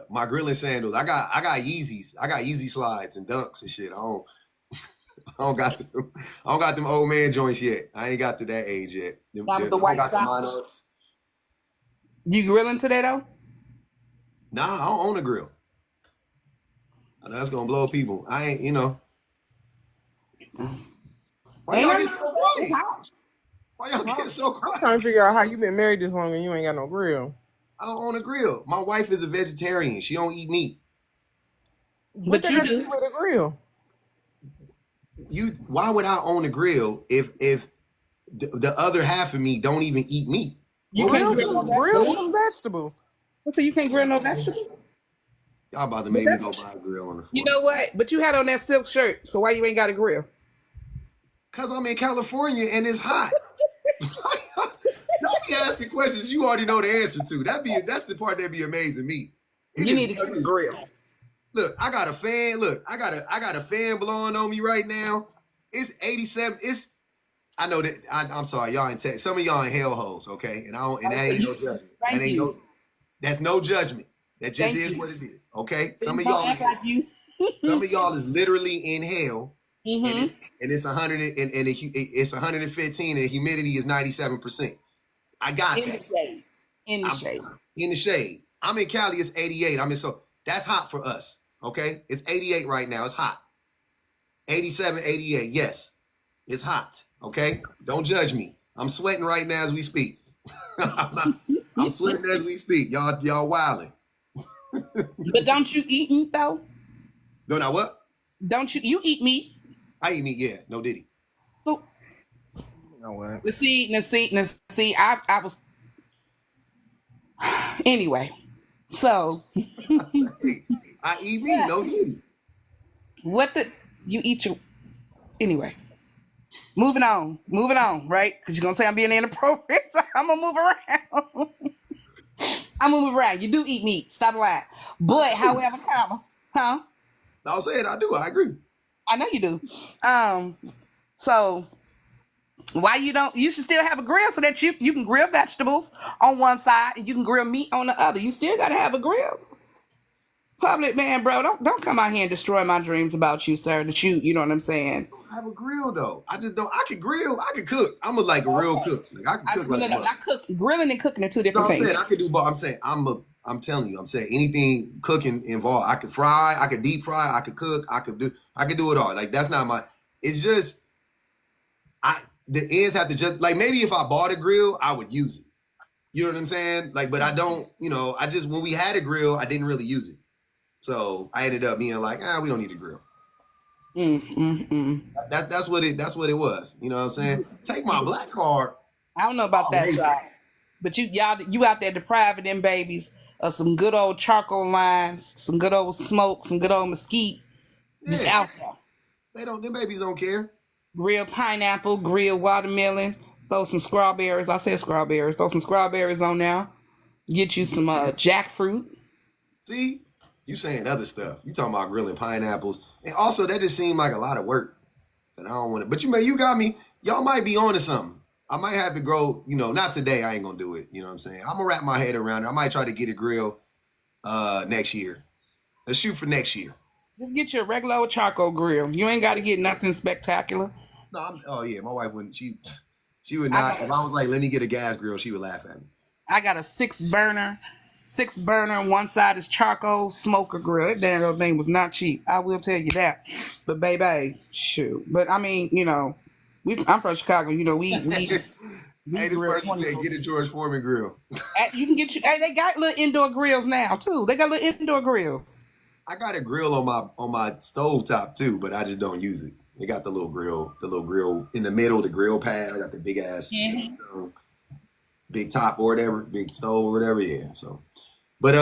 my grilling sandals? I got Yeezys. I got Yeezy slides and dunks and shit. I don't got them old man joints yet. I ain't got to that age yet. That was the white socks. You grilling today though? Nah, I don't own a grill. I know that's gonna blow people. I ain't, you know. Why y'all get so quiet? Why y'all get so quiet? I'm trying to figure out how you been married this long and you ain't got no grill. I don't own a grill. My wife is a vegetarian. She don't eat meat. But you do with a grill. Why would I own a grill if the other half of me don't even eat meat? You can grill some vegetables. So you can't grill no vegetables? Y'all about to But make me that's, go buy a grill on the 4th. you know what? But you had on that silk shirt, so why you ain't got a grill? Cause I'm in California and it's hot. Don't be asking questions you already know the answer to. That's the part that be amazing me. You need to get a grill. Look, I got a fan. Look, I got a fan blowing on me right now. It's 87. I know that I'm sorry, y'all in Texas. Some of y'all in hellholes, okay? And that ain't no judgment. That's no judgment. That just is what it is. Okay? Some of y'all is literally in hell. And it's 100 and it's 115 and the humidity is 97%. I got that. In the shade. In the shade. I'm in Cali, it's 88. So that's hot for us. Okay? It's 88 right now. It's hot. 87, 88. Yes. It's hot. Okay? Don't judge me. I'm sweating right now as we speak. I'm sweating as we speak. Y'all wilding. But don't you eat meat though? No, now what? Don't you eat meat? I eat meat, yeah. No diddy. So No way. see, I was anyway. So I eat meat, no diddy. What the you eat your anyway. Moving on, right? Because you're gonna say I'm being inappropriate, so I'm gonna move around. You do eat meat, stop lying. But however, comma, huh? I'll say it, I do, I agree. I know you do. So why you should still have a grill so that you can grill vegetables on one side and you can grill meat on the other. You still gotta have a grill. Public man, bro, don't come out here and destroy my dreams about you, sir. That you know what I'm saying. I have a grill though. I just don't. I can grill. I can cook. I'm a real cook. Like I can cook not cook. Grilling and cooking are two different things. I'm saying I can do both. I'm saying I'm telling you. I'm saying anything cooking involved. I could fry. I could deep fry. I could cook. I could do it all. Like that's not my. It's just the ends have to just like maybe if I bought a grill, I would use it. You know what I'm saying? Like, but I don't. You know, I just when we had a grill, I didn't really use it. So I ended up being like, we don't need a grill. That's what it was. You know what I'm saying? Take my black card. I don't know about that side, but you out there depriving them babies of some good old charcoal lines, some good old smoke, some good old mesquite. Just out there. Them babies don't care. Grilled pineapple, grilled watermelon, throw some strawberries. I said strawberries. Throw some strawberries on there. Get you some jackfruit. See? You saying other stuff. You talking about grilling pineapples. And also, that just seemed like a lot of work. And I don't want to. But you got me. Y'all might be on to something. I might have to grow, not today. I ain't going to do it. You know what I'm saying? I'm going to wrap my head around it. I might try to get a grill next year. Let's shoot for next year. Just get you a regular old charcoal grill. You ain't got to get nothing spectacular. No, my wife wouldn't. She would not. If I was like, let me get a gas grill, she would laugh at me. I got a six burner. One side is charcoal smoker grill. That damn old thing was not cheap. I will tell you that. But baby, shoot. But I mean, I'm from Chicago. we hey, this person said get a George Foreman grill. You can get they got little indoor grills now too. They got little indoor grills. I got a grill on my stove top too, but I just don't use it. They got the little grill in the middle, the grill pad. I got the big ass big top or whatever, big stove or whatever. Yeah. So, but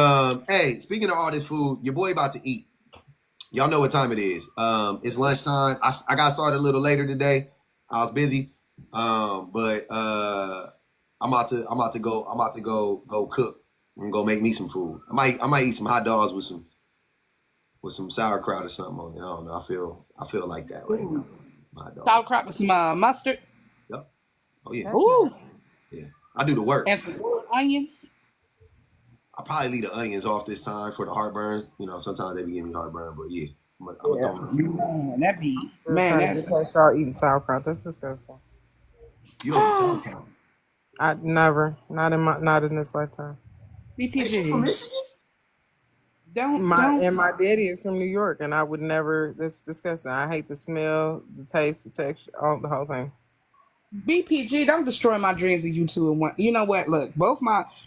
hey, speaking of all this food, your boy about to eat. Y'all know what time it is. It's lunchtime. I got started a little later today. I was busy. But I'm about to go cook. I'm gonna go make me some food. I might eat some hot dogs with some sauerkraut or something on it. I don't know. I feel like that right now. Sauerkraut with some mustard. Yep. Oh yeah. Ooh. Yeah. I do the work. And some onions. I'll probably leave the onions off this time for the heartburn. Sometimes they be giving me heartburn, but yeah. That be y'all eating sauerkraut. That's disgusting. You don't eat sauerkraut. I never. Not in this lifetime. BPG. From Michigan? And my daddy is from New York, and I would never. That's disgusting. I hate the smell, the taste, the texture, the whole thing. BPG, don't destroy my dreams of you two in one. You know what? Look,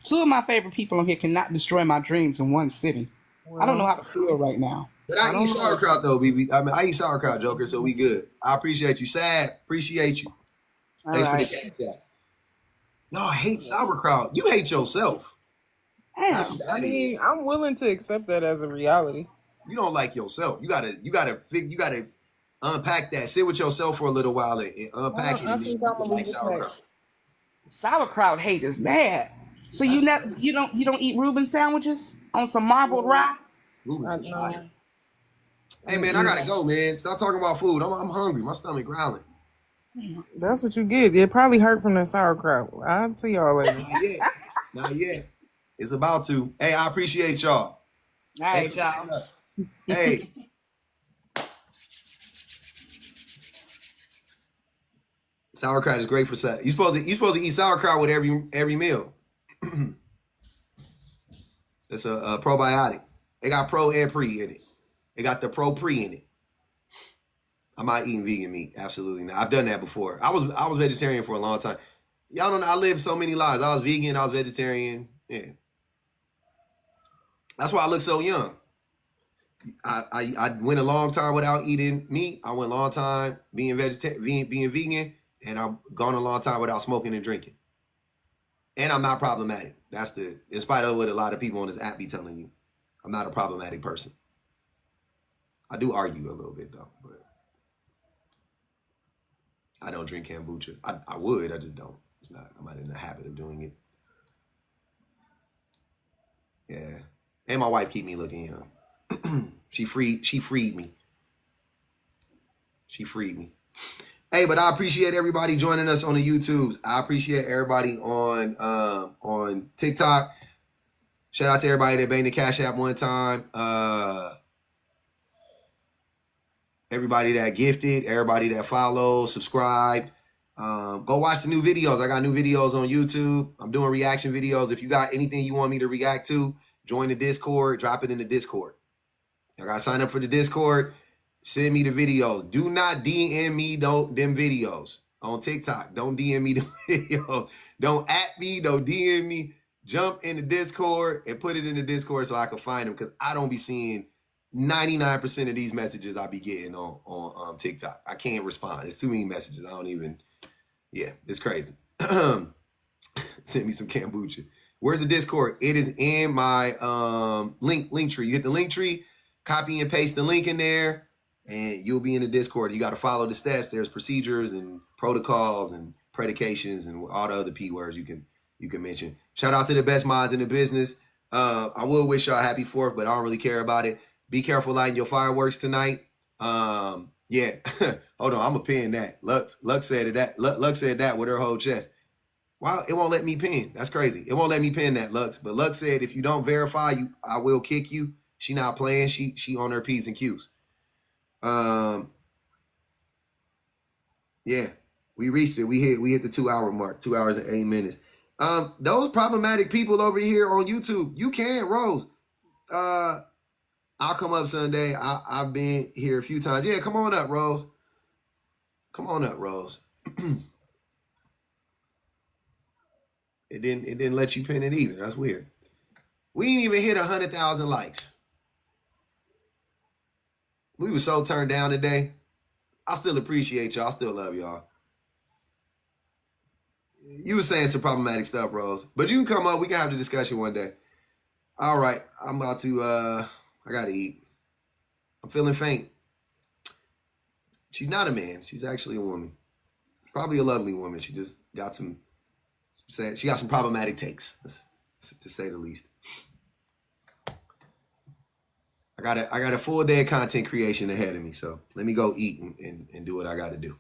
two of my favorite people on here cannot destroy my dreams in one sitting. Well, I don't know how to feel right now. But I eat sauerkraut though, BB. I eat sauerkraut, Joker, so we good. I appreciate you. Sad, appreciate you. Thanks for the catch up. Y'all hate sauerkraut. You hate yourself. That's Damn. what I that mean, is. I'm willing to accept that as a reality. You don't like yourself. You gotta unpack that. Sit with yourself for a little while and unpack it, I and then think you I'm can gonna like leave it at sauerkraut. Sauerkraut hate is bad. So That's you don't eat Reuben sandwiches on some marbled rye? Rubens is fire. no. Hey man, I Mm-mm. gotta go, man. Stop talking about food. I'm hungry. My stomach growling. That's what you get. It probably hurt from the sauerkraut. I'll see y'all later. Not yet. Not yet. It's about to. Hey, I appreciate y'all. All right, Thanks for y'all. showing up. Hey, sauerkraut is great for you supposed to eat sauerkraut with every meal. It's a probiotic. They got pro and pre in it. They got the pro pre in it. I'm not eating vegan meat. Absolutely not. I've done that before. I was vegetarian for a long time. Y'all don't know. I lived so many lives. I was vegan. I was vegetarian. Yeah. That's why I look so young. I went a long time without eating meat. I went a long time being vegan, and I've gone a long time without smoking and drinking. And I'm not problematic. In spite of what a lot of people on this app be telling you, I'm not a problematic person. I do argue a little bit though, but I don't drink kombucha. I would, I just don't. I'm not in the habit of doing it. Yeah. And my wife keep me looking young. She freed me. She freed me. Hey, but I appreciate everybody joining us on the YouTubes. I appreciate everybody on TikTok. Shout out to everybody that banged the Cash App one time. Everybody that gifted, everybody that followed, subscribed. Go watch the new videos. I got new videos on YouTube. I'm doing reaction videos. If you got anything you want me to react to, join the Discord. Drop it in the Discord. I got to sign up for the Discord. Send me the videos. Do not DM me them videos on TikTok. Don't DM me the videos. Don't at me. Don't DM me. Jump in the Discord and put it in the Discord so I can find them, because I don't be seeing 99% of these messages I be getting on TikTok. I can't respond. It's too many messages. I don't even. Yeah, it's crazy. Send me some kombucha. Where's the Discord? It is in my link tree. You hit the link tree, copy and paste the link in there, and you'll be in the Discord. You got to follow the steps. There's procedures and protocols and predications and all the other P words you can mention. Shout out to the best mods in the business. I will wish y'all a happy 4th, but I don't really care about it. Be careful lighting your fireworks tonight. Yeah. Hold on, I'm gonna pin that. Lux said that. Lux said that with her whole chest. Wow, it won't let me pin. That's crazy. It won't let me pin that, Lux. But Lux said if you don't verify, I will kick you. She not playing. She on her P's and Q's. Yeah, we reached it. We hit the 2-hour mark. 2 hours and 8 minutes. Those problematic people over here on YouTube, you can't, Rose. I'll come up Sunday. I've been here a few times. Yeah, come on up, Rose. Come on up, Rose. It didn't let you pin it either. That's weird. We ain't even hit 100,000 likes. We were so turned down today. I still appreciate y'all. I still love y'all. You were saying some problematic stuff, Rose. But you can come up. We can have the discussion one day. All right. I'm about to, I got to eat. I'm feeling faint. She's not a man. She's actually a woman. Probably a lovely woman. She just got some problematic takes, to say the least. I got a full day of content creation ahead of me, so let me go eat and do what I got to do.